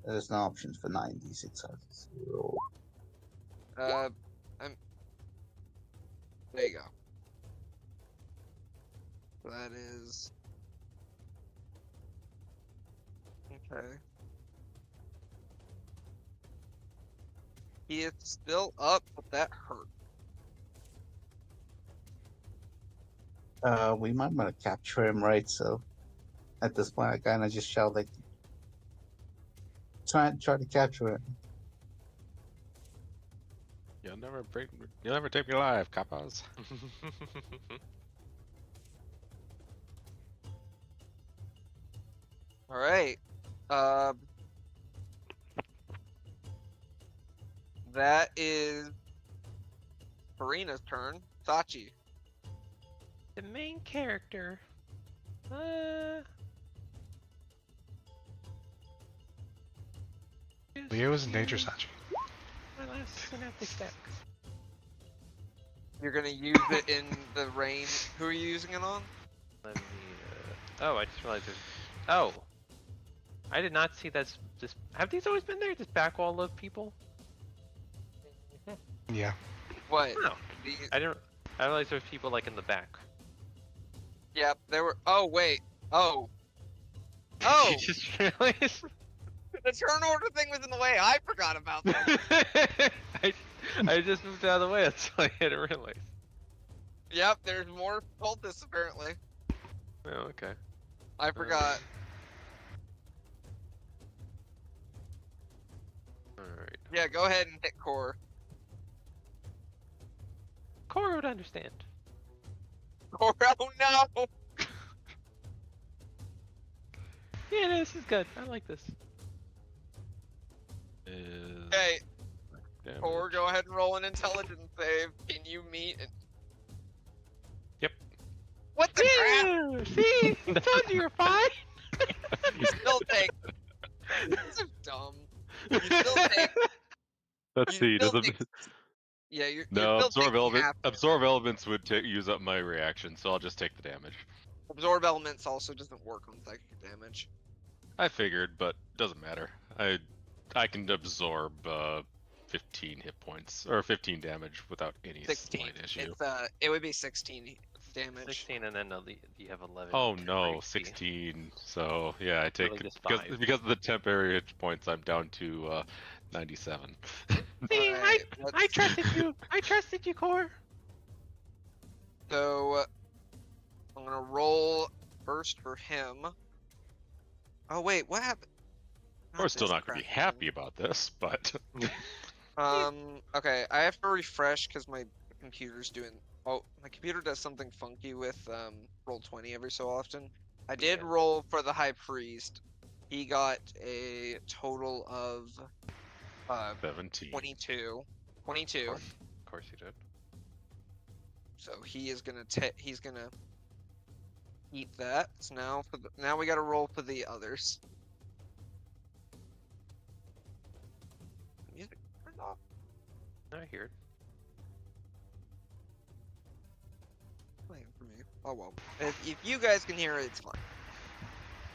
There's no options for 9d6. Roll. There you go. That is. Okay. He is still up, but that hurt. We might want to capture him, right? So at this point, I kind of just shout like, try to capture him. You'll never take me alive, kappas. All right. That is Farina's turn. Sachi. The main character Leo's nature Sachi. My last synaptic stack. You're gonna use it in the rain. Who are you using it on? Let me. Oh, I just realized there's. Oh, I did not see this. Have these always been there? This back wall of people? Yeah. What? No, These- I didn't. I realized there's people like in the back. Yep, there were. Oh wait. Oh. Oh. You just realized. The turn order thing was in the way. I forgot about that. I just moved out of the way. That's why I didn't realize. Yep, there's more cultists apparently. Oh, okay. I forgot. Alright. Yeah, go ahead and hit core. Cora would understand. Core. Oh no. Yeah, this is good. I like this. Okay, Damage. core. Go ahead and roll an intelligence save. Can you meet? Yep. What the crap? See? I told you you're fine. You still take. This is dumb. You still take. Let's You see. still Does it? take- Yeah, you're. No, you're still absorb taking element. half. Absorb elements would use up my reaction, so I'll just take the damage. Absorb elements also doesn't work on psychic damage. I figured, but doesn't matter. I can absorb 15 hit points or 15 damage without any 16. slight issue. It's it would be 16 damage. 16 and then you have 11. Oh no, Crazy. 16. So yeah, I take Really just because 5. because of the temporary hit points, I'm down to 97. See, Alright, I let's- trusted you. I trusted you, Core. So I'm gonna roll first for him. Oh wait, what happened? We're still not gonna be happy about this, but Okay, I have to refresh because my computer's doing. Oh, my computer does something funky with roll 20 every so often. I did Yeah. roll for the high priest. He got a total of 17. 22. 22. Of course you did. So he is gonna he's gonna eat that. So now we gotta roll for the others. Music turned off. I hear it. Playing for me. Oh well. If you guys can hear it, it's fine.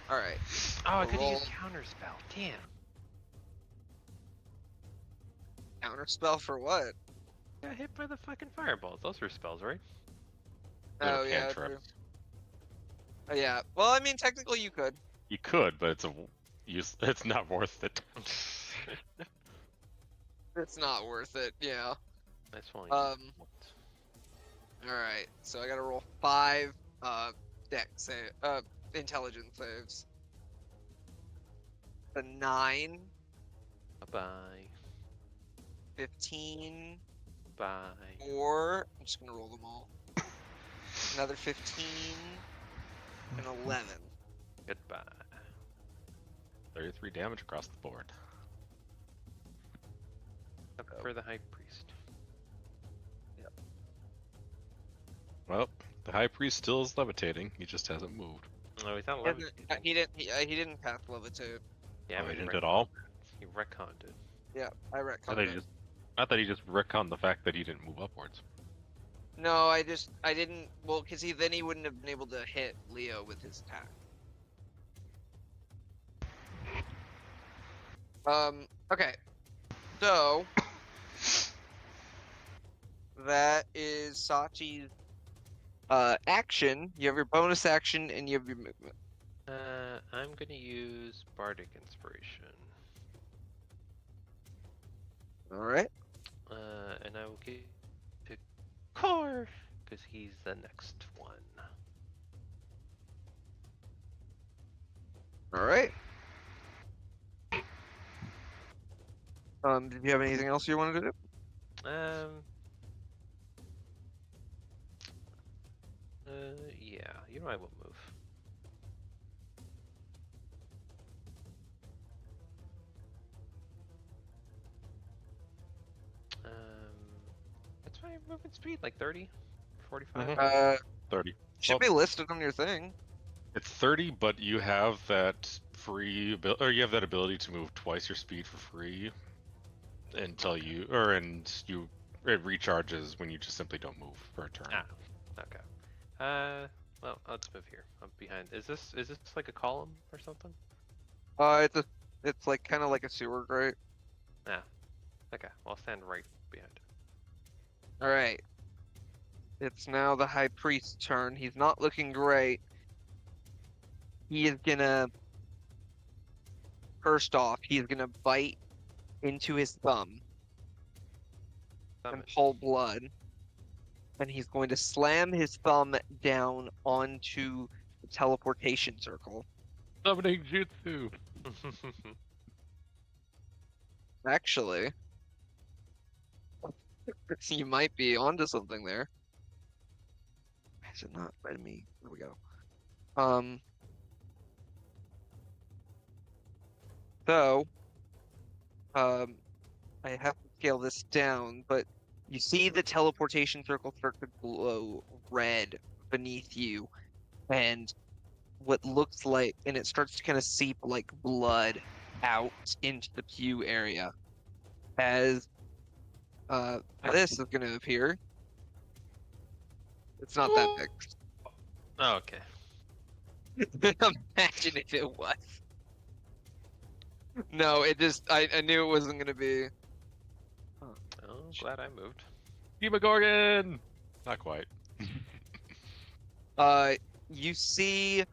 All right. Oh, I could Roll. use counter spell. Damn. Counter spell for what? Got hit by the fucking fireballs. Those were spells, right? Oh yeah. Cantrip. True. Oh yeah. Well, I mean, technically you could. You could, but it's not worth it. It's not worth it. Yeah. That's one. All right. So I gotta roll 5 dex save intelligence saves. A 9, Bye. 15, Bye. 4. I'm just gonna roll them all. Another 15 and 11. Goodbye. 33 damage across the board. Up for the high priest. Well, the high priest still is levitating. He just hasn't moved. Oh, he's not He level. didn't. He didn't pass levitate. Yeah, Oh, but he didn't retconned- at all. He retconned it. Yeah, I I retconned thought he it. just, I thought he just retconned the fact that he didn't move upwards. No, I didn't. Well, because then he wouldn't have been able to hit Leo with his attack. Okay. So that is Sachi's action. You have your bonus action and you have your movement. I'm gonna use Bardic Inspiration. All right. And I will give to Core because he's the next one. All right. Did you have anything else you wanted to do? Yeah. You know I will move. What's my movement speed? Like 30? 45? Mhm. 30. Should be listed on your thing. It's 30, but you have that or you have that ability to move twice your speed for free until you, it recharges when you just simply don't move for a turn. Ah, okay. Well, let's move here. I'm behind. Is this like a column or something? It's like kind of like a sewer grate. Yeah. Okay. Well, I'll stand right behind it. All right. It's now the high priest's turn. He's not looking great. He is gonna, first off, he's gonna bite into his thumb and pull blood. And he's going to slam his thumb down onto the teleportation circle. Summoning jutsu. Actually, you might be onto something there. Has it not letting me? There we go. So, I have to scale this down, but you see the teleportation circle start to glow red beneath you, and what looks like, and it starts to kind of seep like blood out into the pew area. As this is going to appear. It's not that big. Oh, okay. Imagine if it was. No, it just, I knew it wasn't going to be. Oh, glad I moved. Demogorgon! Not quite. You see,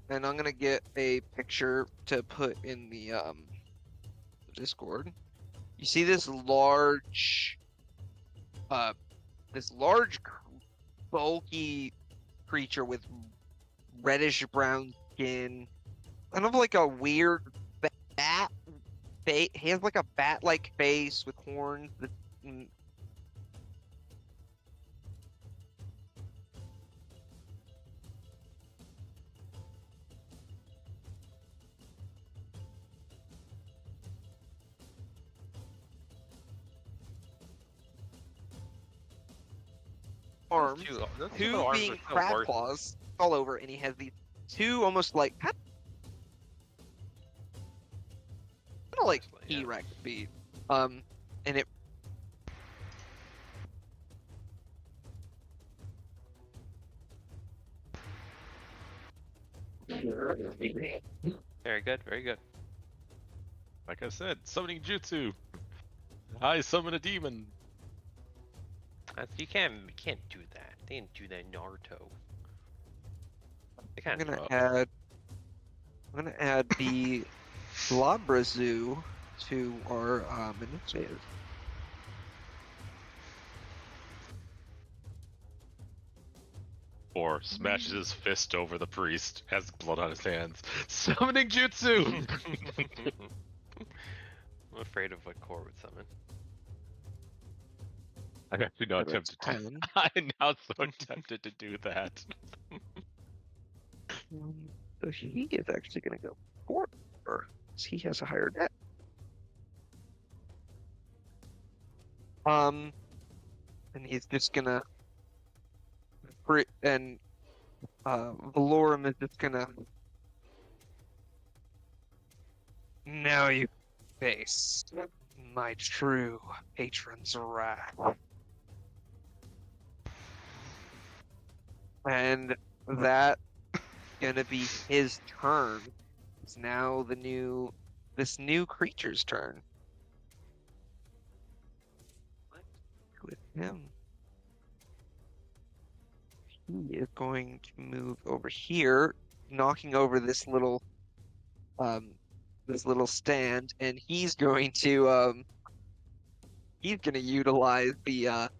and I'm gonna get a picture to put in the Discord. You see this large, bulky creature with reddish brown skin, kind of like a weird bat. He has like a bat-like face with horns that. Arms, Those two little arms being are so crab worth- claws all over, and he has these two almost like kind of like Yeah. T-Rex feet. And it Very good, very good. Like I said, summoning jutsu. I summon a demon. You can't do that. They didn't do that in Naruto. They I'm can't. gonna add the Blabra Zoo to our initiative. Or smashes his fist over the priest, has blood on his hands. Summoning jutsu! I'm afraid of what Core would summon. I'm actually not That's tempted to. 10. I'm now so tempted to do that. So he is actually gonna go 4. He has a higher debt. And he's just gonna Valorum is just gonna, now you face my true patron's wrath. And that gonna be his turn. It's now this new creature's turn. Let's do with him. He is going to move over here, knocking over this little stand, and he's going to utilize the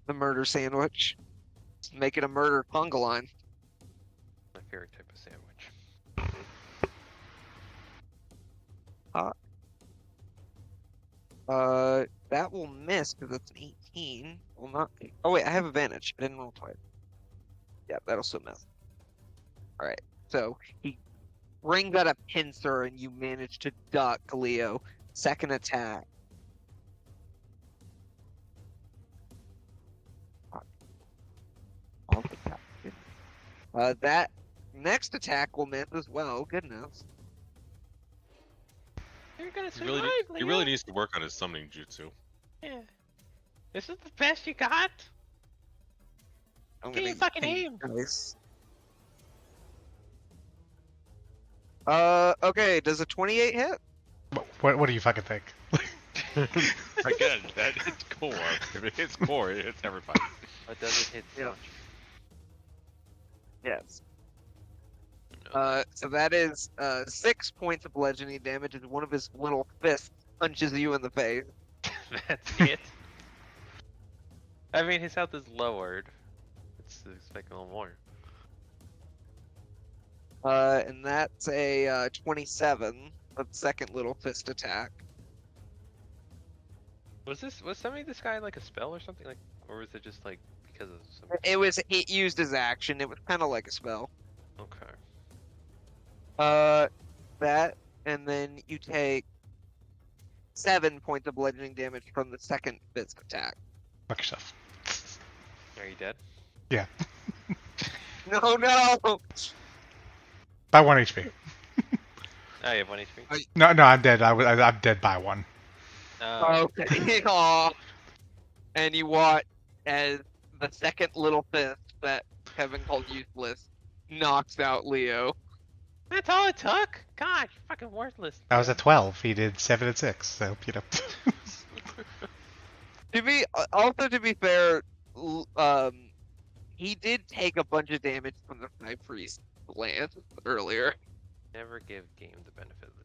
murder sandwich. Make it a murder conga line. My favorite type of sandwich. That will miss because it's an 18. Will not. Oh wait, I have advantage. I didn't roll twice. Yeah, that'll still miss. All right. So he brings out a pincer, and you manage to duck, Leo. Second attack. That next attack will miss as well. Goodness. You're gonna He survive, he really needs to work on his summoning jutsu. Yeah. This is the best you got? I'm Get gonna your fucking ping aim. dice. Okay. Does a 28 hit? What do you fucking think? Again, that hits core. If it hits core, it hits everybody. But does it hit Yeah. launch? Yes. No. So that is 6 points of bludgeoning damage as one of his little fists punches you in the face. That's it. I mean, his health is lowered. It's expecting a little more. And that's a 27. The second little fist attack. Was summoning this guy like a spell or something, like, or was it just like because of some? He used his action. It was kind of like a spell. Okay. That, and then you take 7 points of bludgeoning damage from the second fist attack. Fuck yourself. Are you dead? Yeah. No. By 1 HP. Oh, you have 1 HP. No, I'm dead. I'm dead by 1. Okay. Aw. And you watch as the second little fist that Kevin called useless knocks out Leo. That's all it took? God, you're fucking worthless. I was at 12. He did 7 and 6. So To be fair, he did take a bunch of damage from the High Priest lance earlier. Never give game the benefit of the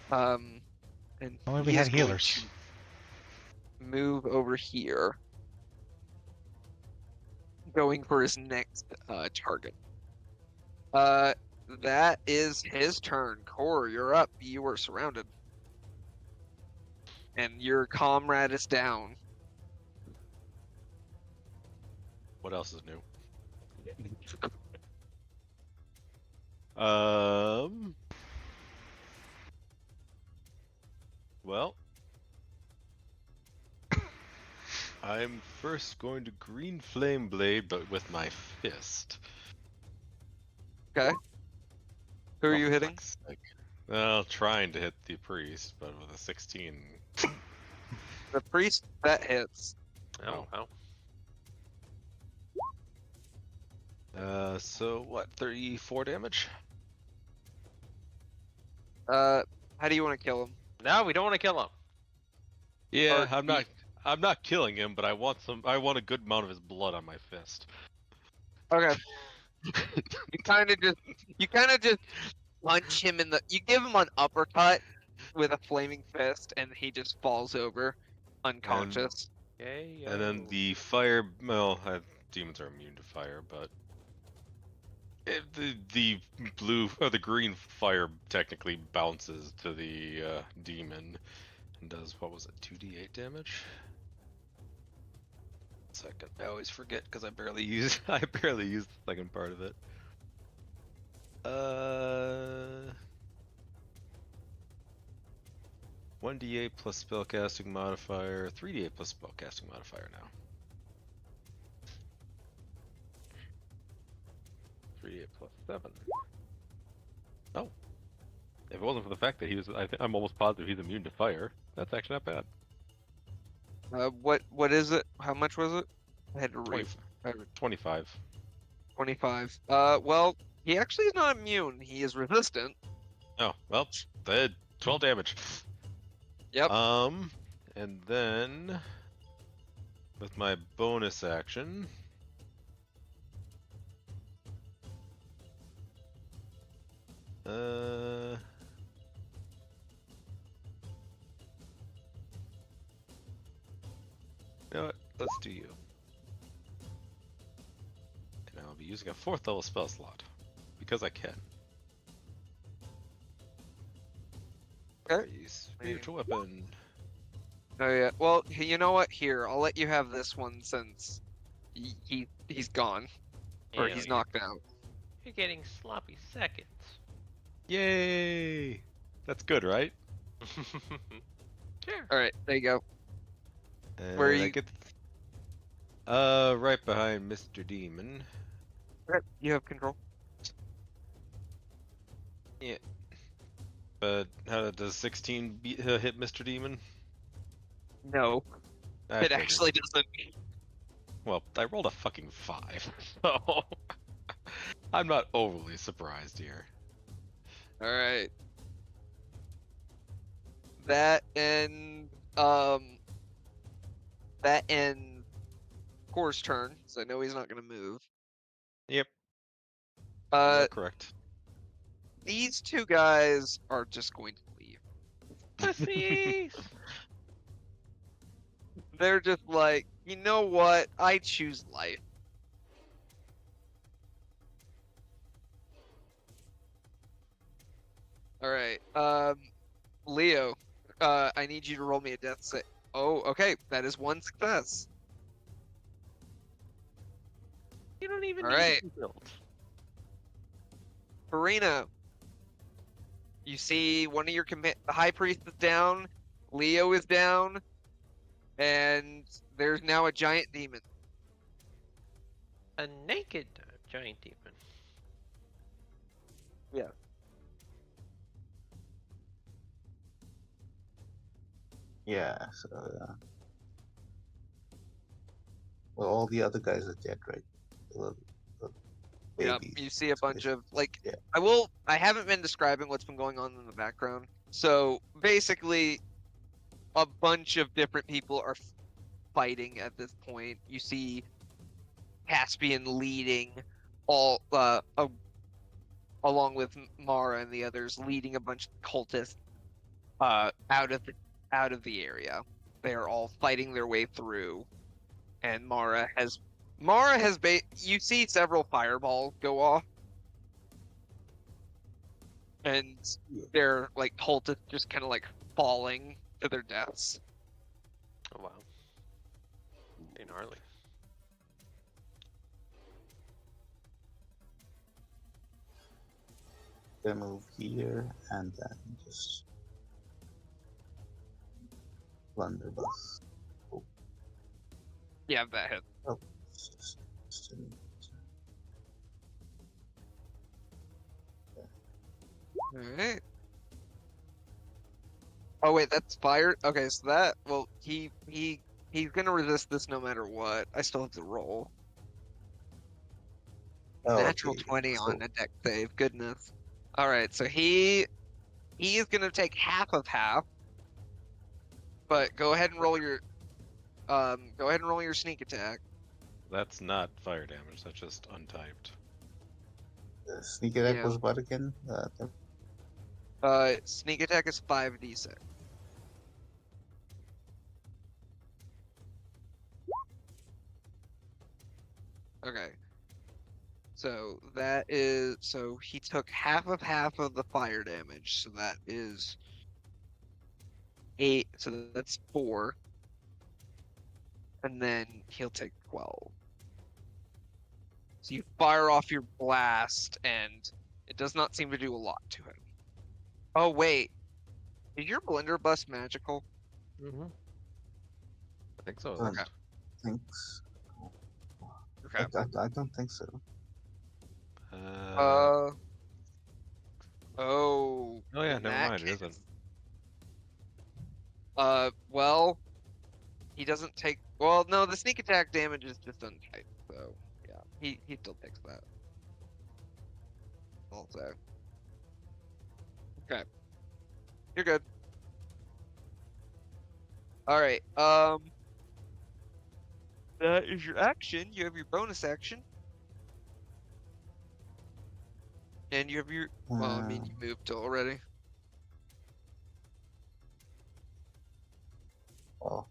doubt. And Only we he had is going healers. to move over here, going for his next target. That is his turn. Core, you're up. You are surrounded, and your comrade is down. What else is new? Well, I'm first going to green flame blade, but with my fist. Okay. Who are Oh, you hitting? fuck's sake. Well, trying to hit the priest, but with a 16. The priest that hits. Oh, wow. So what? 34 damage? How do you want to kill him? No, we don't want to kill him. Yeah, Or I'm not killing him, but I want a good amount of his blood on my fist. Okay. You kind of just punch him in the. You give him an uppercut with a flaming fist, and he just falls over, unconscious. Yay, And then the fire, well, demons are immune to fire, but the blue or the green fire technically bounces to the demon and does, what was it, 2d8 damage? Second, I always forget because I barely use the second part of it. 1d8 plus spellcasting modifier, 3d8 plus spellcasting modifier now. 3d8 plus 7. Oh. If it wasn't for the fact that I'm almost positive he's immune to fire, that's actually not bad. What is it? How much was it? I had to read. 25. 25. Well, he actually is not immune. He is resistant. Oh, well, they had 12 damage. Yep. And then with my bonus action, you know what? Let's do you. And I'll be using a 4th level spell slot because I can. Okay. Spiritual weapon. Oh yeah. Well, you know what? Here, I'll let you have this one since he's gone or he's knocked out. You're getting sloppy seconds. Yay! That's good, right? Sure. All right, there you go. And Where are I you- get right behind Mr. Demon. Right, you have control. But does 16 hit Mr. Demon? No, I it figured. actually doesn't. Well, I rolled a fucking 5, so I'm not overly surprised here. All right. That um ends Core's turn, so I know he's not gonna move. Yep, you Uh, are correct. these two guys are just going to leave. Pussies! They're just like, you know what? I choose life. All right. Leo, I need you to roll me a death save. Oh, okay. That is one success. You don't even All need right. to be built. Farina, you see one of your the high priest is down, Leo is down, and there's now a giant demon. A naked giant demon. Yeah. Yeah, so well, all the other guys are dead, right? The Yeah, babies. you see a bunch of like Yeah. I haven't been describing what's been going on in the background. So basically a bunch of different people are fighting at this point. You see Caspian leading all along with Mara and the others leading a bunch of cultists out of the area. They are all fighting their way through, and you see several fireballs go off, and Yeah. they're like cultists just kind of like falling to their deaths. Oh wow. Pretty gnarly. They move here and then just blunderbuss. Yeah, that hit. Oh, it's just an- All right. Oh wait, that's fired. Okay, so he's gonna resist this no matter what. I still have to roll. Oh, Natural okay. 20 So, on a deck save. Goodness. All right, so he is gonna take half of half, but go ahead and roll your sneak attack. That's not fire damage, that's just untyped. the sneak attack Yeah. was what again? Sneak attack is 5d6. Okay. So he took half of the fire damage, so that is 8, so that's 4. And then he'll take 12. So you fire off your blast, and it does not seem to do a lot to him. Oh wait, is your blunderbuss magical? Mm-hmm. I think so. Okay. Okay. Thanks. Okay. I don't think so. Oh Oh. yeah, In never that mind, it case- isn't. Well, he doesn't take. Well, no, the sneak attack damage is just untyped, so yeah, he still takes that. Also. Okay. You're good. All right. That is your action. You have your bonus action. And you have your. Well, I mean, you moved already. Oh,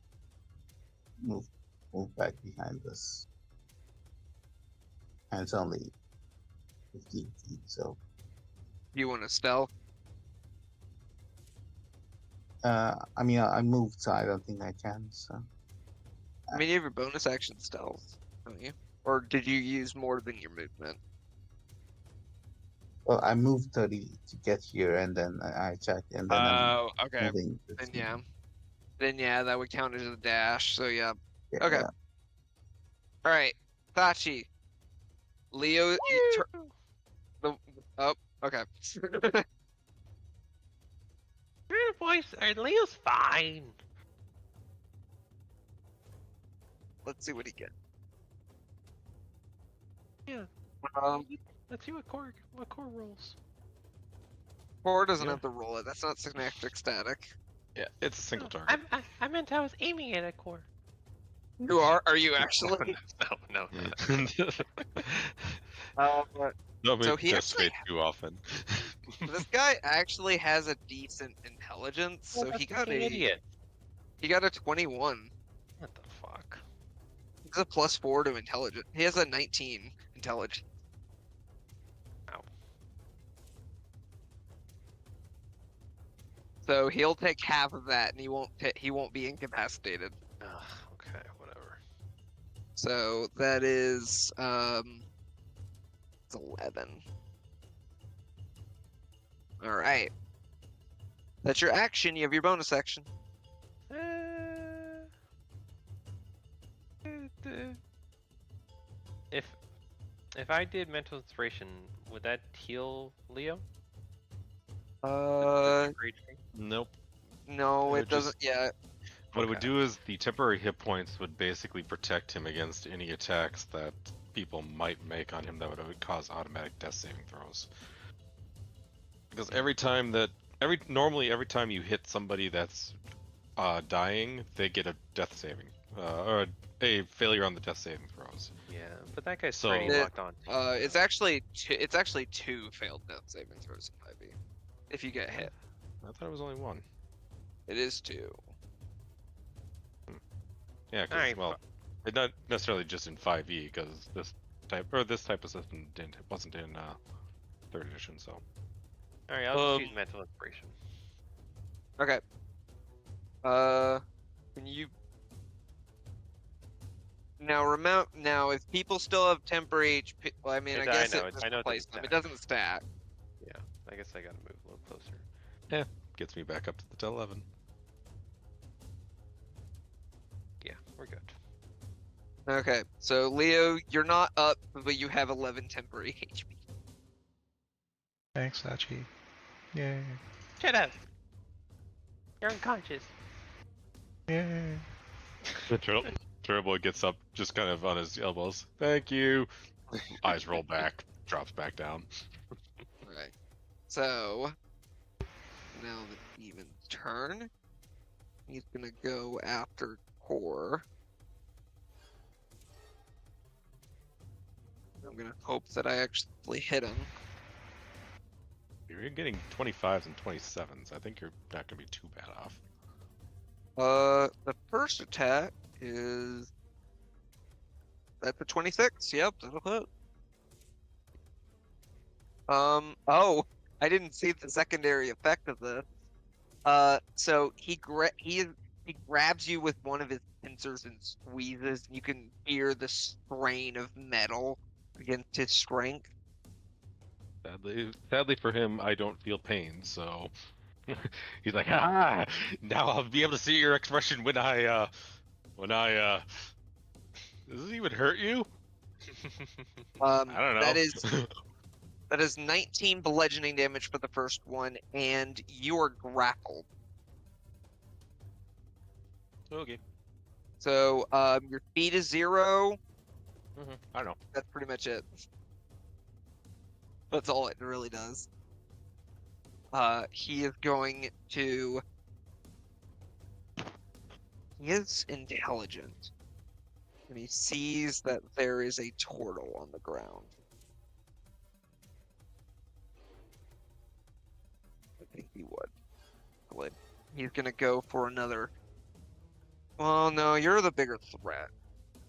move back behind us. And it's only 15 feet, so You want to stealth? I mean I moved, so I don't think I can. So I mean, you have your bonus action stealth, don't you? Or did you use more than your movement? well, I moved 30 to get here, and then I checked, and then I'm Oh, okay. moving. Then yeah. Then yeah, that would count as a dash. So yeah. Yeah, Okay. yeah. All right, Tachi. Leo, oh, okay. Voice, Leo's fine. Let's see what he gets. Yeah. Um, Let's see what core rolls. Core doesn't Yeah. have to roll it. That's not synaptic static. Yeah, it's a single target. I meant I was aiming at a core. You are? Are you actually? No. Don't So make he death actually- fate too often. This guy actually has a decent intelligence, so he got an idiot. He got a 21. What the fuck? He's a +4 to intelligence. He has a 19 intelligence. Ow. So he'll take half of that, and he won't be incapacitated. Ugh, okay, whatever. So that is it's 11. All right. That's your action. You have your bonus action. If I did mental inspiration, would that heal Leo? Great. Nope. No, It it would doesn't. Yeah. What it would Okay. do is the temporary hit points would basically protect him against any attacks that people might make on him that would cause automatic death saving throws. Because normally every time you hit somebody that's dying, they get a death saving or a failure on the death saving throws. Yeah, but that guy's So- pretty It- locked on. It's actually two failed death saving throws in 5e. If you get hit, I thought it was only one. it is 2. Yeah, 'cause, Alright, well, it's not necessarily just in 5e because this type of system wasn't in 3rd edition. So Alright, I'll just use mental inspiration. Okay. Can you now if people still have temporary HP, well, I mean, I guess know, it I just know it replaces doesn't them. It doesn't stack. Yeah, I guess I gotta move a little closer. gets me back up to the 11. Yeah, we're good. Okay, so Leo, you're not up, but you have 11 temporary HP. Thanks, Sachi. Yay. Shut up! You're unconscious. Yay. Turbo gets up, just kind of on his elbows. Thank you. Eyes roll back, drops back down. Alright. So now the demon's turn. He's gonna go after Core. I'm gonna hope that I actually hit him. You're getting 25s and 27s. I think you're not gonna be too bad off. The first attack is that's a 26. Yep, that'll hit. Oh, I didn't see the secondary effect of this. So he grabs you with one of his pincers and squeezes. You can hear the strain of metal against his strength. Sadly for him, I don't feel pain, so he's like, ah, now I'll be able to see your expression when I does this even hurt you? I don't know. That is 19 bludgeoning damage for the first one, and you are grappled. Okay. So your speed is 0. I don't know. That's pretty much it. That's all it really does. He is going to. He is intelligent, and he sees that there is a turtle on the ground. I think he would. He's gonna go for another. Well, no, you're the bigger threat.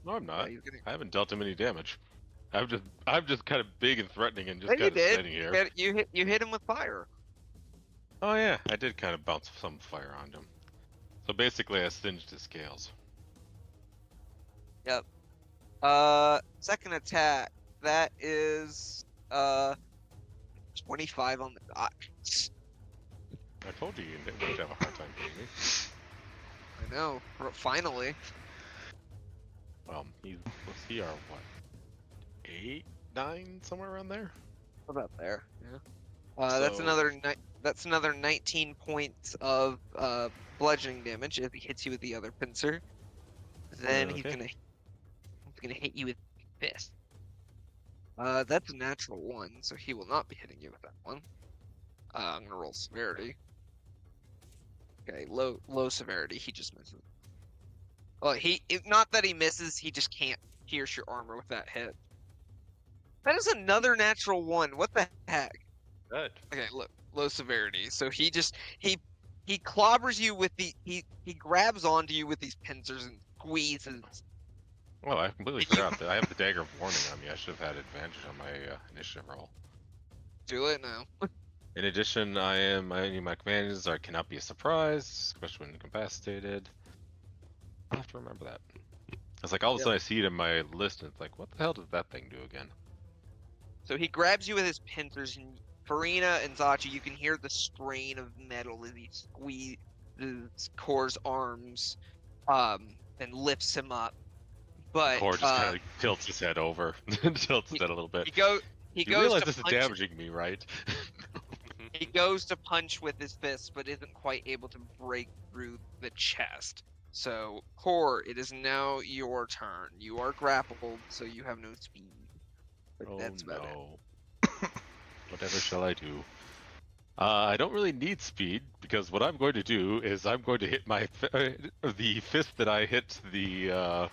No, I'm not. He's gonna... I haven't dealt him any damage. I'm just kind of big and threatening and just Yeah, you kind of did. standing here. You hit him with fire. Oh yeah, I did kind of bounce some fire on him. So basically, I singed his scales. Yep. Second attack. That is 25 on the dot. I told you wouldn't have a hard time beating me. I know. Finally. What's he are what? 8, 9, somewhere around there. About there. Yeah. So- That's another 19 points of bludgeoning damage if he hits you with the other pincer. Then Okay. he's gonna hit you with fist. That's a natural 1, so he will not be hitting you with that one. I'm gonna roll severity. Okay, low severity. He just misses. Well, not that he misses. He just can't pierce your armor with that hit. That is another natural 1. What the heck? Good. Okay, look, low severity. So he clobbers you with he grabs onto you with these pincers and squeezes. Well, I completely forgot that I have the Dagger of Warning on me. I should have had advantage on my initiative roll. Do it now. In addition, my companions cannot be a surprise, especially when incapacitated. I'll have to remember that. It's like all of a Yep. sudden I see it in my list and it's like, what the hell did that thing do again? So he grabs you with his pincers, and Farina and Zachi, you can hear the strain of metal as he squeezes Kor's arms, and lifts him up. But Core just kind of tilts his head over, tilts his head a little bit. he goes You realize to this is punch. damaging me, right? He goes to punch with his fist, but isn't quite able to break through the chest. So, Kor, it is now your turn. You are grappled, so you have no speed. But Oh that's about it. no. Whatever shall I do? I don't really need speed, because what I'm going to do is I'm going to hit the fist that I hit the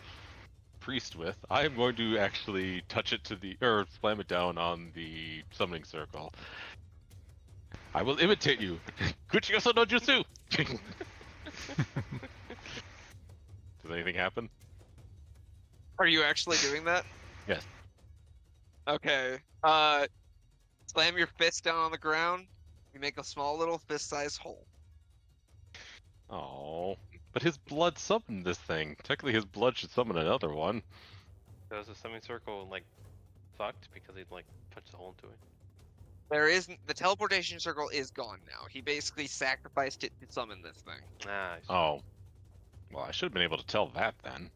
priest with. I am going to actually touch it or slam it down on the summoning circle. I will imitate you. Kuchigaso no jutsu! Does anything happen? Are you actually doing that? Yes. Okay. Slam your fist down on the ground. You make a small little fist-sized hole. Oh, but his blood summoned this thing. Technically, his blood should summon another one. So is the summoning circle like fucked because he like punched a hole into it? The teleportation circle is gone now. He basically sacrificed it to summon this thing. Ah. Oh. Well, I should have been able to tell that then.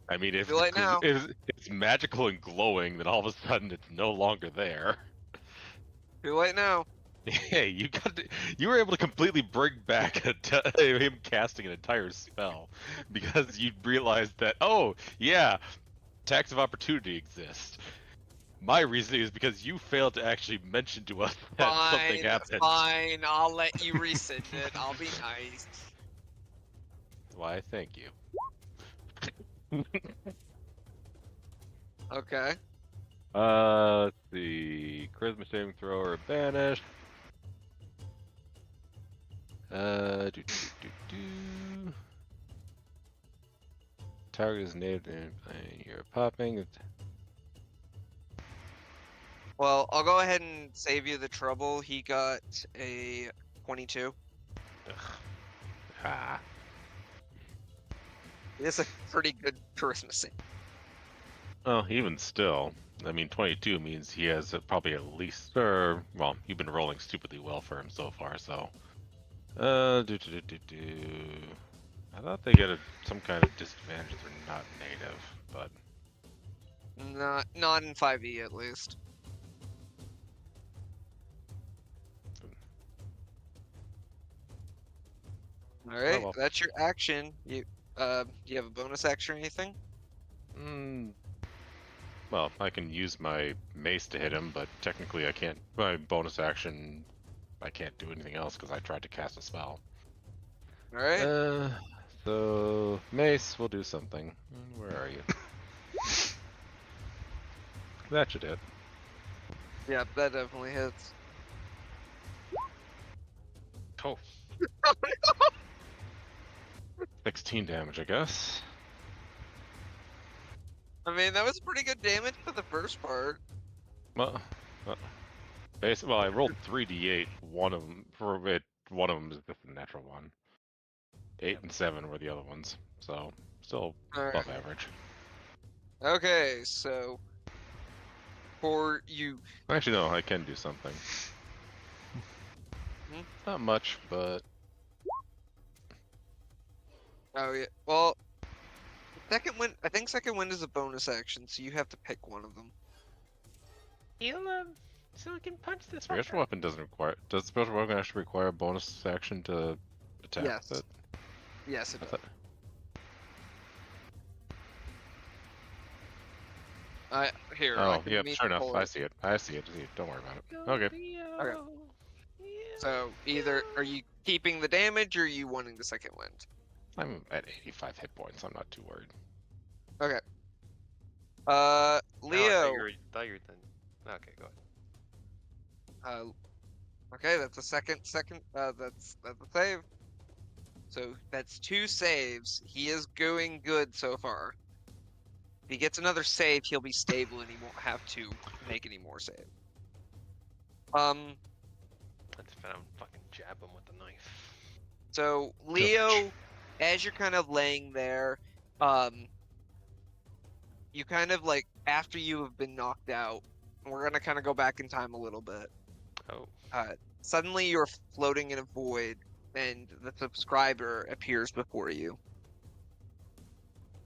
I mean, if Too late now. it's magical and glowing, then all of a sudden it's no longer there. Too late now. Hey, you were able to completely bring back him casting an entire spell because you realized that, oh yeah, attacks of opportunity exist. My reasoning is because you failed to actually mention to us that something happened. Fine, I'll let you rescind it. I'll be nice. Why, thank you. Okay. Let's see. Charisma saving throw or banish. Target is named and you're popping. Well, I'll go ahead and save you the trouble. He got a 22. Ah. It's a pretty good charisma save. Well, even still, I mean, 22 means he has probably at least, well, you've been rolling stupidly well for him so far, so. I thought they get some kind of disadvantage if they're not native, but. Not in 5e at least. All right, well. that's your action. You have a bonus action or anything? Well, I can use my mace to hit him, but technically I can't. My bonus action, I can't do anything else because I tried to cast a spell. All right. So mace will do something. Where are you? That should hit. Yeah, that definitely hits. Oh. 16 damage, I guess. I mean, that was pretty good damage for the first part. Well, I rolled 3d8. One of them is just a natural one. 8 and 7 were the other ones, so still above average. Okay, so for you. Actually, no, I can do something. Not much, but. Oh yeah. Well, second wind. I think second wind is a bonus action, so you have to pick one of them. So we can punch this Special fucker. weapon doesn't require. Does special weapon actually require a bonus action to attack Yes. with it? Yes, it I does. thought- Here, I Oh, can yeah, meet sure the enough. pull I it. see it. I see it. Don't worry about it. Go, Okay. Leo. Okay. Leo, So either are you keeping the damage or are you wanting the second wind? I'm at 85 hit points. I'm not too worried. Okay. Oh, Leo. I thought you were done. Okay, go ahead. Okay, that's a second. That's a save. So that's 2 saves. He is going good so far. If he gets another save, he'll be stable and he won't have to make any more saves. Let's fucking jab him with the knife. So Leo, as you're kind of laying there, you kind of like after you have been knocked out, we're gonna kind of go back in time a little bit. Oh. Suddenly you're floating in a void, and the subscriber appears before you.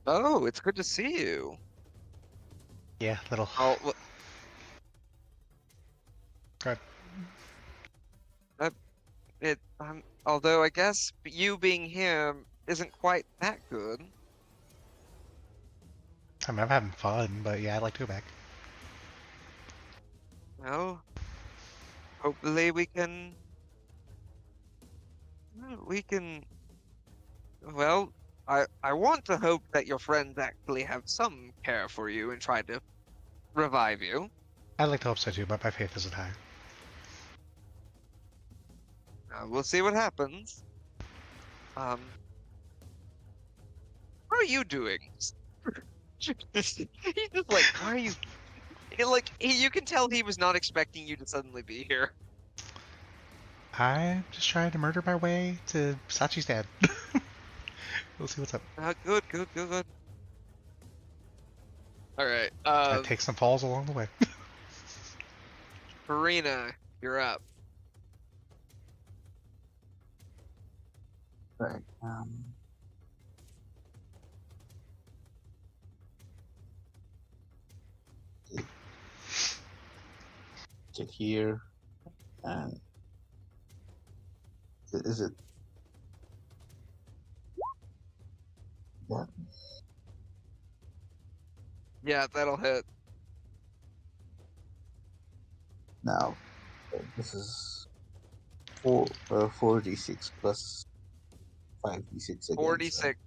Oh, it's good to see you. Yeah, little. Oh, well, Good. although I guess you being him isn't quite that good. I mean, I'm having fun, but yeah, I'd like to go back. Well, hopefully we can. Well, I want to hope that your friends actually have some care for you and try to revive you. I'd like to hope so too, but my faith isn't high. We'll see what happens. How are you doing? He's just like, why are you? You can tell he was not expecting you to suddenly be here. I'm just trying to murder my way to Sachi's dad. We'll see what's up. Good. All right. I take some falls along the way. Farina, you're up. Right. Get here, and is it that? Yeah, that'll hit. Now, this is 4d6 plus 5d6 again. 46.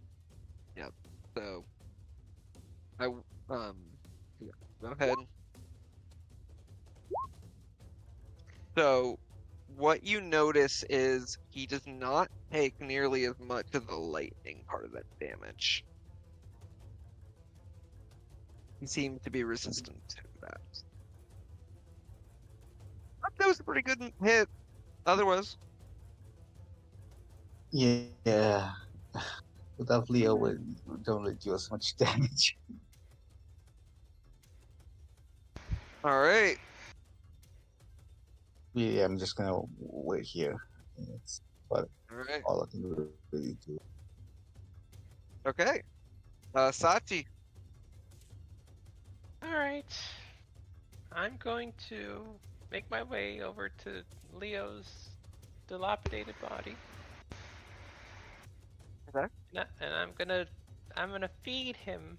Yep. So, yeah, go ahead. So, what you notice is he does not take nearly as much of the lightning part of that damage. He seems to be resistant to that. That was a pretty good hit. Otherwise, Yeah. Without Leo, we don't really do as much damage. all right. Yeah, I'm just gonna wait here. That's what All right. all I can really do. Okay. Sachi. Alright. I'm going to make my way over to Leo's dilapidated body. Okay. And I'm gonna feed him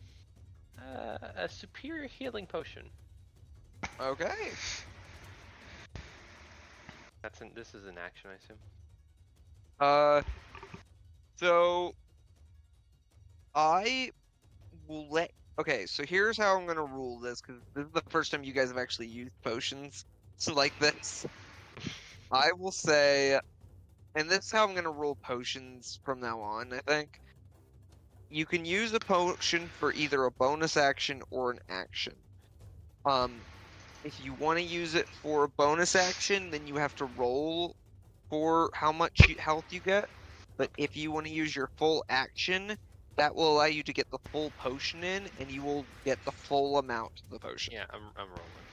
a superior healing potion. Okay. This is an action, I assume. So I will let. Okay, so here's how I'm gonna rule this, because this is the first time you guys have actually used potions like this. I will say, and this is how I'm gonna rule potions from now on. I think you can use a potion for either a bonus action or an action. If you want to use it for a bonus action, then you have to roll for how much health you get. But if you want to use your full action, that will allow you to get the full potion in, and you will get the full amount of the potion. Yeah, I'm rolling.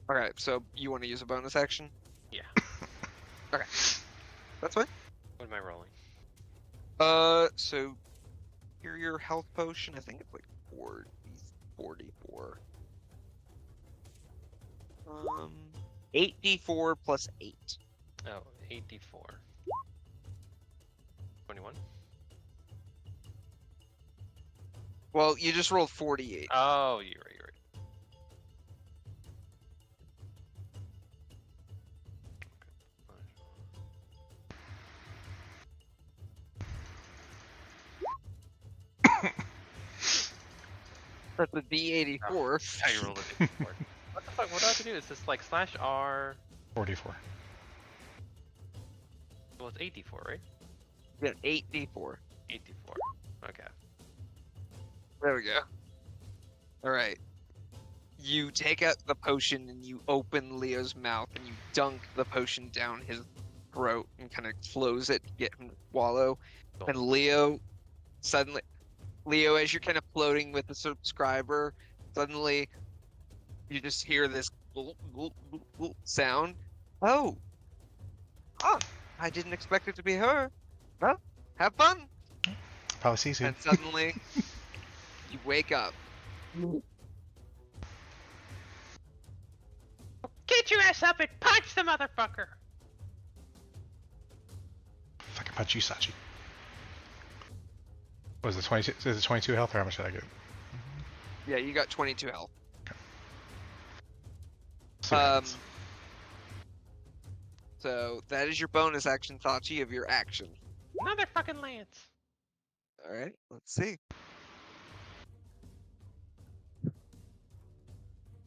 Alright, so you want to use a bonus action? Yeah. Okay. That's fine. What am I rolling? So your health potion, I think it's like 44. 8d4 plus 8. Oh, 8d4. 21. Well, you just rolled 48. Oh, you're right. That's a d84. How you rolled a d4. What the fuck? What do I have to do? Is this like /r? 44. Well, it's 8d4, right? Yeah, 8d4. 8d4. Okay. There we go. Alright. You take out the potion and you open Leo's mouth and you dunk the potion down his throat and kind of close it to get him to swallow. Cool. And Leo, as you're kind of floating with the subscriber, suddenly you just hear this gulp, gulp, gulp, gulp sound. Oh! Ah! I didn't expect it to be her. Well, have fun! Probably see you soon. And suddenly, you wake up. Get your ass up and punch the motherfucker! Fucking punch you, Sachi. Was it 22? Is it 22 health or how much did I get? Yeah, you got 22 health. See what happens. So that is your bonus action, Sachi, of your action. Motherfucking Lance! Alright, let's see.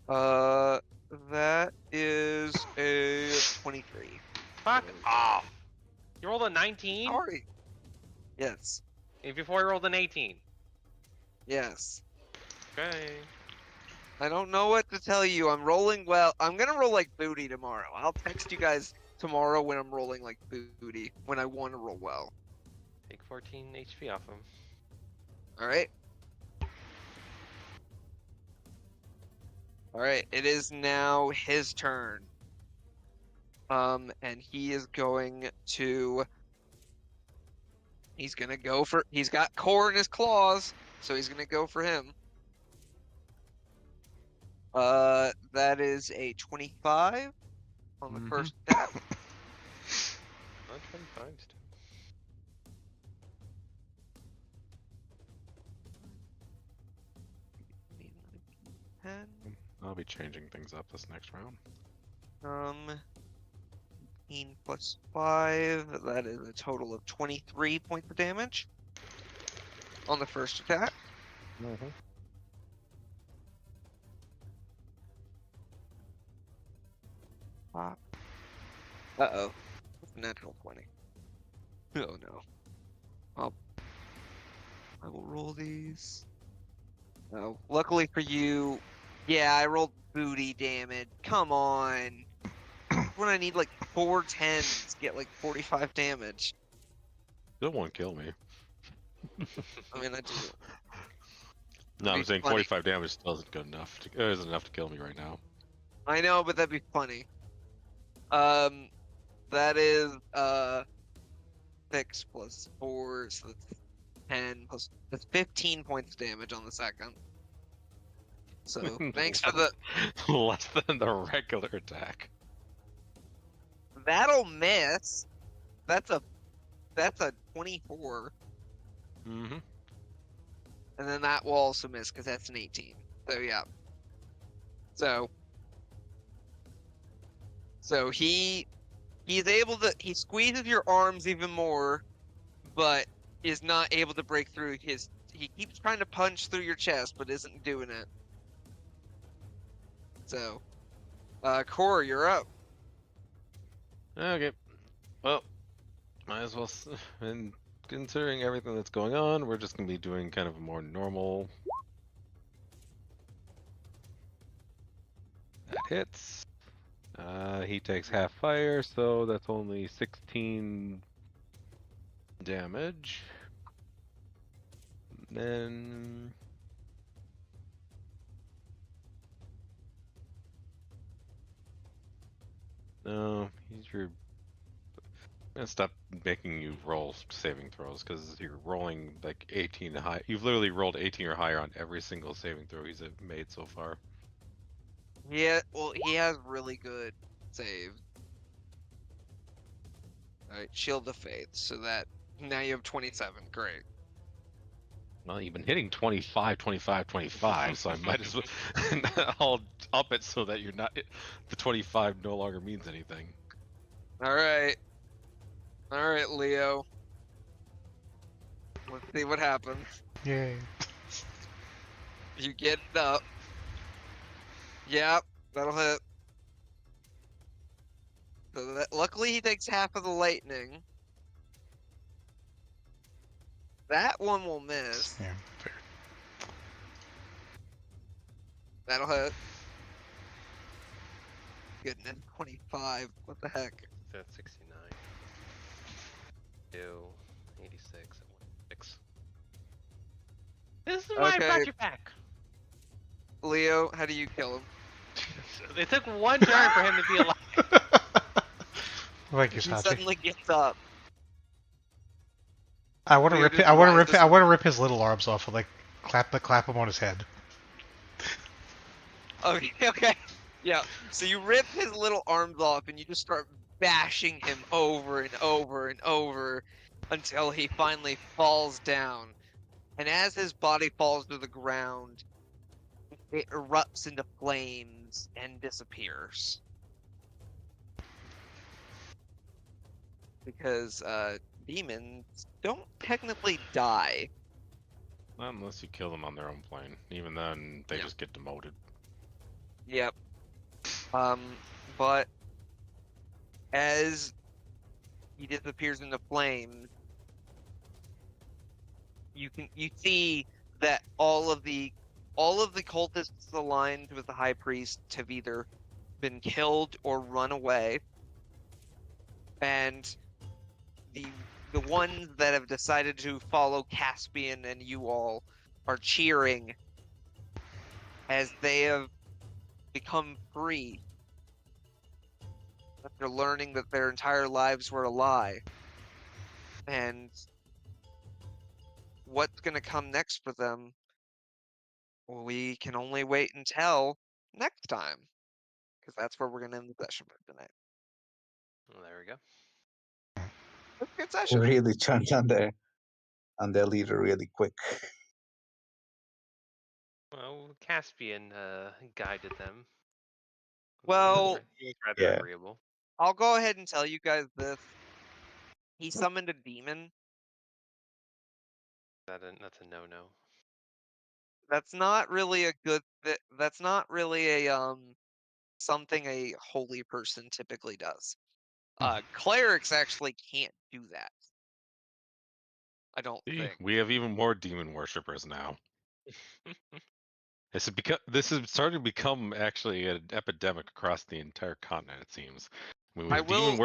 That is a 23. Fuck off! You rolled a 19? Sorry. Yes. And before you rolled an 18. Yes. Okay. I don't know what to tell you. I'm rolling well. I'm gonna roll like booty tomorrow. I'll text you guys tomorrow when I'm rolling like booty, when I want to roll well. Take 14 HP off him. Alright? Alright, it is now his turn. And he is going to... He's gonna go for... He's got core in his claws, so he's gonna go for him. That is a 25 on the first attack. Not 25 still. I'll be changing things up this next round. 18 plus 5, that is a total of 23 points of damage on the first attack. Uh-oh. Natural 20. Oh no. I will roll these. Oh, luckily for you, yeah, I rolled booty damage. Come on. When I need like 4 10s to get like 45 damage. Still won't kill me. I mean, I do. No, I'm Be saying funny. 45 damage still isn't good enough. Isn't enough to kill me right now. I know, but that'd be funny. That is 6 plus 4, so that's 10 plus that's 15 points of damage on the second. So thanks for the. Less than the regular attack. That'll miss. That's a 24, Mm-hmm. and then that will also miss because that's an 18. So yeah. So he's able to squeezes your arms even more, but is not able to break through his. He keeps trying to punch through your chest, but isn't doing it. So, Core, you're up. Okay. Well, might as well. And considering everything that's going on, we're just gonna be doing kind of a more normal. That hits. He takes half fire, so that's only 16 damage. Then no, I'm gonna stop making you roll saving throws because you're rolling like 18 high. You've literally rolled 18 or higher on every single saving throw he's made so far. Yeah, well, he has really good saves. Alright, Shield of Faith, so that now you have 27. Great. Well, you've been hitting 25, 25, 25, so I might as well I'll up it so that you're not the 25 no longer means anything. Alright. Alright, Leo. Let's see what happens. Yay. You get it up. Yep, that'll hit. So that, luckily he takes half of the lightning. That one will miss. Yeah, fair. That'll hit. Goodness, 25. What the heck? That's 69. 2, 86, and 6. This is why I Okay. brought you back. Leo, how do you kill him? It took one turn for him to be alive. Thank you, He Sachi. suddenly gets up. I want to Leo rip. just I want to rises rip. I want to from- rip his little arms off and like clap him on his head. Okay, okay. Yeah, so you rip his little arms off and you just start bashing him over and over and over until he finally falls down. And as his body falls to the ground, it erupts into flames and disappears. Because demons don't technically die. Not unless you kill them on their own plane. Even then, they Yeah. just get demoted. Yep. But as he disappears into flames, you see that all of the cultists aligned with the high priest have either been killed or run away, and the ones that have decided to follow Caspian and you all are cheering as they have become free after learning that their entire lives were a lie. And what's going to come next for them, we can only wait until next time, because that's where we're going to end the session for tonight. Well, there we go. That's a good They session. really turned on their leader really quick. Well, Caspian guided them. Well, He was rather yeah. agreeable. I'll go ahead and tell you guys this. He summoned a demon. That's a no-no. That's not really a good. That's not really a something a holy person typically does. Clerics actually can't do that. I don't See, think. we have even more demon worshippers now. This is starting to become actually an epidemic across the entire continent. It seems. I mean, we I have will.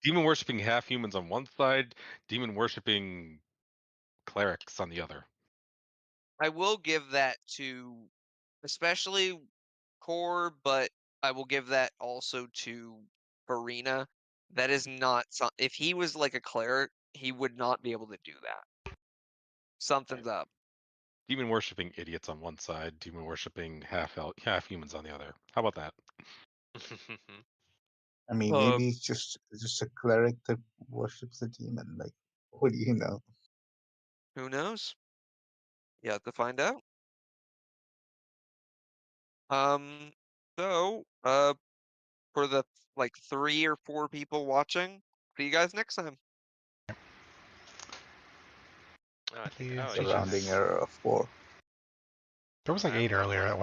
demon worshipping half humans on one side, demon worshipping clerics on the other. I will give that to, especially Core, but I will give that also to Farina. That is not if he was like a cleric, he would not be able to do that. Something's up. Demon worshipping idiots on one side, demon worshipping half humans on the other. How about that? I mean, maybe it's just a cleric that worships a demon. Like, what do you know? Who knows? You have to find out. So, for the like 3 or 4 people watching, see you guys next time. Oh, I think. Yeah. Oh, The yeah. rounding error of 4. There was like 8 earlier at one